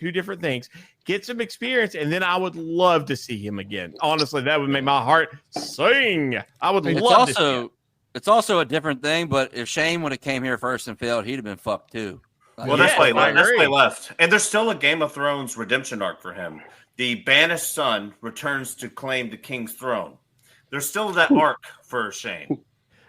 things. Get some experience, and then I would love to see him again. Honestly, that would make my heart sing. I would love to see him. It's also a different thing, but if Shane would have came here first and failed, he'd have been fucked too. Well, that's why he left. And there's still a Game of Thrones redemption arc for him. The banished son returns to claim the king's throne. There's still that arc for Shane.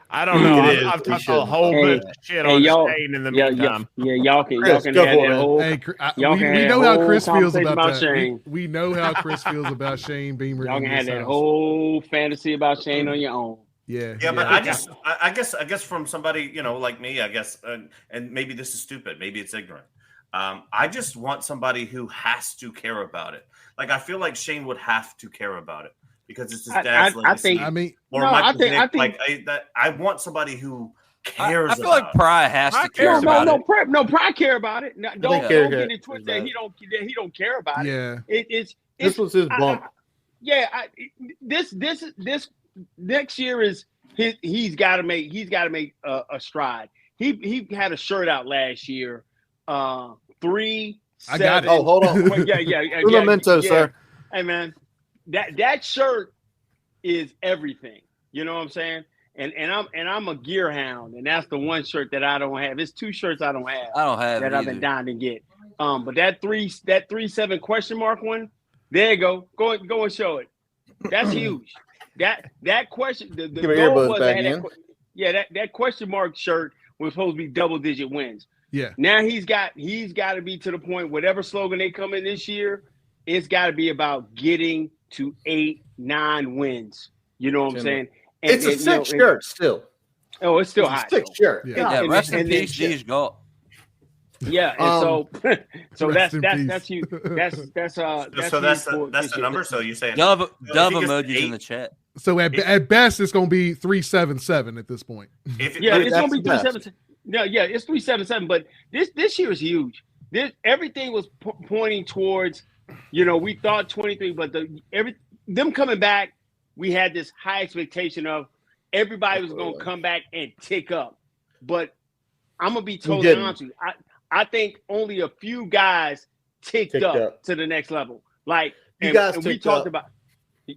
I don't know. I've talked a whole bunch of shit on Shane in the meantime. Y'all can have that whole. We know how Chris feels about that. We know how Chris feels about Shane being y'all can have that whole fantasy about Shane on your own. Yeah, but I guess from somebody like me, I guess, and maybe this is stupid, maybe it's ignorant. I just want somebody who has to care about it. Like I feel like Shane would have to care about it because it's his dad's legacy. I want somebody who cares. I feel like Pry has to care about it. No, Pry care about it. Don't get it twisted. He don't care about it. This was his bump. This next year is he's got to make a stride. He had a shirt out last year. 3, 7. I got it. Oh, hold on. Yeah. Memento, sir. Hey man, that shirt is everything. You know what I'm saying? And I'm a gear hound, and that's the one shirt that I don't have. It's two shirts I don't have. I don't have that it I've been dying to get. But that 3-7 question mark one, there you go. Go and show it. That's huge. That question. The goal was that question mark shirt was supposed to be double-digit wins. Yeah. Now he's got to be to the point. Whatever slogan they come in this year, it's got to be about getting to 8-9 wins. You know what I'm saying? It's a sick shirt still. Oh, it's still hot. Sick shirt. Yeah. Rest in peace, G's goal. Yeah, and so that's huge. That's the number. So you saying dove emojis in the chat. So at best, it's going to be 377 at this point. It's going to be 377. No, yeah, it's 377. But this year is huge. Everything was pointing towards, we thought 23, but them coming back, we had this high expectation of everybody was going to come back and tick up. But I'm going to be totally honest with you. I think only a few guys ticked up to the next level. Like, you guys we talked about,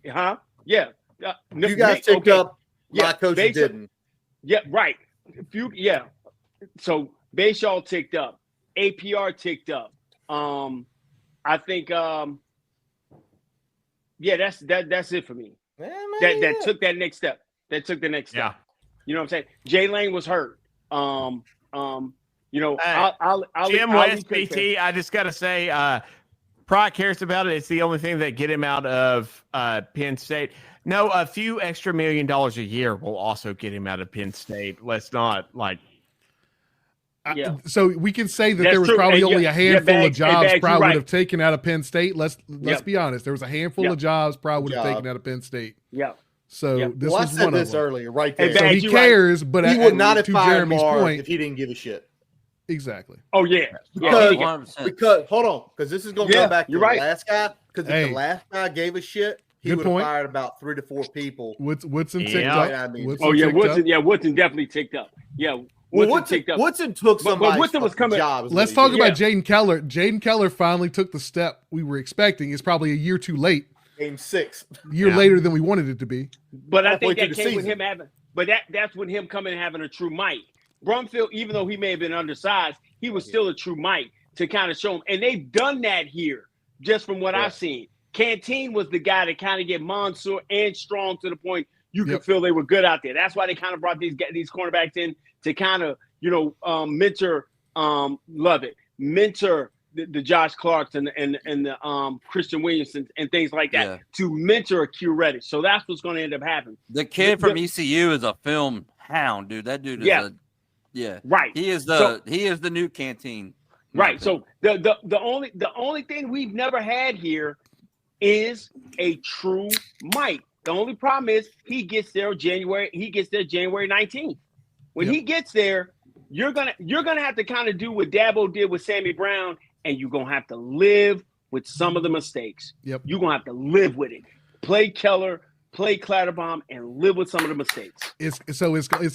huh? Yeah. You guys ticked up. My coaches didn't. Yeah, right. So Bayshaw ticked up. APR ticked up. I think, that's it for me. That took that next step. Yeah. You know what I'm saying? Jay Lane was hurt. I'll Jim West, BT, I just got to say, Pryor cares about it. It's the only thing that get him out of Penn State. No, a few extra $1 million a year will also get him out of Penn State. Let's not so we can say that there was probably only a handful of jobs Pryor would have taken out of Penn State. Let's be honest. There was a handful of jobs Pryor would have taken out of Penn State. Yeah. So this I was said one this of them. earlier, right there. So he cares, but he would not have to fired Jeremy's Mark point, if he didn't give a shit. Exactly. Oh yeah. Because hold on, because this is going to go back to the right. last guy. Because if the last guy gave a shit, he would have fired about 3 to 4 people. Woodson ticked up. Woodson definitely ticked up. Yeah. Woodson took somebody's but Woodson was coming. Job. Let's talk about Jaden Keller. Jaden Keller finally took the step we were expecting. It's probably a year too late. Game 6. A year later than we wanted it to be. But I think that came with him having. But that's when him coming and having a true might. Brumfield, even though he may have been undersized, he was still a true might to kind of show him. And they've done that here, just from what I've seen. Canteen was the guy to kind of get Mansour and Strong to the point you could feel they were good out there. That's why they kind of brought these cornerbacks in to kind of, mentor Lovett, mentor the Josh Clarks and the Christian Williamson and things like that to mentor a Q Reddish. So that's what's going to end up happening. The kid from ECU is a film hound, dude. That dude is right. He is the new Canteen. Right. So the only thing we've never had here is a true Mike. The only problem is he gets there January 19th. When he gets there, you're gonna have to kind of do what Dabo did with Sammy Brown, and you're gonna have to live with some of the mistakes. Yep. You're gonna have to live with it. Play Keller, play Clatterbaum, and live with some of the mistakes. It's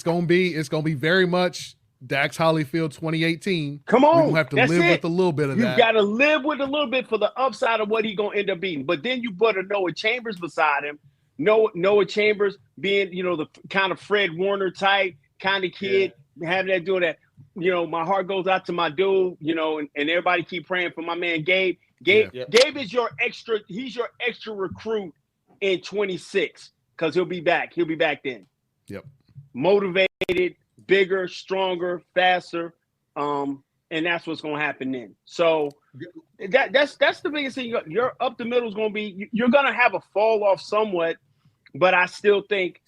gonna be very much Dax Hollyfield 2018. Come on, we're gonna have to live with a little bit of that. You got to live with a little bit for the upside of what he's gonna end up being. But then you put a Noah Chambers beside him. Noah Chambers being, the kind of Fred Warner type kind of kid, having that doing that. My heart goes out to my dude, and everybody keep praying for my man Gabe. Gabe is your extra, he's your extra recruit in 26 because he'll be back. He'll be back then. Yep. Motivated, bigger, stronger, faster. And that's what's going to happen then. So that's the biggest thing. Your up the middle is going to be, you're going to have a fall off somewhat, but I still think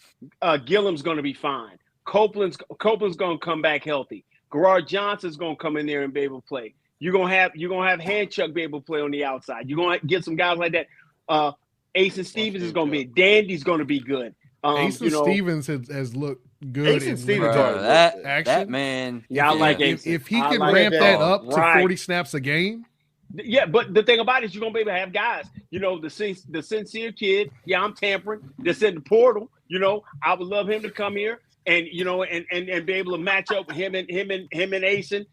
Gillum's going to be fine. Copeland's going to come back healthy. Gerard Johnson's going to come in there and be able to play. You're going to have Handchuck be able to play on the outside. You're going to get some guys like that. Ace Stevens is going to be, Dandy's going to be good. Ace Stevens has looked good. Ace Stevens that man. Yeah, I like Ace. If he can ramp that up to 40 snaps a game. Yeah, but the thing about it is you're going to be able to have guys, the sincere kid. Yeah, I'm tampering. That's in the portal. I would love him to come here and, and be able to match up with him and Asen,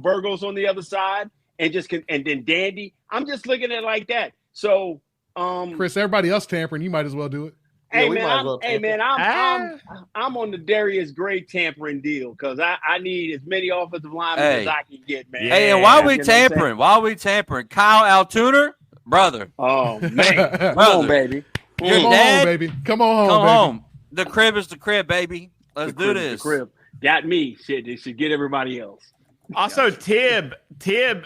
Burgos on the other side and then Dandy. I'm just looking at it like that. So Chris, everybody else tampering, you might as well do it. Hey man, I'm on the Darius Gray tampering deal because I need as many offensive linemen as I can get, man. Hey, and why are we tampering? Why are we tampering? Kyle Altuner, brother. Oh man, come on, baby. Come on home, baby. Come on home, baby. Home. The crib is the crib, baby. Let's do this. The crib got me. Shit, they should get everybody else. Also, Tib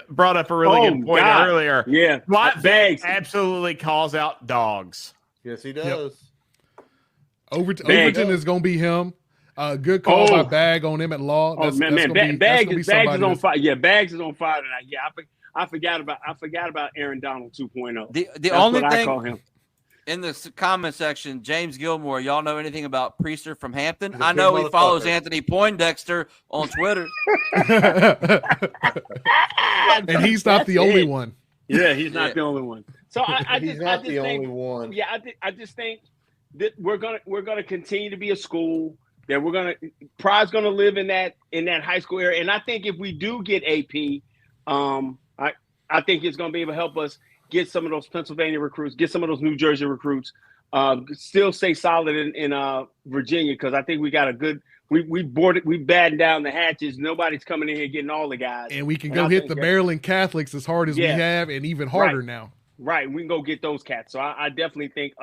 brought up a really good point earlier. Yeah, Bags absolutely calls out dogs. Yes, he does. Overton is going to be him. Good call by Bag on him at law. Bags is on fire. Yeah, Bags is on fire tonight. Yeah, I forgot about Aaron Donald 2.0. The only thing I call him. In the comment section, James Gilmore, y'all know anything about Priester from Hampton? I know he follows Anthony Poindexter on Twitter. And he's not the only one. Yeah, he's not the only one. So he's not the only one. Yeah, I just think that we're gonna continue to be a school that Pride's gonna live in that high school area. And I think if we do get AP, I think it's gonna be able to help us get some of those Pennsylvania recruits, get some of those New Jersey recruits, still stay solid in Virginia, because I think we got a good we battened down the hatches. Nobody's coming in here getting all the guys. And we can go hit the Maryland Catholics as hard as we have, and even harder now. Right. We can go get those cats. So I definitely think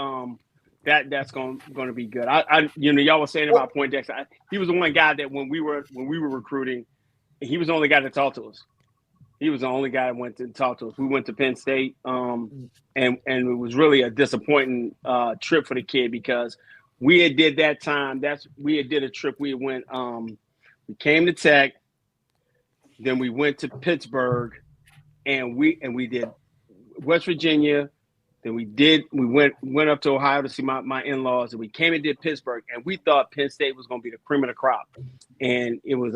that's going to be good. Y'all were saying about Poindexter. He was the one guy that when we were recruiting, he was the only guy that talked to us. He was the only guy that went to talk to us. We went to Penn State, and it was really a disappointing trip for the kid, because we had did that time. We had did a trip. We went. We came to Tech, then we went to Pittsburgh, and we did West Virginia. Then we went up to Ohio to see my in-laws, and we came and did Pittsburgh, and we thought Penn State was going to be the cream of the crop, and it was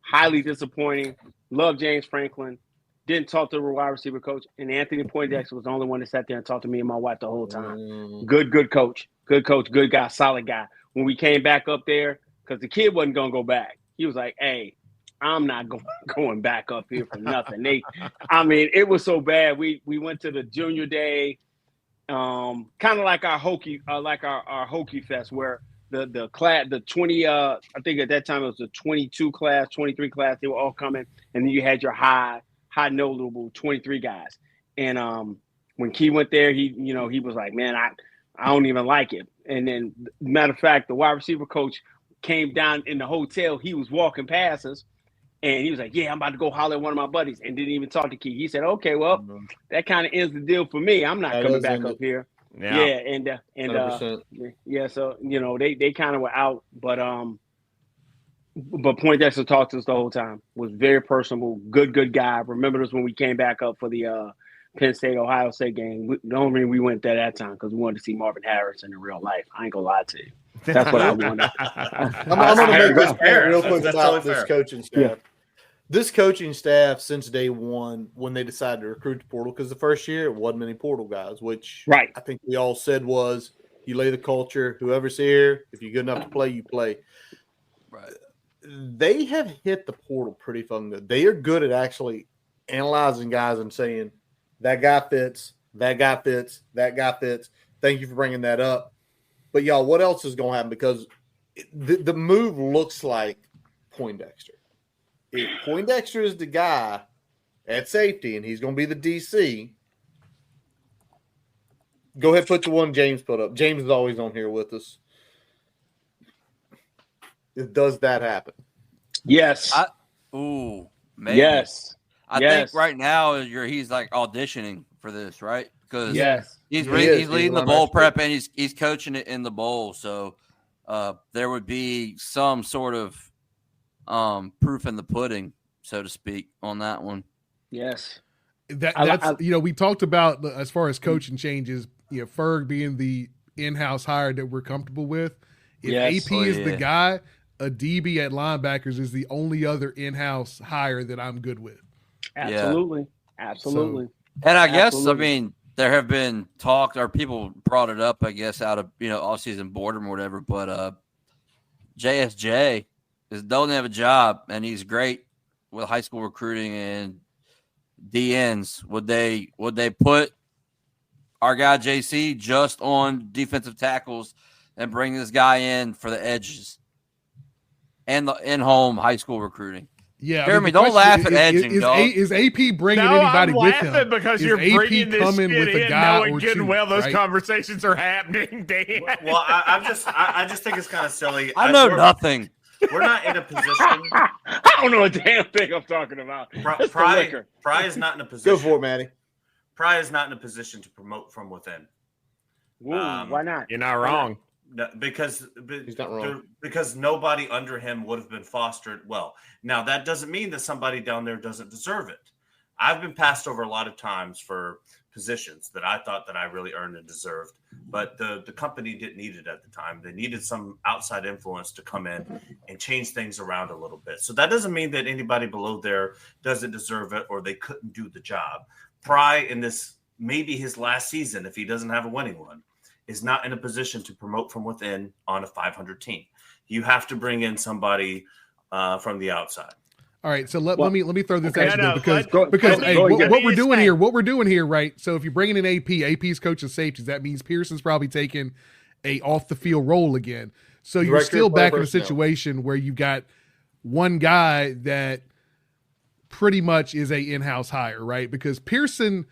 highly disappointing. Love James Franklin. Didn't talk to the wide receiver coach, and Anthony Poindexter was the only one that sat there and talked to me and my wife the whole time. Good coach, good guy, solid guy. When we came back up there, because the kid wasn't going to go back, he was like, "Hey, I'm not going back up here for nothing." It was so bad. We went to the junior day, kind of like our Hokie, our Hokie Fest, where the class, the 20, I think at that time it was the 22 class, 23 class, they were all coming, and then you had your high notable 23 guys. And when Key went there, he was like, "Man, I don't even like it." And then, matter of fact, the wide receiver coach came down in the hotel. He was walking past us, and he was like, "Yeah, I'm about to go holler at one of my buddies," and didn't even talk to Key. He said, "Okay, well, that kind of ends the deal for me. I'm not coming back up here." Yeah, so they kind of were out, but Poindexter talked to us the whole time. Was very personable, good guy. Remembered us when we came back up for the Penn State Ohio State game. The only reason we went there that time because we wanted to see Marvin Harrison in real life. I ain't gonna lie to you. That's what I wanted. I'm gonna make this point real quick about this coaching staff. Yeah. This coaching staff, since day one, when they decided to recruit the portal, because the first year it wasn't many portal guys, which I think we all said was, you lay the culture, whoever's here, if you're good enough to play, you play. Right. They have hit the portal pretty fucking good. They are good at actually analyzing guys and saying, that guy fits, that guy fits, that guy fits. Thank you for bringing that up. But, y'all, what else is going to happen? Because the move looks like Poindexter. If Poindexter is the guy at safety and he's going to be the DC, go ahead, put the one James put up. James is always on here with us. Does that happen? Yes. Maybe. Yes. I think right now he's like auditioning for this, right? Because he's leading the bowl prep and he's coaching it in the bowl. So there would be some sort of proof in the pudding, so to speak, on that one. Yes. That's we talked about as far as coaching changes, Ferg being the in-house hire that we're comfortable with. If AP is the guy, a DB at linebackers is the only other in-house hire that I'm good with. Absolutely. So, and I guess, there have been talk, or people brought it up, I guess, out of, off-season boredom or whatever, but JSJ doesn't have a job, and he's great with high school recruiting and DNs. Would they put our guy JC just on defensive tackles and bring this guy in for the edges and the in-home high school recruiting. Yeah, Jeremy, don't laugh at edging, dog. Is AP bringing anybody with him? I'm laughing because you're bringing this shit in, knowing good and well those conversations are happening, Dan. Well, I just think it's kind of silly. I know nothing. We're not in a position. I don't know a damn thing I'm talking about. Pry is not in a position. Go for it, Matty. Pry is not in a position to promote from within. Why not? You're not wrong. No, because he's not wrong. Because nobody under him would have been fostered well. Now that doesn't mean that somebody down there doesn't deserve it. I've been passed over a lot of times for positions that I thought that I really earned and deserved, but the company didn't need it at the time. They needed some outside influence to come in and change things around a little bit. So that doesn't mean that anybody below there doesn't deserve it or they couldn't do the job. Pry in this maybe his last season, if he doesn't have a winning one, is not in a position to promote from within on a 500 team. You have to bring in somebody from the outside. All right, so let me throw this at you because what we're doing here, right? So if you're bringing in AP's coaching safeties, that means Pearson's probably taking a off the field role again. So you're still back in a situation where you've got one guy that pretty much is a in-house hire, right? Because Pearson,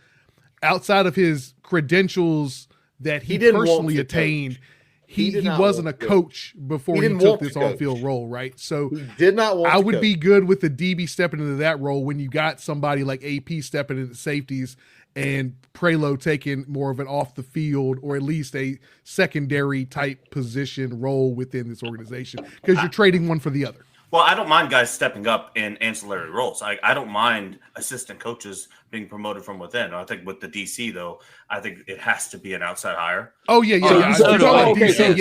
outside of his credentials that he personally attained, he wasn't a coach before he took this on-field role, right? So he did not want I would be good with the DB stepping into that role when you got somebody like AP stepping into safeties and Prelo taking more of an off-the-field or at least a secondary type position role within this organization because you're trading one for the other. Well, I don't mind guys stepping up in ancillary roles. I don't mind assistant coaches being promoted from within. I think with the DC, though, I think it has to be an outside hire. Oh, yeah. You're saying the coordinator.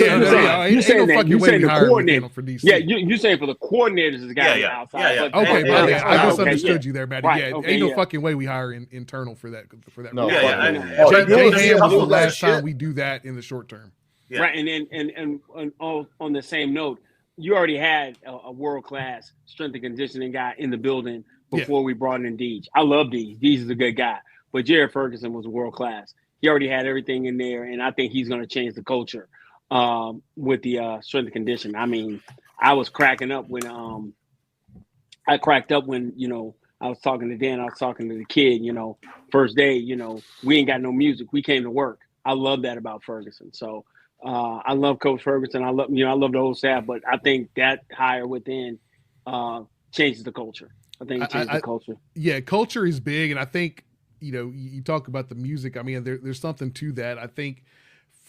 Yeah, you're saying for the coordinators is the guy outside. Yeah. Okay, I misunderstood you there, Matty. Ain't no fucking way we hire internal for that. No, Jay Ham was the last time we do that in the short term. Right, and on the same note, you already had a world-class strength and conditioning guy in the building before we brought in Deej. I love Deej. Deej is a good guy. But Jared Ferguson was world-class. He already had everything in there, and I think he's going to change the culture with the strength and conditioning. I mean, I was cracking up when I was talking to Dan. I was talking to the kid, first day, we ain't got no music. We came to work. I love that about Ferguson. So, I love Coach Ferguson. I love the whole staff, but I think that hire within changes the culture. I think it changes the culture. Yeah, culture is big, and I think you talk about the music. I mean, there's something to that. I think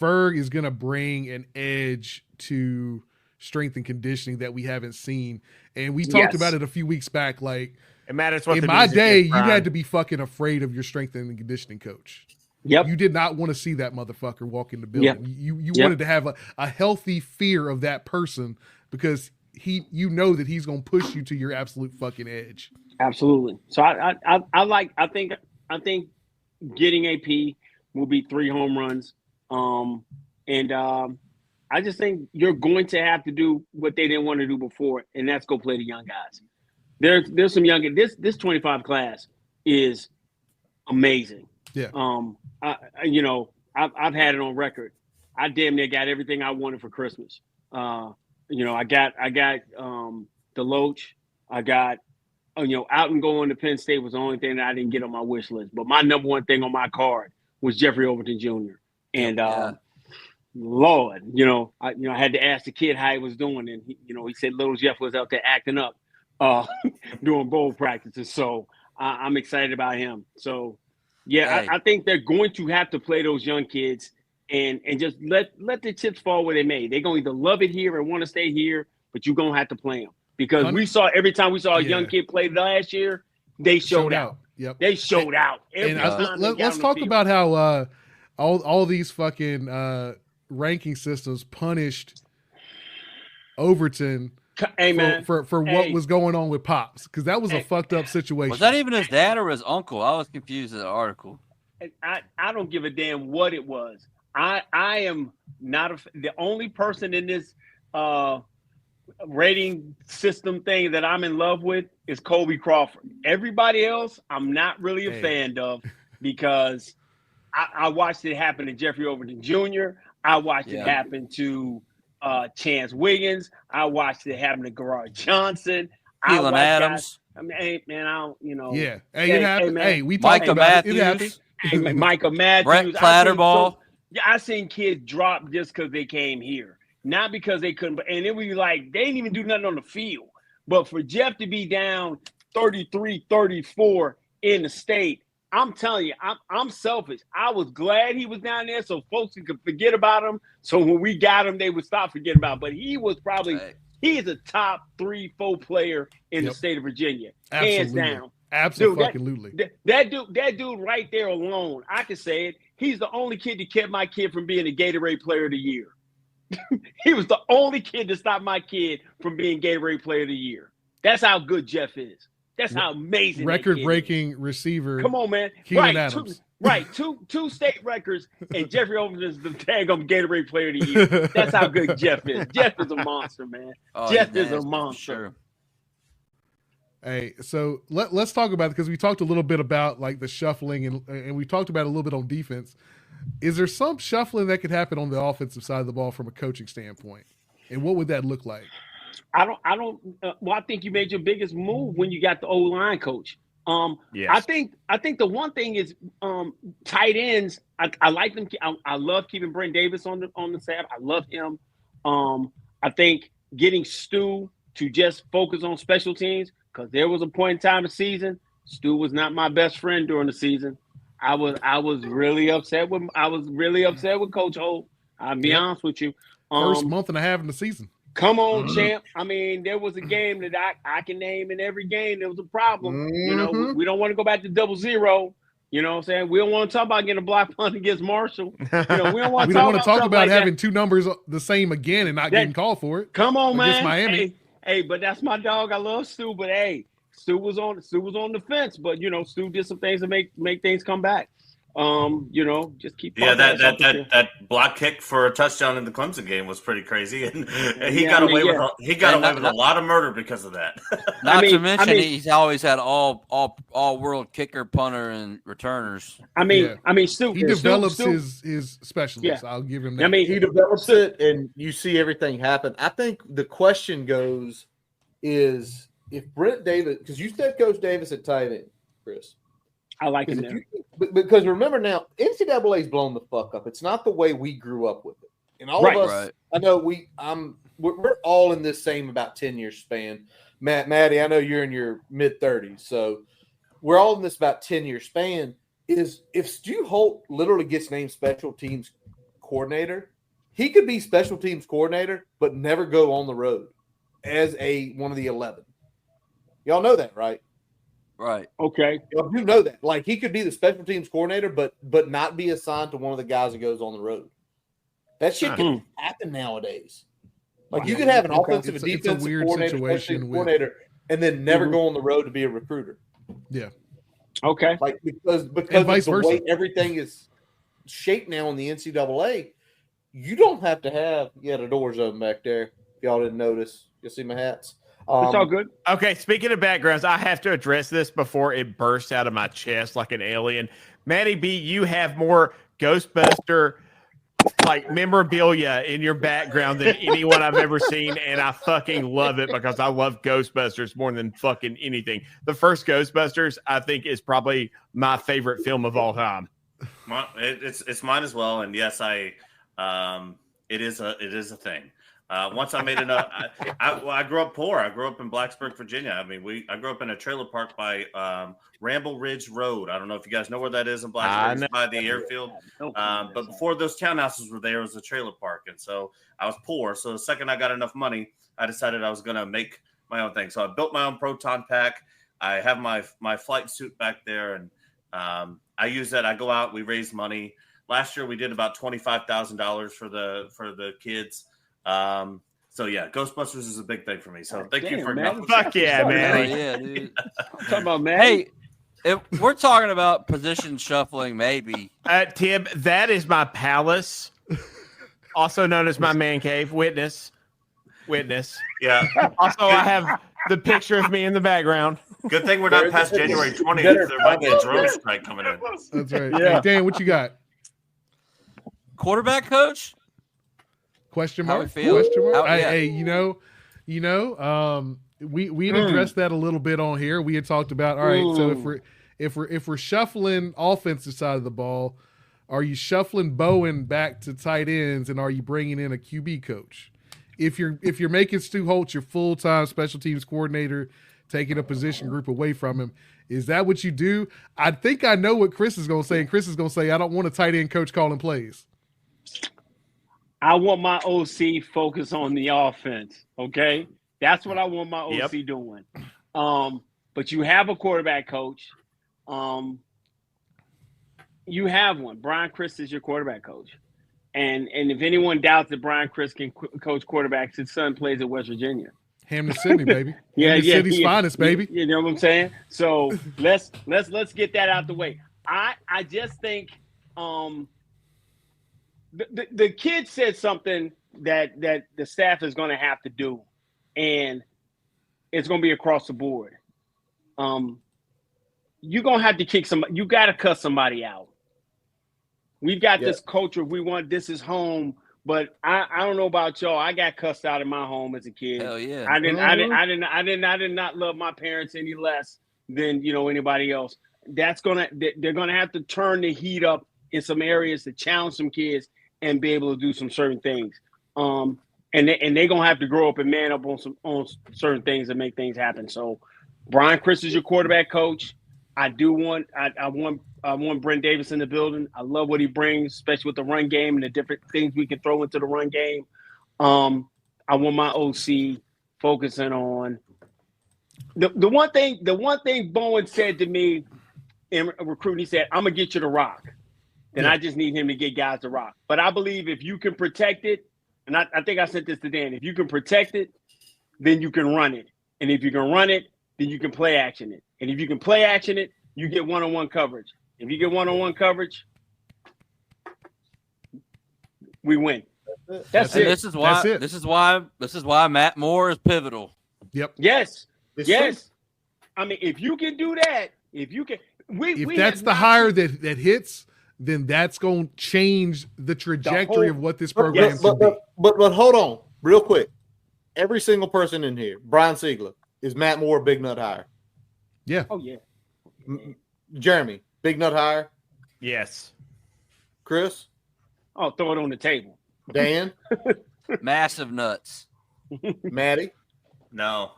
Ferg is going to bring an edge to strength and conditioning that we haven't seen, and we talked about it a few weeks back. Like, it matters what in my day, you had to be fucking afraid of your strength and conditioning coach. Yep. You did not want to see that motherfucker walk in the building. Yep. You wanted to have a healthy fear of that person because you know that he's going to push you to your absolute fucking edge. Absolutely. So I think getting AP will be 3 home runs. I just think you're going to have to do what they didn't want to do before, and that's go play the young guys. There's some young this 25 class is amazing. Yeah. I've had it on record. I damn near got everything I wanted for Christmas. I got Deloach. I got, out and going to Penn State was the only thing that I didn't get on my wish list. But my number one thing on my card was Jeffrey Overton Jr. And Lord, I had to ask the kid how he was doing, and he said little Jeff was out there acting up, doing bowl practices. So I'm excited about him. So. Yeah, I think they're going to have to play those young kids and just let the chips fall where they may. They're going to either love it here and want to stay here, but you're going to have to play them. Because every time we saw a young kid play last year, they showed out. Yep. They showed out. Let's talk about how all these fucking ranking systems punished Overton for what was going on with Pops, because that was a fucked up situation. Was that even his dad or his uncle? I was confused in the article. I don't give a damn what it was. I am not the only person in this rating system thing that I'm in love with is Kobe Crawford. Everybody else I'm not really a fan of because I watched it happen to Jeffrey Overton Jr. I watched it happen to Chance Wiggins. I watched it happen to Garrard Johnson. Keelan Adams. I mean, hey, man, I don't, you know. Yeah. Hey, it happened. Hey, we talked Micah about Matthews. it. It happened. Hey, Micah Matthews. Brett Clatterball. I seen kids drop just because they came here, not because they couldn't. And it would be like they didn't even do nothing on the field. But for Jeff to be down 33-34 in the state, I'm telling you, I'm selfish. I was glad he was down there so folks could forget about him. So when we got him, they would stop forgetting about him. But he was probably he is a top 3-4 player in the state of Virginia, hands down. Absolutely. Dude, that dude right there alone, I can say it. He's the only kid that kept my kid from being a Gatorade Player of the Year. He was the only kid to stop my kid from being Gatorade Player of the Year. That's how good Jeff is. That's how amazing. Record-breaking receiver. Come on, man. Keelan Adams. Two state records, and Jeffrey Overton is the daggum Gatorade Player of the Year. That's how good Jeff is. Jeff is a monster, man. Jeff is a monster. Sure. Hey, so let's talk about it because we talked a little bit about like the shuffling and we talked about it a little bit on defense. Is there some shuffling that could happen on the offensive side of the ball from a coaching standpoint? And what would that look like? Well, I think you made your biggest move when you got the O-line coach. Yes. I think the one thing is tight ends. I like them. I love keeping Brent Davis on the staff. I love him. I think getting Stu to just focus on special teams, because there was a point in time in the season, Stu was not my best friend during the season. I was really upset with Coach Holt. I'll be honest with you. First month and a half in the season. Come on, champ. I mean, there was a game that I can name in every game. There was a problem. You know, we don't want to go back to 0-0. You know what I'm saying? We don't want to talk about getting a block punt against Marshall. You know, we don't want to talk about having two numbers the same again and not getting called for it. Come on, man. Miami. Hey, but that's my dog. I love Stu, but hey, Stu was on the fence, but you know, Stu did some things to make things come back. You know, just keep. Yeah, that block kick for a touchdown in the Clemson game was pretty crazy, and he got away with a lot of murder because of that. Not to mention he's always had all world kicker, punter, and returners. Stu he develops his specialist. Yeah. I'll give him that. He develops it, and you see everything happen. I think the question goes is if Brent Davis, because you said Coach Davis at tight end, Chris. I like it there. Because remember now, NCAA's blown the fuck up. It's not the way we grew up with it. And all of us, I know we're all in this same about 10-year span. Maddie, I know you're in your mid-30s, so we're all in this about 10-year span. Is if Stu Holt literally gets named special teams coordinator, he could be special teams coordinator, but never go on the road as one of the 11. Y'all know that, right? Right. Okay. You know that. Like, he could be the special teams coordinator, but not be assigned to one of the guys that goes on the road. That shit can happen nowadays. Like, you could have an offensive and defensive coordinator and then never go on the road to be a recruiter. Yeah. Okay. Like, because of the way everything is shaped now in the NCAA, you don't have to have a door zone back there. If y'all didn't notice, you see my hats. It's all good. Okay, speaking of backgrounds, I have to address this before it bursts out of my chest like an alien. Matty B, you have more Ghostbuster like memorabilia in your background than anyone I've ever seen, and I fucking love it because I love Ghostbusters more than fucking anything. The first Ghostbusters, I think, is probably my favorite film of all time. It's mine as well, and yes, it is a thing. Once I made enough, I grew up poor. I grew up in Blacksburg, Virginia. I mean, I grew up in a trailer park by Ramble Ridge Road. I don't know if you guys know where that is in Blacksburg. It's by the airfield. But before those townhouses were there, it was a trailer park, and so I was poor. So the second I got enough money, I decided I was going to make my own thing. So I built my own proton pack. I have my flight suit back there, and I use that. I go out. We raise money. Last year we did about $25,000 for the kids. So yeah, Ghostbusters is a big thing for me. So thank you for man. Fuck yeah, man. Yeah, dude. I'm talking about man. Hey, if we're talking about position shuffling, maybe. Tim, that is my palace, also known as my man cave. Witness. Yeah. Also, I have the picture of me in the background. Good thing we're not past January 20th. There might be a drone strike coming in. That's right. Yeah. Hey, Dan, what you got? quarterback coach? Question How mark? we feel? Question mark? Yeah. Hey, we had addressed that a little bit on here. We had talked about, all right, so if we're shuffling offensive side of the ball, are you shuffling Bowen back to tight ends, and are you bringing in a QB coach? If you're making Stu Holtz your full-time special teams coordinator, taking a position group away from him, is that what you do? I think I know what Chris is going to say, and Chris is going to say, I don't want a tight end coach calling plays. I want my OC focus on the offense, okay? That's what I want my OC doing. But you have a quarterback coach. You have one. Brian Chris is your quarterback coach. And if anyone doubts that Brian Chris can coach quarterbacks, his son plays at West Virginia. Hampton City, baby. Hampton City's finest, baby. You know what I'm saying? So let's get that out the way. I just think the kid said something that the staff is going to have to do, and it's going to be across the board. You're going to have to kick somebody. You got to cut somebody out. We've got this culture. We want this is home. But I don't know about y'all. I got cussed out in my home as a kid. Hell yeah. I did not love my parents any less than anybody else. They're gonna have to turn the heat up in some areas to challenge some kids and be able to do some certain things. And they're gonna have to grow up and man up on certain things and make things happen. So Brian Chris is your quarterback coach. I want Brent Davis in the building. I love what he brings, especially with the run game and the different things we can throw into the run game. I want my OC focusing on the one thing Bowen said to me in recruiting. He said, "I'm gonna get you the rock." Then I just need him to get guys the rock. But I believe if you can protect it, and I think I sent this to Dan. If you can protect it, then you can run it. And if you can run it, then you can play action it. And if you can play action it, you get one-on-one coverage. If you get one-on-one coverage, we win. That's it. This is why Matt Moore is pivotal. Yep. Yes. Yes. I mean, if you can do that, if that's the hire that hits, then that's going to change the trajectory of what this program should be. But hold on, real quick. Every single person in here, Brian Siegler, is Matt Moore a big nut hire? Yeah. Oh yeah. Jeremy, big nut hire? Yes. Chris? I'll throw it on the table. Dan? Massive nuts. Maddie? No.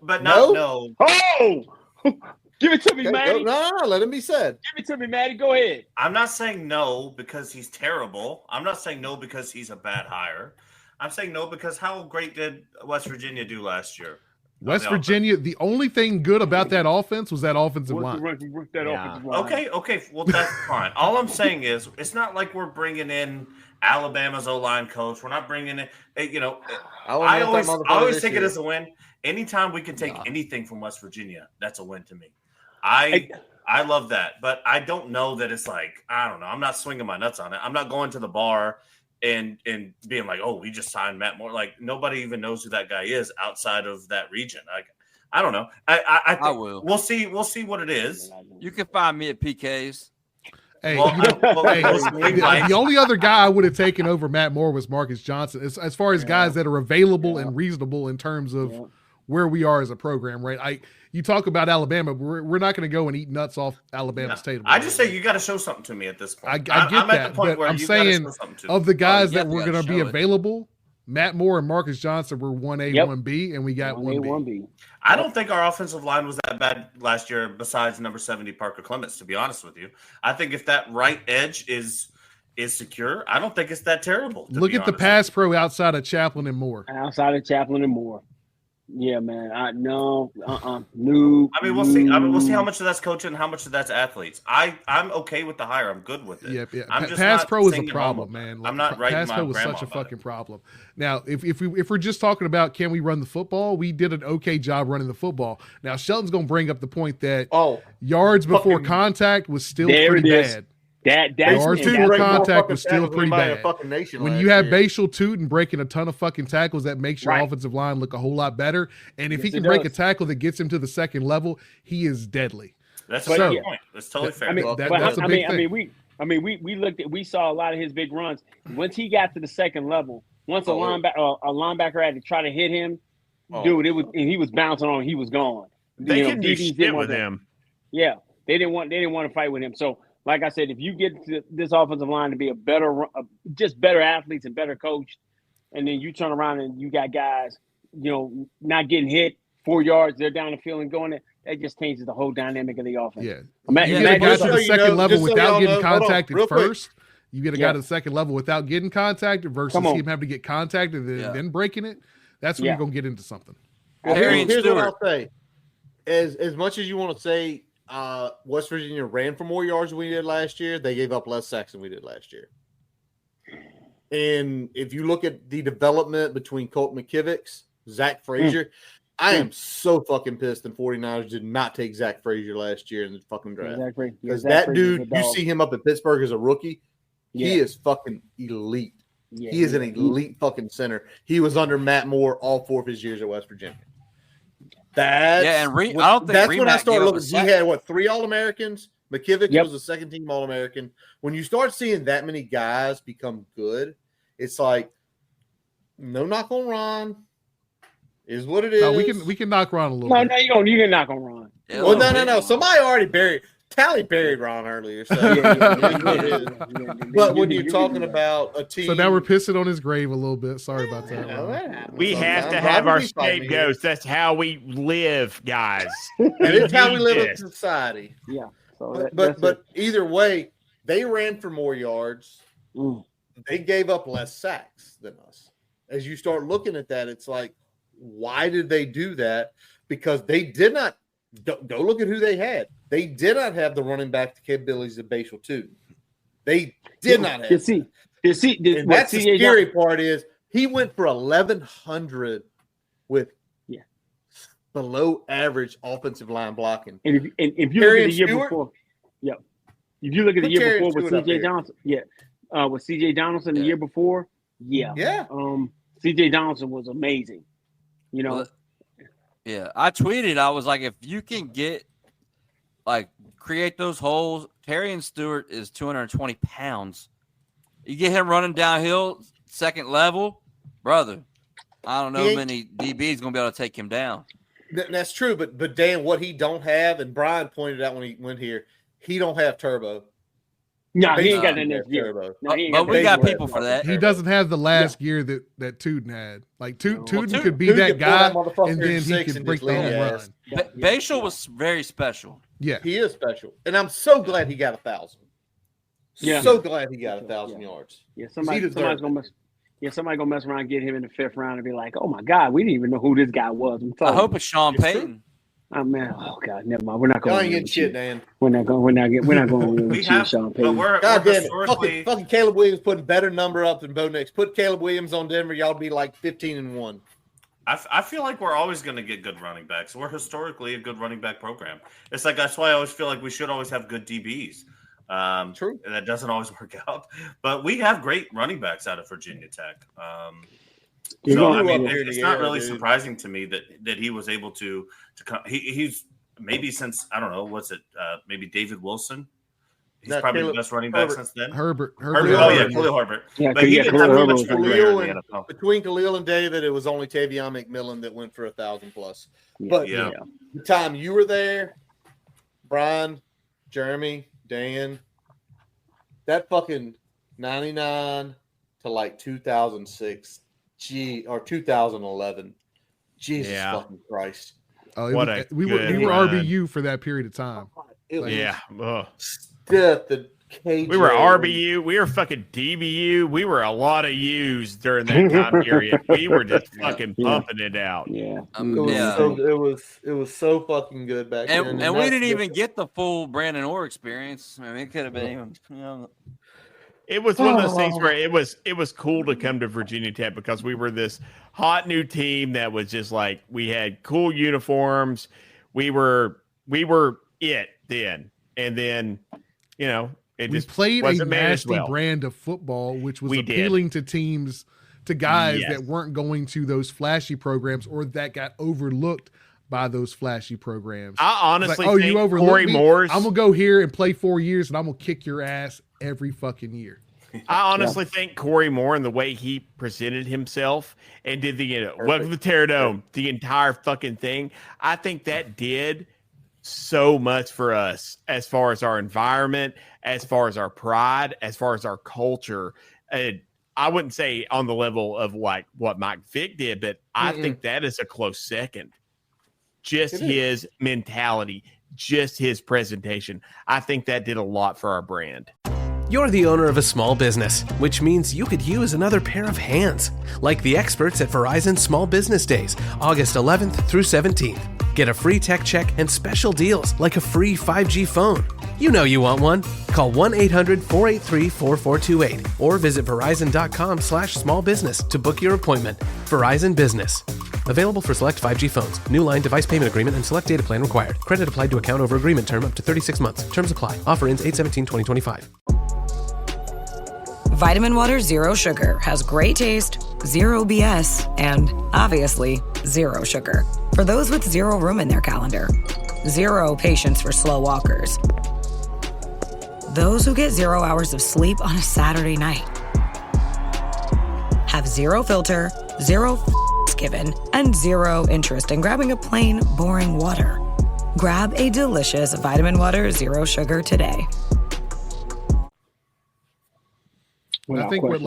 But not no. Oh! Give it to me, Okay, Maddie. No, let it be said. Give it to me, Maddie. Go ahead. I'm not saying no because he's terrible. I'm not saying no because he's a bad hire. I'm saying no because how great did West Virginia do last year? West Virginia, the only thing good about that offense was that offensive line. Okay. Well, that's fine. All I'm saying is it's not like we're bringing in Alabama's O-line coach. We're not bringing in, I always take it as a win. Anytime we can take anything from West Virginia, that's a win to me. I love that, but I don't know that it's like, I don't know. I'm not swinging my nuts on it. I'm not going to the bar and being like, oh, we just signed Matt Moore. Like nobody even knows who that guy is outside of that region. Like, I don't know. I will. We'll see what it is. You can find me at PK's. Hey, the only other guy I would have taken over Matt Moore was Marcus Johnson. As far as guys that are available and reasonable in terms of where we are as a program, right? You talk about Alabama, we're not going to go and eat nuts off Alabama's table. I just say you got to show something to me at this point. I get I'm that, at the point but where I'm you saying gotta show something to of me. the guys that were going to be available, Matt Moore and Marcus Johnson were 1A, 1B, and we got 1B. I don't think our offensive line was that bad last year besides number 70, Parker Clements, to be honest with you. I think if that right edge is secure, I don't think it's that terrible. Look at the pass pro outside of Chaplin and Moore. Yeah, man. No. I mean, we'll see. We'll see how much of that's coaching and how much of that's athletes. I'm okay with the hire. I'm good with it. Yeah. I'm just pass pro is a singing problem, home. man. I'm not writing pass my pro was grandma such a about fucking problem. Now, if we're just talking about can we run the football, we did an okay job running the football. Now, Shelton's going to bring up the point that yards before contact was still pretty bad. Yards before contact was still pretty bad. When you have Bashal Tootin breaking a ton of fucking tackles, that makes your offensive line look a whole lot better. And if he can break a tackle that gets him to the second level, he is deadly. That's a fair point. That's totally fair. I mean, that's a big thing. I mean, we saw a lot of his big runs. Once he got to the second level, once a linebacker had to try to hit him, dude, and he was bouncing on him, he was gone. They couldn't do shit with him. Yeah, they didn't want to fight with him. So, like I said, if you get this offensive line to be just better athletes and better coached, and then you turn around and you got guys, not getting hit 4 yards, they're down the field and going, that just changes the whole dynamic of the offense. Yeah. You get a guy to the second level without getting contacted first. You get a guy to the second level without getting contacted versus him having to get contacted and then breaking it. That's when you're going to get into something. Well, here's what I'll say. As much as you want to say West Virginia ran for more yards than we did last year, they gave up less sacks than we did last year. And if you look at the development between Colt McKivitz, Zach Frazier, I am so fucking pissed the 49ers did not take Zach Frazier last year in the fucking draft. Because that dude, you see him up at Pittsburgh as a rookie, he is fucking elite. Yeah, he is an elite fucking center. He was under Matt Moore all 4 of his years at West Virginia. That's when I started looking. He had 3 All-Americans. McKivitz was a second-team All-American. When you start seeing that many guys become good, it's like no knock on Ron. Is what it is. No, we can knock Ron a little bit. No, you don't. You can knock on Ron. Well, no. Somebody already buried. Tally buried Ron earlier. So but when you're talking about a team, so now we're pissing on his grave a little bit. Sorry about that. We have to have our scapegoats. That's how we live, guys. And it's how we live in society. Yeah. So but either way, they ran for more yards. They gave up less sacks than us. As you start looking at that, it's like, why did they do that? Because they did not go look at who they had. They did not have the running back capabilities of Bashal too. They did not have. And that's the scary part is he went for 1,100 with below average offensive line blocking. And if you look at the year before, if you look at the year before with C.J. Johnson, with C.J. Donaldson the year before, C.J. Donaldson was amazing. I tweeted. I was like, if you can create those holes. Terrian Stewart is 220 pounds. You get him running downhill, second level, brother. I don't know how many DBs going to be able to take him down. That's true, but Dan, what he don't have, and Brian pointed out when he went here, he don't have turbo. No, he ain't got that next year. But we got people for that. He doesn't have the last gear that Tootin had. Like Tootin could be that guy, and then he could break the whole run. Bashal was very special. Yeah, he is special, and I'm so glad he got 1,000. Yeah, so glad he got 1,000 yards. Yeah, somebody's gonna mess around, and get him in the 5th round, and be like, "Oh my God, we didn't even know who this guy was." I hope it's Sean Payton. Oh man! Oh God! Never mind. We're not going. Y'all ain't getting shit, Dan. We're not going. We're not going. We have Sean Payton. God damn it! Fucking Caleb Williams putting better number up than Bo Nix. Put Caleb Williams on Denver. Y'all be like 15-1. I feel like we're always going to get good running backs. We're historically a good running back program. It's like that's why I always feel like we should always have good DBs. True. And that doesn't always work out, but we have great running backs out of Virginia Tech. So I mean, it's not really surprising to me that he was able to come. He's maybe since I don't know what's it maybe David Wilson. He's probably the best running back since then. Herbert. Oh yeah, Khalil Herbert. Yeah, but he didn't have much career in the NFL. Between Khalil and David, it was only Tavion McMillan that went for 1,000 plus. But the time you were there, Brian, Jeremy, Dan, that fucking 99 to like 2006. Or 2011. Jesus fucking Christ. Oh, we were RBU for that period of time. We were RBU. We were fucking DBU. We were a lot of U's during that time period. We were just fucking pumping it out. Yeah. It was so fucking good back then. And we didn't even get the full Brandon Orr experience. I mean, it could have been even, It was one of those things where it was cool to come to Virginia Tech because we were this hot new team that was just like we had cool uniforms. We were it then, and then we played a nasty brand of football, which was appealing to teams, to guys that weren't going to those flashy programs or that got overlooked by those flashy programs. I honestly like, think you overlooked Corey me. Moore's. I'm gonna go here and play 4 years, and I'm gonna kick your ass every fucking year. I honestly think Corey Moore and the way he presented himself and did the welcome to the Terradome, the entire fucking thing. I think that did so much for us as far as our environment, as far as our pride, as far as our culture. I wouldn't say on the level of like what Mike Vick did, but I think that is a close second. Just his mentality, just his presentation. I think that did a lot for our brand. You're the owner of a small business, which means you could use another pair of hands, like the experts at Verizon Small Business Days, August 11th through 17th. Get a free tech check and special deals like a free 5G phone. You know you want one. Call 1-800-483-4428 or visit verizon.com/smallbusiness to book your appointment. Verizon Business. Available for select 5G phones. New line device payment agreement and select data plan required. Credit applied to account over agreement term up to 36 months. Terms apply. Offer ends 8/17/2025. Vitamin Water Zero Sugar has great taste, zero BS, and obviously zero sugar. For those with zero room in their calendar, zero patience for slow walkers, those who get 0 hours of sleep on a Saturday night, have zero filter, zero given, and zero interest in grabbing a plain, boring water. Grab a delicious Vitamin Water Zero Sugar today. I think what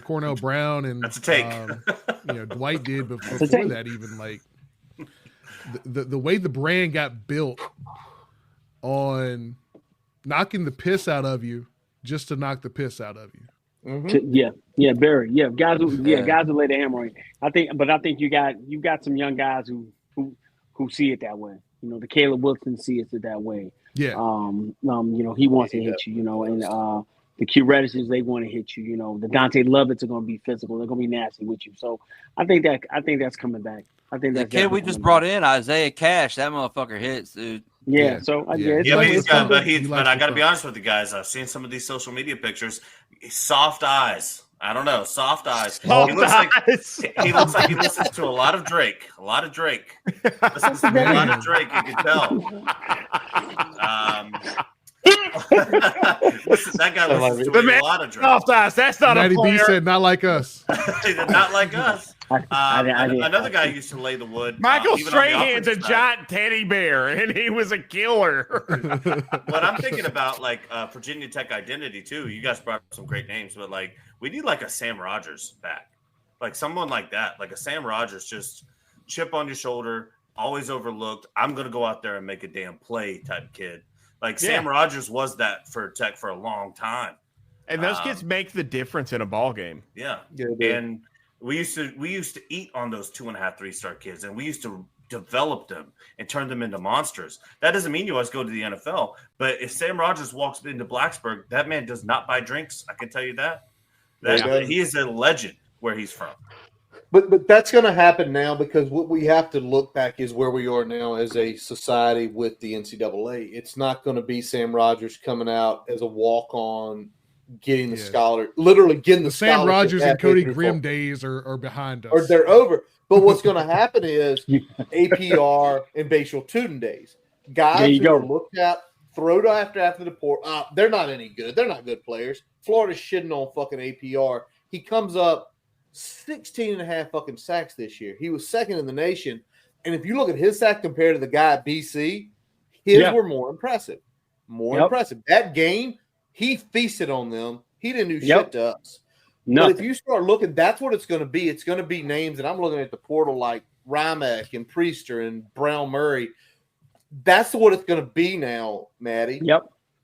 Cornell Brown and that's a take. Dwight did before that, even like the way the brand got built on knocking the piss out of you just to knock the piss out of you. Barry. Guys who lay the hammer on you. I think you got some young guys who see it that way. The Caleb Wilson sees it that way. Yeah. He wants to hit you, and the Q Reddishes, they want to hit you. The Dante Lovetts are going to be physical. They're going to be nasty with you. So I think that's coming back. I think the kid we just brought in, Isaiah Cash, that motherfucker hits, dude. Yeah. So but I got to be honest with you guys. I've seen some of these social media pictures. Soft eyes. I don't know. Soft eyes. He looks like he listens to a lot of Drake. Listens to a lot of Drake. You can tell. That guy listens to a lot of Drake. Soft eyes. That's not Matty a player. B said, "Not like us." Not like us. Another guy used to lay the wood. Michael Strahan's a giant teddy bear, and he was a killer. What I'm thinking about, like Virginia Tech identity too. You guys brought up some great names, but like we need like a Sam Rogers back, like someone like that, like a Sam Rogers, just chip on your shoulder, always overlooked. I'm gonna go out there and make a damn play type kid. Like Sam Rogers was that for Tech for a long time, and those kids make the difference in a ball game. Yeah, and we used to eat on those 2.5 3-star kids, and we used to develop them and turn them into monsters. That doesn't mean you always go to the NFL, but if Sam Rogers walks into Blacksburg, that man does not buy drinks. I can tell you that. He is a legend where he's from. But that's going to happen now, because what we have to look back is where we are now as a society with the NCAA. It's not going to be Sam Rogers coming out as a walk-on, getting the scholar, literally getting the Sam Rogers and Cody Grimm days are behind us. Or they're over. But what's going to happen is APR and Basial Tuden days. Guys who are looked at, thrown after the port. They're not any good. They're not good players. Florida's shitting on fucking APR. He comes up 16.5 fucking sacks this year. He was second in the nation. And if you look at his sack compared to the guy at BC, his were more impressive. Impressive. That game, he feasted on them. He didn't do shit to us. But if you start looking, that's what it's going to be. It's going to be names, and I'm looking at the portal like Rymack and Priester and Brown Murray. That's what it's going to be now, Maddie.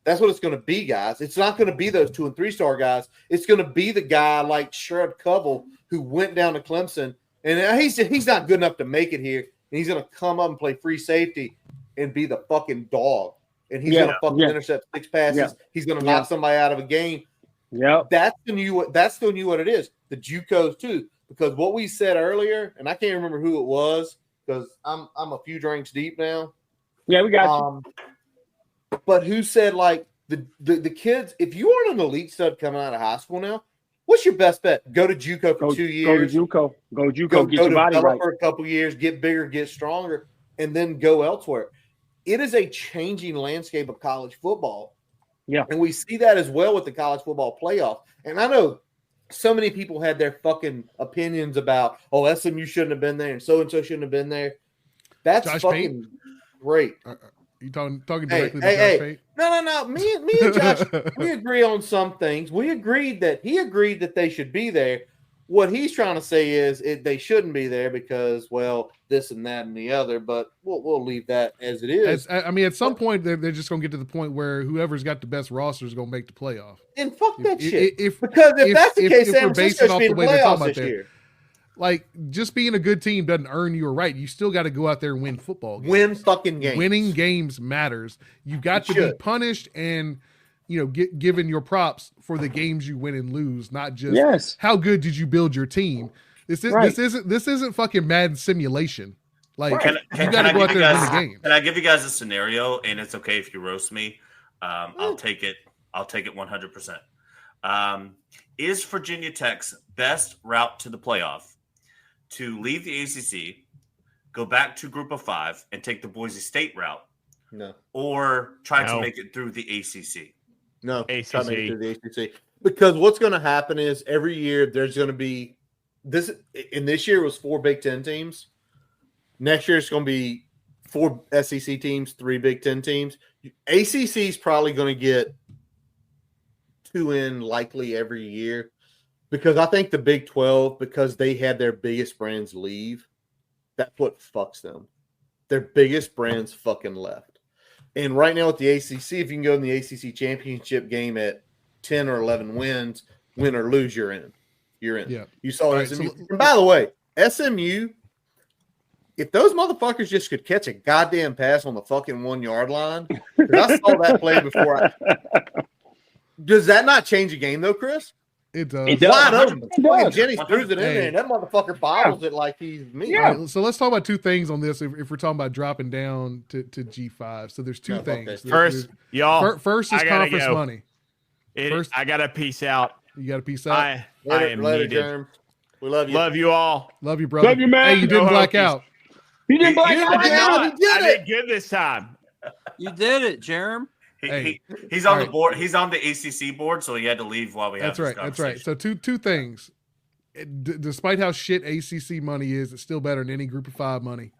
That's what it's going to be, guys. It's not going to be those 2- and 3-star guys. It's going to be the guy like Sherrod Covell who went down to Clemson, and he's not good enough to make it here, and he's going to come up and play free safety and be the fucking dog. And he's going to fucking intercept 6 passes. He's going to knock somebody out of a game. That's the new what it is. The JUCOs too, because what we said earlier, and I can't remember who it was because I'm a few drinks deep now. Yeah, we got you. But who said like the kids? If you aren't an elite stud coming out of high school now, what's your best bet? Go to JUCO for 2 years. Go to JUCO. Get your body right for a couple years. Get bigger. Get stronger. and then go elsewhere. It is a changing landscape of college football. Yeah. And we see that as well with the college football playoff. And I know so many people had their fucking opinions about, SMU shouldn't have been there and so shouldn't have been there. That's Josh fucking Payton? great. You talking directly to Josh Payton? No. Me and Josh, we agree on some things. He agreed that they should be there. What he's trying to say is they shouldn't be there because, this and that and the other. But we'll leave that as it is. At some point, they're just going to get to the point where whoever's got the best roster is going to make the playoff. And fuck that shit. If that's the case, San we're basing Francisco off should the be way in the they're talking playoffs about this that, year. like just being a good team doesn't earn you a right. You still got to go out there and win football games. Win fucking games. Winning games matters. You got to be punished and given your props for the games you win and lose, not just how good did you build your team. This isn't fucking Madden simulation. Like you got to go out there and win the game. Can I give you guys a scenario? And it's okay if you roast me. I'll take it. I'll take it 100%. Is Virginia Tech's best route to the playoff to leave the ACC, go back to Group of 5, and take the Boise State route? No. Or try to make it through the ACC? No. ACC. Try to make it through the ACC. Because what's going to happen is every year there's going to be this. And this year was 4 Big Ten teams. Next year it's going to be 4 SEC teams, 3 Big Ten teams. ACC is probably going to get 2 in likely every year because I think the Big 12, because they had their biggest brands leave, that's what fucks them. Their biggest brands fucking left. And right now with the ACC, if you can go in the ACC championship game at 10 or 11 wins, win or lose, you're in. You're in. Yeah. You saw SMU. And by the way, SMU, if those motherfuckers just could catch a goddamn pass on the fucking 1 yard line, I saw that play before. Does that not change a game though, Chris? It does. It does. Wide open. Fucking Jennings throws it in there, and that motherfucker bottles it like he's me. Yeah. Right, so let's talk about 2 things on this. If we're talking about dropping down to G5, so there's 2 things. Okay. First, y'all. First is conference money. First, I got to peace out. You got to peace out. I am needed. Germ. We love you. Love you all. Love you, brother. Love you, man. Hey, you didn't black out. You didn't black out. I did good this time. You did it, Jerem. He's on the board. He's on the ACC board, so he had to leave while we had this conversation. That's right. So two things. Despite how shit ACC money is, it's still better than any Group of 5 money.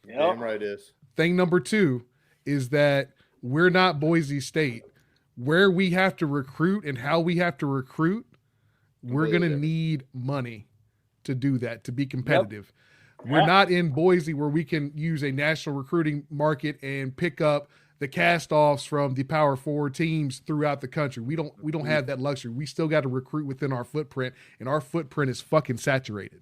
Yep. Damn right it is. Thing number 2 is that we're not Boise State. Where we have to recruit and how we have to recruit, we're going to need money to do that, to be competitive. Yep. We're not in Boise where we can use a national recruiting market and pick up the cast-offs from the Power 4 teams throughout the country. We don't have that luxury. We still got to recruit within our footprint, and our footprint is fucking saturated.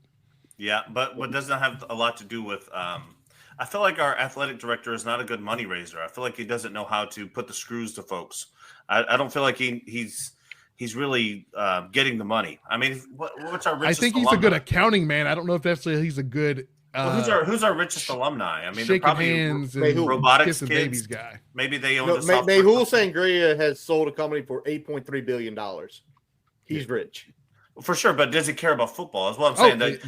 Yeah, but what doesn't have a lot to do with I feel like our athletic director is not a good money raiser. I feel like he doesn't know how to put the screws to folks. I don't feel like he's really getting the money. I mean, what's our richest I think he's alumni? a good accounting man. I don't know if that's he's a good who's our richest alumni? I mean, shaking probably hands and robotics kissing kids. babies guy. Maybe they own Mehul Sangria has sold a company for $8.3 billion. He's rich. For sure, but does he care about football? Is what I'm saying.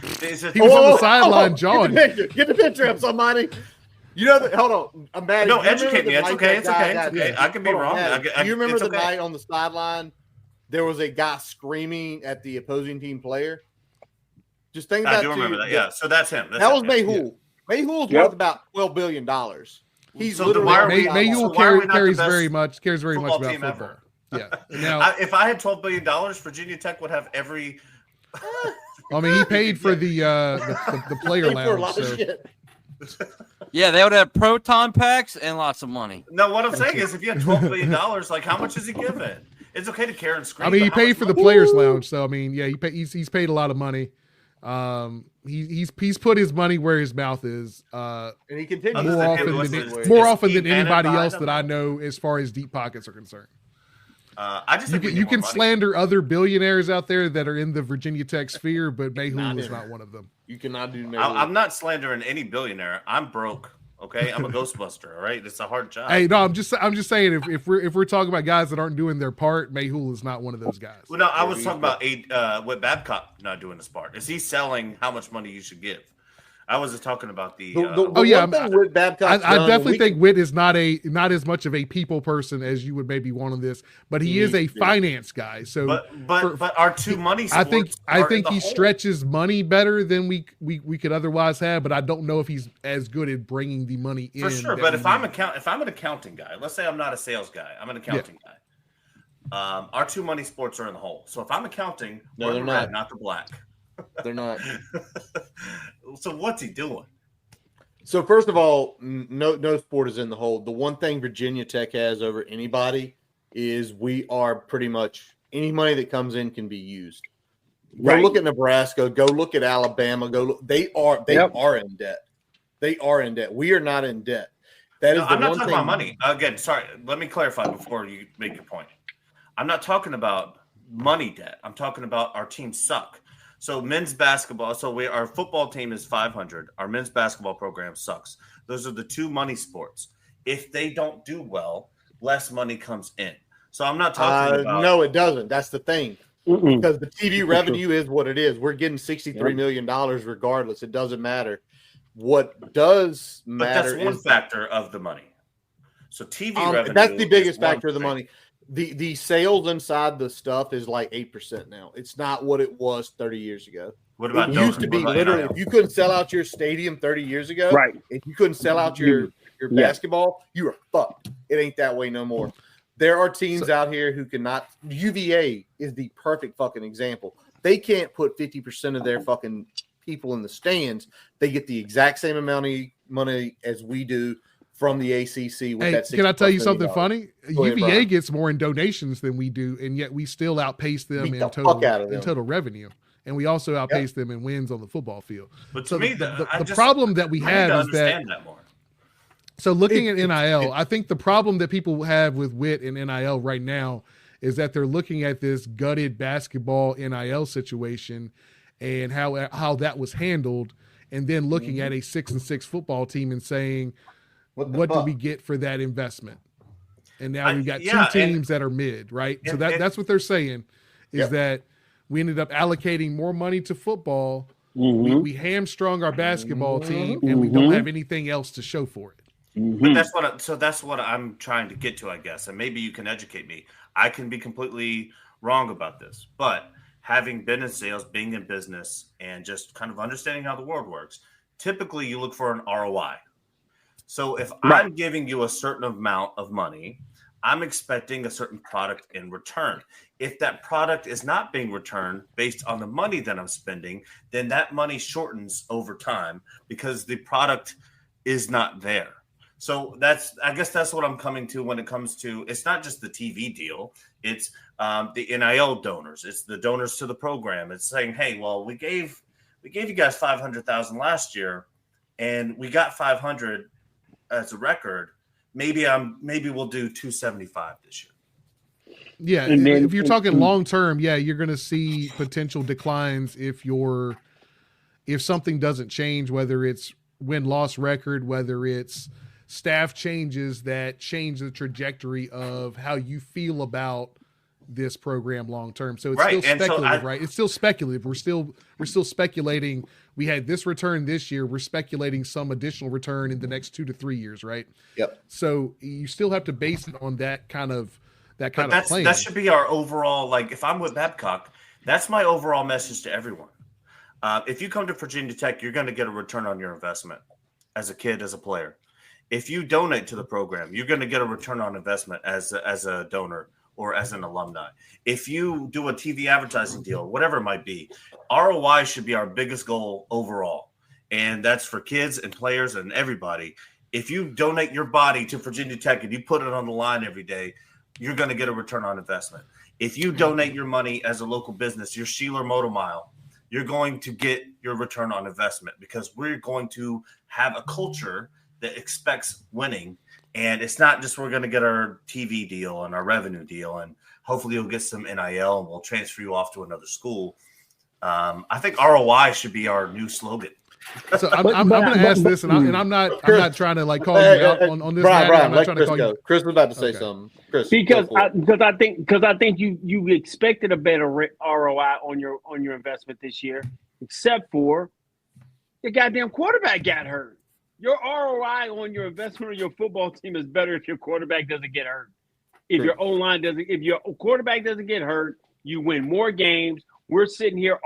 He was on the sideline, John. Get the picture up, somebody. You know, hold on. I'm mad. No, educate me. It's okay. It's okay. I can be wrong. Do you remember the night on the sideline? There was a guy screaming at the opposing team player. Just think about it. I do remember that. Yeah. So that's him. That was Mehul. Mehul's worth about $12 billion. He's So literally Mehul cares very much about football. Yeah. Now, if I had $12 billion, Virginia Tech would have every. I mean, he paid for the player lounge. So. Yeah, they would have proton packs and lots of money. No, what I'm saying is, if you had $12 billion, like how much is he giving? It's okay to care and scream. I mean, he paid for the players' lounge, so I mean, yeah, he's paid a lot of money. He's put his money where his mouth is, and he continues more often than anybody else that I know, as far as deep pockets are concerned. You can slander other billionaires out there that are in the Virginia Tech sphere, but Mehul is not one of them. You cannot do Mehul. I'm not slandering any billionaire. I'm broke. Okay, I'm a Ghostbuster. All right, it's a hard job. Hey, no, I'm just saying if we're talking about guys that aren't doing their part, Mehul is not one of those guys. Well, no, I was talking about what Babcock not doing his part. Is he selling how much money you should give? I wasn't talking about the. I definitely think Witt is not as much of a people person as you would maybe want on this, but he is a finance guy. So, but our two money sports I think he stretches money better than we could otherwise have, but I don't know if he's as good at bringing the money in. For sure, but if I'm an accounting guy, let's say I'm not a sales guy, I'm an accounting guy. Our two money sports are in the hole. So if I'm accounting, no, they're red, not the black. They're not. So what's he doing? So first of all, no sport is in the hole. The one thing Virginia Tech has over anybody is we are pretty much any money that comes in can be used. Go look at Nebraska. Go look at Alabama. Go look. They are in debt. They are in debt. We are not in debt. That is the I'm not one talking thing. about money. Again, sorry. Let me clarify before you make your point. I'm not talking about money debt. I'm talking about our teams suck. So men's basketball. So our football team is 500. Our men's basketball program sucks. Those are the two money sports. If they don't do well, less money comes in. So I'm not talking about. No, it doesn't. That's the thing. Because the TV revenue is what it is. We're getting $63 million regardless. It doesn't matter. What does matter but that's one factor of the money. So TV revenue. That's the biggest factor of the money. The sales inside the stuff is like 8% now. It's not what it was 30 years ago. What about it used to be literally if you couldn't sell out your stadium 30 years ago, right? If you couldn't sell out your basketball, you were fucked. It ain't that way no more. There are teams out here who cannot. UVA is the perfect fucking example. They can't put 50% of their fucking people in the stands. They get the exact same amount of money as we do from the ACC. With that can I tell you something funny? Go ahead, UVA Brian. gets more in donations than we do, and yet we still outpace them Beat in the total fuck out of them. in total revenue, and we also outpace them in wins on the football field. But so to me, the problem that we have is that. So looking at NIL, I think the problem that people have with Witt and NIL right now is that they're looking at this gutted basketball NIL situation and how that was handled, and then looking at a 6-6 football team and saying, what do we get for that investment? And now we've got two teams that are mid, right? So that's what they're saying is that we ended up allocating more money to football. We hamstrung our basketball team, and we don't have anything else to show for it. But that's what I'm trying to get to, I guess. And maybe you can educate me. I can be completely wrong about this, but having been in sales, being in business, and just kind of understanding how the world works, typically you look for an ROI. So if I'm giving you a certain amount of money, I'm expecting a certain product in return. If that product is not being returned based on the money that I'm spending, then that money shortens over time because the product is not there. So I guess that's what I'm coming to when it comes to, it's not just the TV deal. It's the NIL donors. It's the donors to the program. It's saying, hey, well, we gave you guys $500,000 last year, and we got 500 as a record. Maybe we'll do 275 this year. Yeah, and then, if you're talking long term, you're going to see potential declines if something doesn't change, whether it's win-loss record, whether it's staff changes that change the trajectory of how you feel about this program long term. So it's still speculative, right? It's still speculative. We're still speculating. We had this return this year. We're speculating some additional return in the next 2 to 3 years, right? Yep. So you still have to base it on that kind of plan. That should be our overall. Like if I'm with Babcock, that's my overall message to everyone. If you come to Virginia Tech, you're going to get a return on your investment as a kid, as a player. If you donate to the program, you're going to get a return on investment as a donor or as an alumni. If you do a TV advertising deal, whatever it might be, ROI should be our biggest goal overall. And that's for kids and players and everybody. If you donate your body to Virginia Tech and you put it on the line every day, you're going to get a return on investment. If you donate your money as a local business, your Sheeler Motor Mile, you're going to get your return on investment because we're going to have a culture that expects winning. And it's not just we're going to get our TV deal and our revenue deal, and hopefully you'll get some NIL and we'll transfer you off to another school. I think ROI should be our new slogan. So I'm going to ask this, and I'm not trying to like call you out on this. Brian, I'm not let trying Chris to call go. you. Chris was about to say something. Chris, because I think you expected a better ROI on your investment this year, except for Your goddamn quarterback got hurt. Your ROI on your investment on your football team is better if your quarterback doesn't get hurt. If your O-line doesn't, if your quarterback doesn't get hurt, you win more games. We're sitting here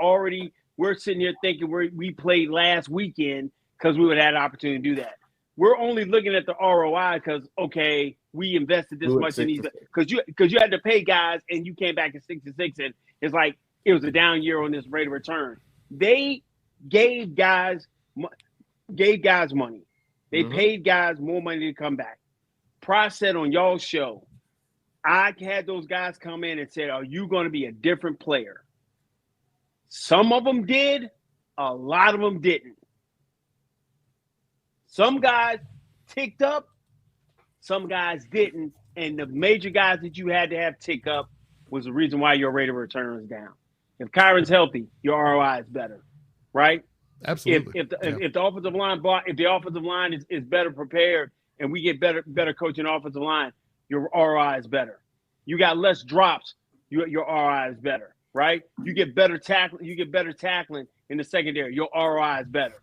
thinking we played last weekend because we would have had an opportunity to do that. We're only looking at the ROI because, okay, we invested this much in these because you had to pay guys and you came back at 6-6, and it's like it was a down year on this rate of return. They gave guys money. They paid guys more money to come back. Price said on y'all's show, I had those guys come in and said, are you going to be a different player? Some of them did. A lot of them didn't. Some guys ticked up. Some guys didn't. And the major guys that you had to have tick up was the reason why your rate of return is down. If Kyron's healthy, your ROI is better, right? Absolutely. If the offensive line is better prepared and we get better coaching offensive line, your ROI is better. You got less drops, your ROI is better, right? You get better tackling in the secondary, your ROI is better.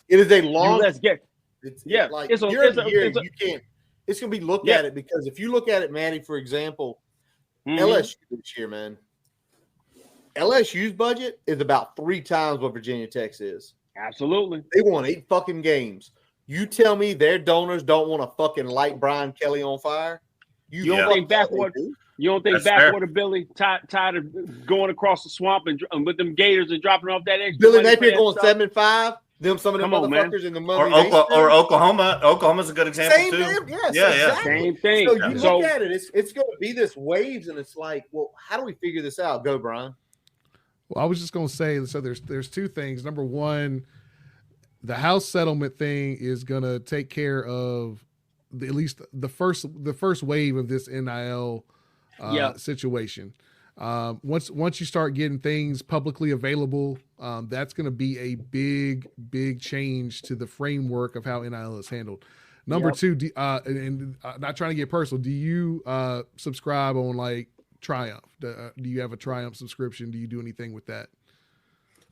It is a long. It's gonna be looked at it because if you look at it, Maddie, for example, LSU this year, man. LSU's budget is about 3 times what Virginia Tech's is. Absolutely. They won 8 fucking games. You tell me their donors don't want to fucking light Brian Kelly on fire? You don't think Backwater Billy tired of going across the swamp and with them Gators and dropping off that edge? Billy Napier going 7-5. Some of them motherfuckers in the money. Or Oklahoma. Oklahoma's a good example Same too. Exactly. Same thing. So you look at it, it's going to be this waves, and it's like, well, how do we figure this out? Go, Brian. Well, I was just going to say, so there's 2 things. Number one, the house settlement thing is going to take care of at least the first wave of this NIL situation. Once you start getting things publicly available, that's going to be a big change to the framework of how NIL is handled. Number 2, and not trying to get personal, do you subscribe on like Triumph? Do you have a Triumph subscription? Do you do anything with that?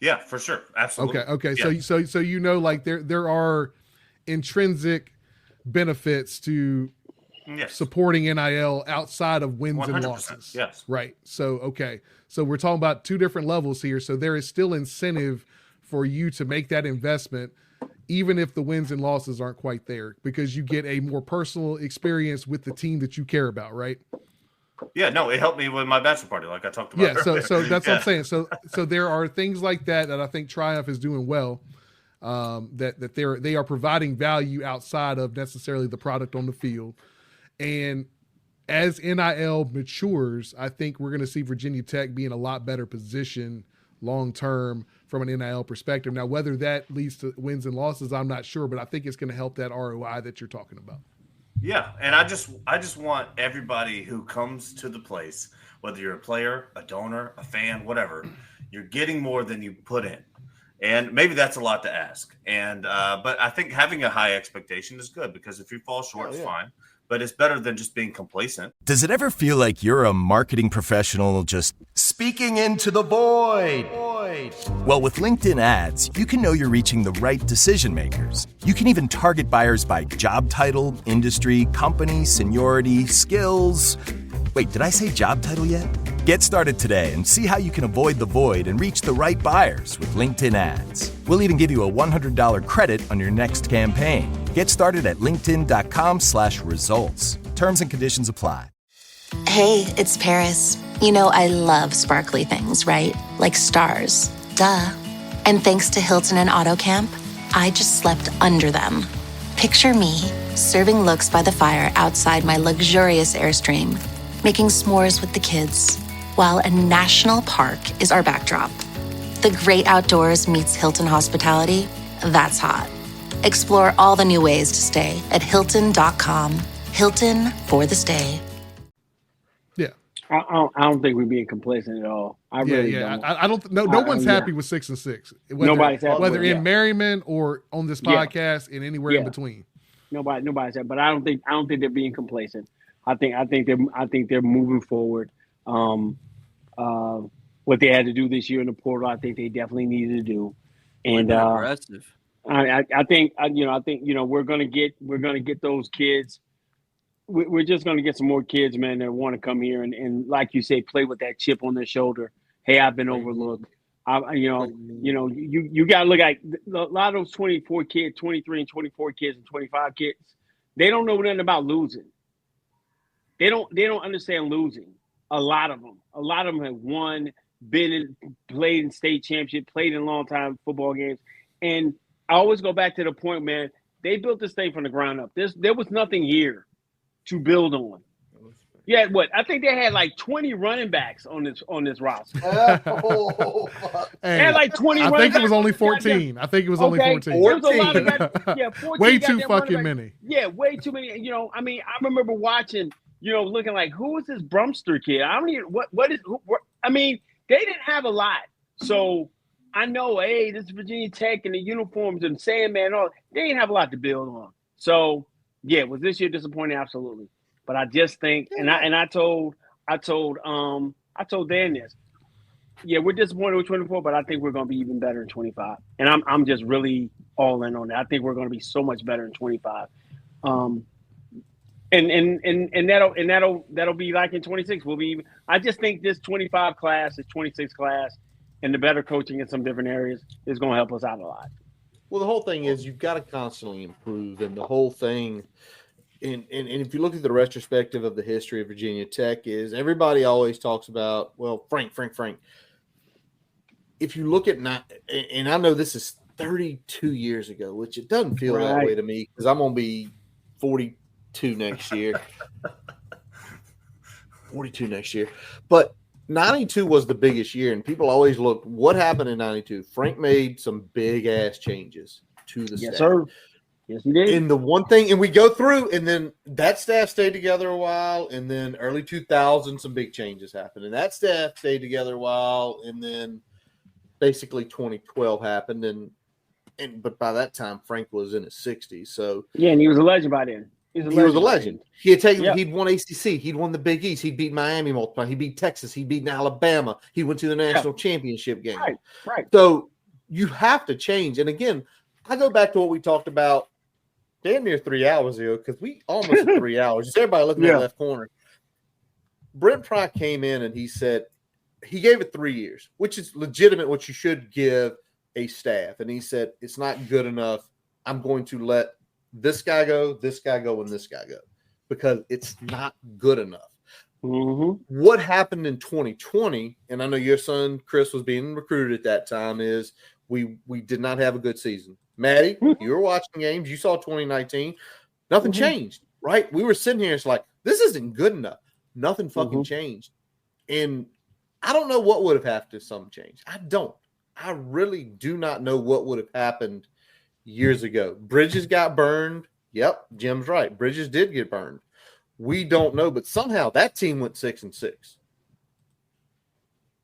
Yeah, for sure. Absolutely. Okay. Yeah. So you know, like there are intrinsic benefits to supporting NIL outside of wins and losses. Yes. Right. So so we're talking about 2 different levels here. So there is still incentive for you to make that investment, even if the wins and losses aren't quite there, because you get a more personal experience with the team that you care about, right? Yeah, no, it helped me with my bachelor party, like I talked about. Yeah, so that's what I'm saying. So there are things like that I think Triumph is doing well. That they are providing value outside of necessarily the product on the field. And as NIL matures, I think we're going to see Virginia Tech be in a lot better position long term from an NIL perspective. Now, whether that leads to wins and losses, I'm not sure, but I think it's going to help that ROI that you're talking about. Yeah, and I just want everybody who comes to the place, whether you're a player, a donor, a fan, whatever, you're getting more than you put in. And maybe that's a lot to ask. And but I think having a high expectation is good, because if you fall short, it's fine. But it's better than just being complacent. Does it ever feel like you're a marketing professional just speaking into the void? Well, with LinkedIn ads, you can know you're reaching the right decision makers. You can even target buyers by job title, industry, company, seniority, skills. Wait, did I say job title yet? Get started today and see how you can avoid the void and reach the right buyers with LinkedIn ads. We'll even give you a $100 credit on your next campaign. Get started at linkedin.com/results. Terms and conditions apply. Hey, it's Paris. You know I love sparkly things, right? Like stars. Duh. And thanks to Hilton and AutoCamp, I just slept under them. Picture me, serving looks by the fire outside my luxurious Airstream, making s'mores with the kids, while a national park is our backdrop. The great outdoors meets Hilton hospitality. That's hot. Explore all the new ways to stay at Hilton.com. Hilton for the stay. Yeah. I don't think we're being complacent at all. I really don't. I don't. No one's happy with 6-6. Nobody's happy. Whether in Merriman or on this podcast and anywhere in between. Nobody's happy. But I don't think they're being complacent. I think they're moving forward. What they had to do this year in the portal, I think they definitely needed to do. And aggressive. I think we're gonna get those kids. We're just gonna get some more kids, man, that want to come here and like you say, play with that chip on their shoulder. Hey, I've been overlooked. You got to look at a lot of those 24 kids, 23 and 24 kids and 25 kids. They don't know nothing about losing. They don't understand losing. A lot of them have won, played in state championship, played in long time football games. And I always go back to the point, man, they built this thing from the ground up. There was nothing here to build on. Yeah, I think they had like 20 running backs on this roster. They had like 20 running backs. I think it was only 14. I think it was only 14. There was a lot of guys, 14 way too fucking many. Yeah, way too many. I remember watching, looking like, who is this Brumster kid? I don't even, they didn't have a lot. So I know, hey, this is Virginia Tech and the uniforms and Sandman, all they didn't have a lot to build on. So yeah, was this year disappointing? Absolutely. But I just think, and I told Dan this. Yeah, we're disappointed with 24, but I think we're going to be even better in 25. And I'm just really all in on that. I think we're going to be so much better in 25. And that'll be like in 26. I just think this 25 class, this 26 class, and the better coaching in some different areas is going to help us out a lot. Well, the whole thing is you've got to constantly improve, and the whole thing. And if you look at the retrospective of the history of Virginia Tech, is everybody always talks about, well, Frank. If you look at and I know this is 32 years ago, which it doesn't feel that way to me because I'm going to be 42 next year. 42 next year. But 92 was the biggest year, and people always looked, what happened in 92? Frank made some big-ass changes to the staff. Yes, sir. Yes, he did. And the one thing, and we go through, and then that staff stayed together a while, and then early 2000s, some big changes happened. And that staff stayed together a while, and then basically 2012 happened. But by that time, Frank was in his 60s. So yeah, and he was a legend by then. He was a legend. He'd won ACC. He'd won the Big East. He beat Miami multiple times. He beat Texas. He beat Alabama. He went to the national championship game. Right. So you have to change. And again, I go back to what we talked about damn near 3 hours ago, because we almost 3 hours. Just everybody looking at the left corner. Brent Pry came in and he said he gave it 3 years, which is legitimate, what you should give a staff. And he said, it's not good enough. I'm going to let this guy go, and this guy go, because it's not good enough. Mm-hmm. What happened in 2020, and I know your son Chris was being recruited at that time, is we did not have a good season. Maddie, you were watching games. You saw 2019. Nothing changed, right? We were sitting here. It's like, this isn't good enough. Nothing fucking changed. And I don't know what would have happened if something changed. I don't. I really do not know what would have happened years ago. Bridges got burned. Yep, Jim's right. Bridges did get burned. We don't know, but somehow that team went 6-6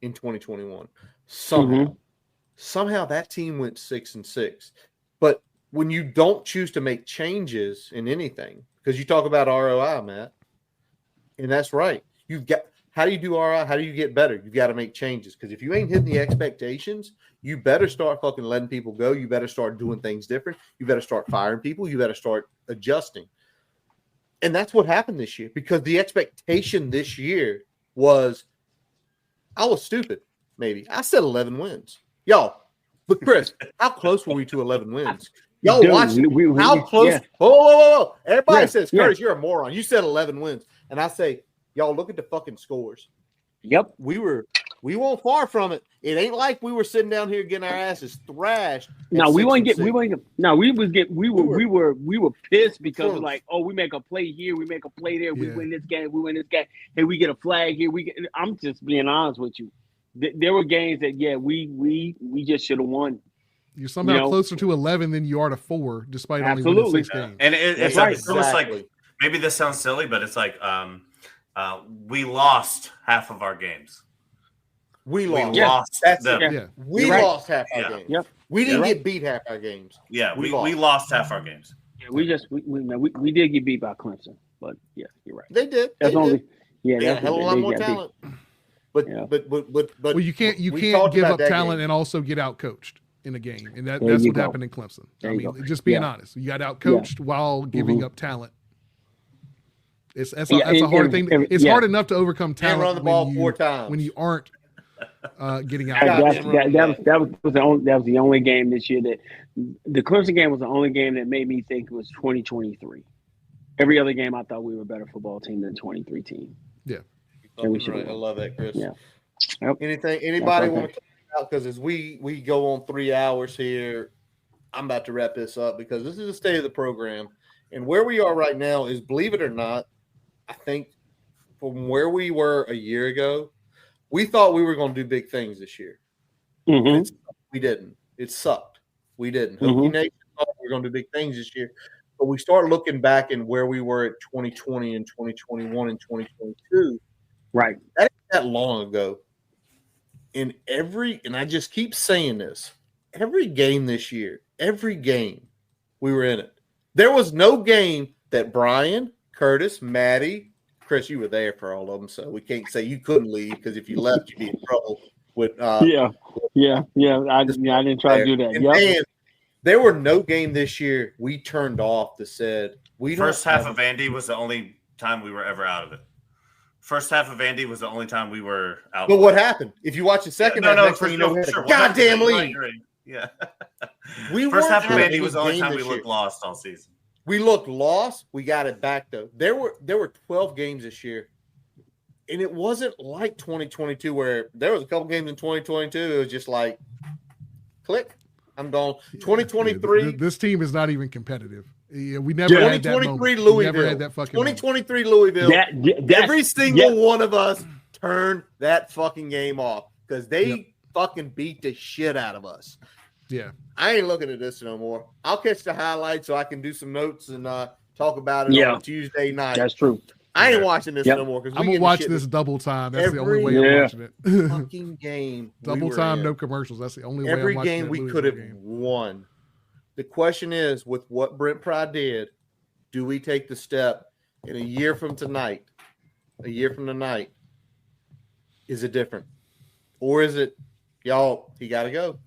in 2021. Somehow that team went 6-6. But when you don't choose to make changes in anything, because you talk about ROI, Matt, and that's right. How do you do ROI? How do you get better? You've got to make changes, because if you ain't hitting the expectations, you better start fucking letting people go. You better start doing things different. You better start firing people. You better start adjusting. And that's what happened this year, because the expectation this year was, I was stupid, maybe. I said 11 wins. Y'all, but Chris, how close were we to 11 wins? Y'all watch it. How close? Yeah. Whoa. Everybody says, Curtis, you're a moron. You said 11 wins. And I say, y'all, look at the fucking scores. Yep. We weren't far from it. It ain't like we were sitting down here getting our asses thrashed. No, we were pissed because we're like, oh, we make a play here, we make a play there, we win this game, hey, we get a flag here. I'm just being honest with you. There were games that we just should have won. You're somehow closer to 11 than you are to 4, despite only winning 6 games. And it's almost like, maybe this sounds silly, but it's like we lost half of our games. We lost. We lost half our games. Yep. We didn't get beat half our games. Yeah, we lost half our games. Yeah, we did get beat by Clemson, but yeah, you're right. They did. That's only a hell of a lot more talent. But well, you can't give up talent and also get out coached. in a game, and that's what happened in Clemson. I mean, just being honest, you got out-coached while giving up talent. That's a hard thing. It's hard enough to overcome talent. Run the ball 4 times when you aren't getting out. That was the only game this year that the Clemson game was the only game that made me think it was 2023. Every other game, I thought we were a better football team than 23 team. Yeah, I love that, Chris. Yeah. Yep. Anybody want to talk about? Because as we go on 3 hours here, I'm about to wrap this up because this is the state of the program, and where we are right now is, believe it or not, I think from where we were a year ago, we thought we were going to do big things this year. Mm-hmm. We didn't. It sucked. We didn't. Hokie Nation thought we were going to do big things this year. But we start looking back and where we were at 2020 and 2021 and 2022. Right. That ain't that long ago. And I just keep saying this, every game this year, every game, we were in it. There was no game that Brian, Curtis, Maddie, Chris, you were there for all of them, so we can't say you couldn't leave because if you left, you'd be in trouble with. I didn't try to do that. And there were no game this year we turned off that said we don't. First half of Andy was the only time we were ever out of it. First half of Andy was the only time we were out. But what happened? If you watch the second half, goddamn lead. Yeah. First half of Andy was the only time we looked lost all season. We looked lost. We got it back though. There were 12 games this year, and it wasn't like 2022 where there was a couple games in 2022. It was just like, click, I'm gone. 2023. This team is not even competitive. Yeah, we never had that moment. 2023 Louisville. We never had that fucking 2023 Louisville. Every single one of us turned that fucking game off because they fucking beat the shit out of us. Yeah. I ain't looking at this no more. I'll catch the highlights so I can do some notes and talk about it on Tuesday night. That's true. I ain't watching this no more because I'm gonna watch this double time. That's the only way I'm watching it. Fucking game. Double time, no commercials. That's the only way. Every I'm watching game we could have won. The question is, with what Brent Pry did, do we take the step in a year from tonight? A year from tonight, is it different, or is it, y'all? He got to go.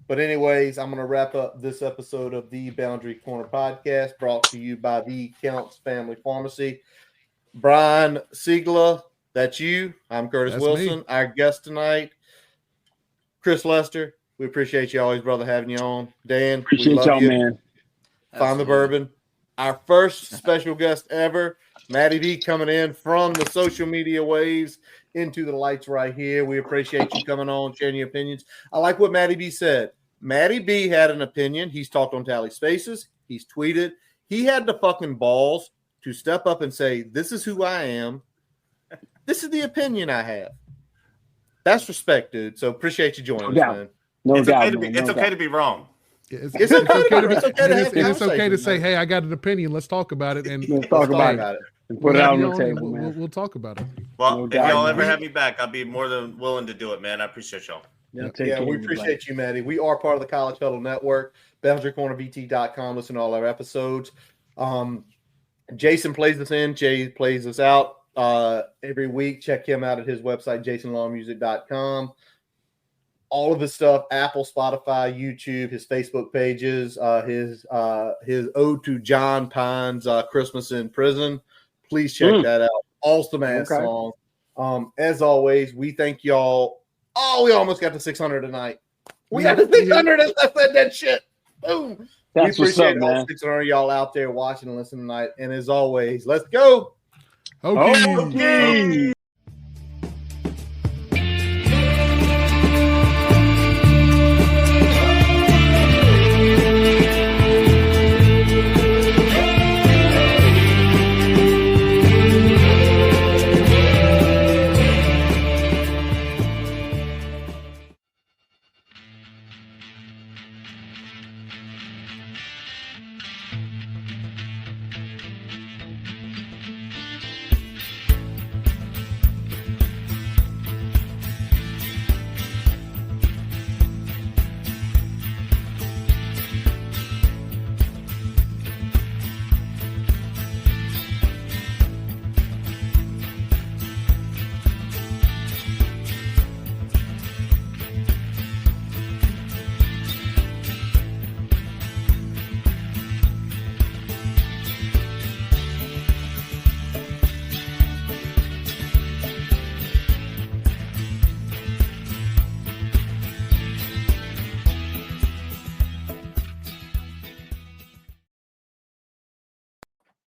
But anyways, I'm going to wrap up this episode of the Boundary Corner podcast brought to you by the Counts Family Pharmacy. Brian Siegler, that's you. I'm Curtis Wilson. Me. Our guest tonight, Chris Lester. We appreciate you always, brother, having you on. Dan, appreciate we love y'all, you. man. Find the bourbon. Our first special guest ever, Maddie B, coming in from the social media waves into the lights right here. We appreciate you coming on, sharing your opinions. I like what Maddie B said. Maddie B had an opinion. He's talked on Tally Spaces. He's tweeted. He had the fucking balls to step up and say, this is who I am. This is the opinion I have. That's respect, dude. So appreciate you joining us, man. It's okay to be wrong. It's okay to say, hey, I got an opinion. Let's talk about it. And let's talk about it. And put it out on the table, man. We'll talk about it. Well, if y'all ever have me back, I'll be more than willing to do it, man. I appreciate y'all. Yeah, we appreciate you, Maddie. We are part of the College Huddle Network, BoundaryCornerVT.com. Listen to all our episodes. Jason plays us in. Jay plays us out every week. Check him out at his website, jasonlawmusic.com. All of his stuff, Apple, Spotify, YouTube, his Facebook pages, his ode to John Pine's Christmas in Prison. Please check that out. Awesome ass song. As always, we thank y'all. Oh, we almost got to 600 tonight. We got to 600 and I said that shit. Boom. That's we appreciate all all 600 of y'all out there watching and listening tonight. And as always, let's go. Hokies.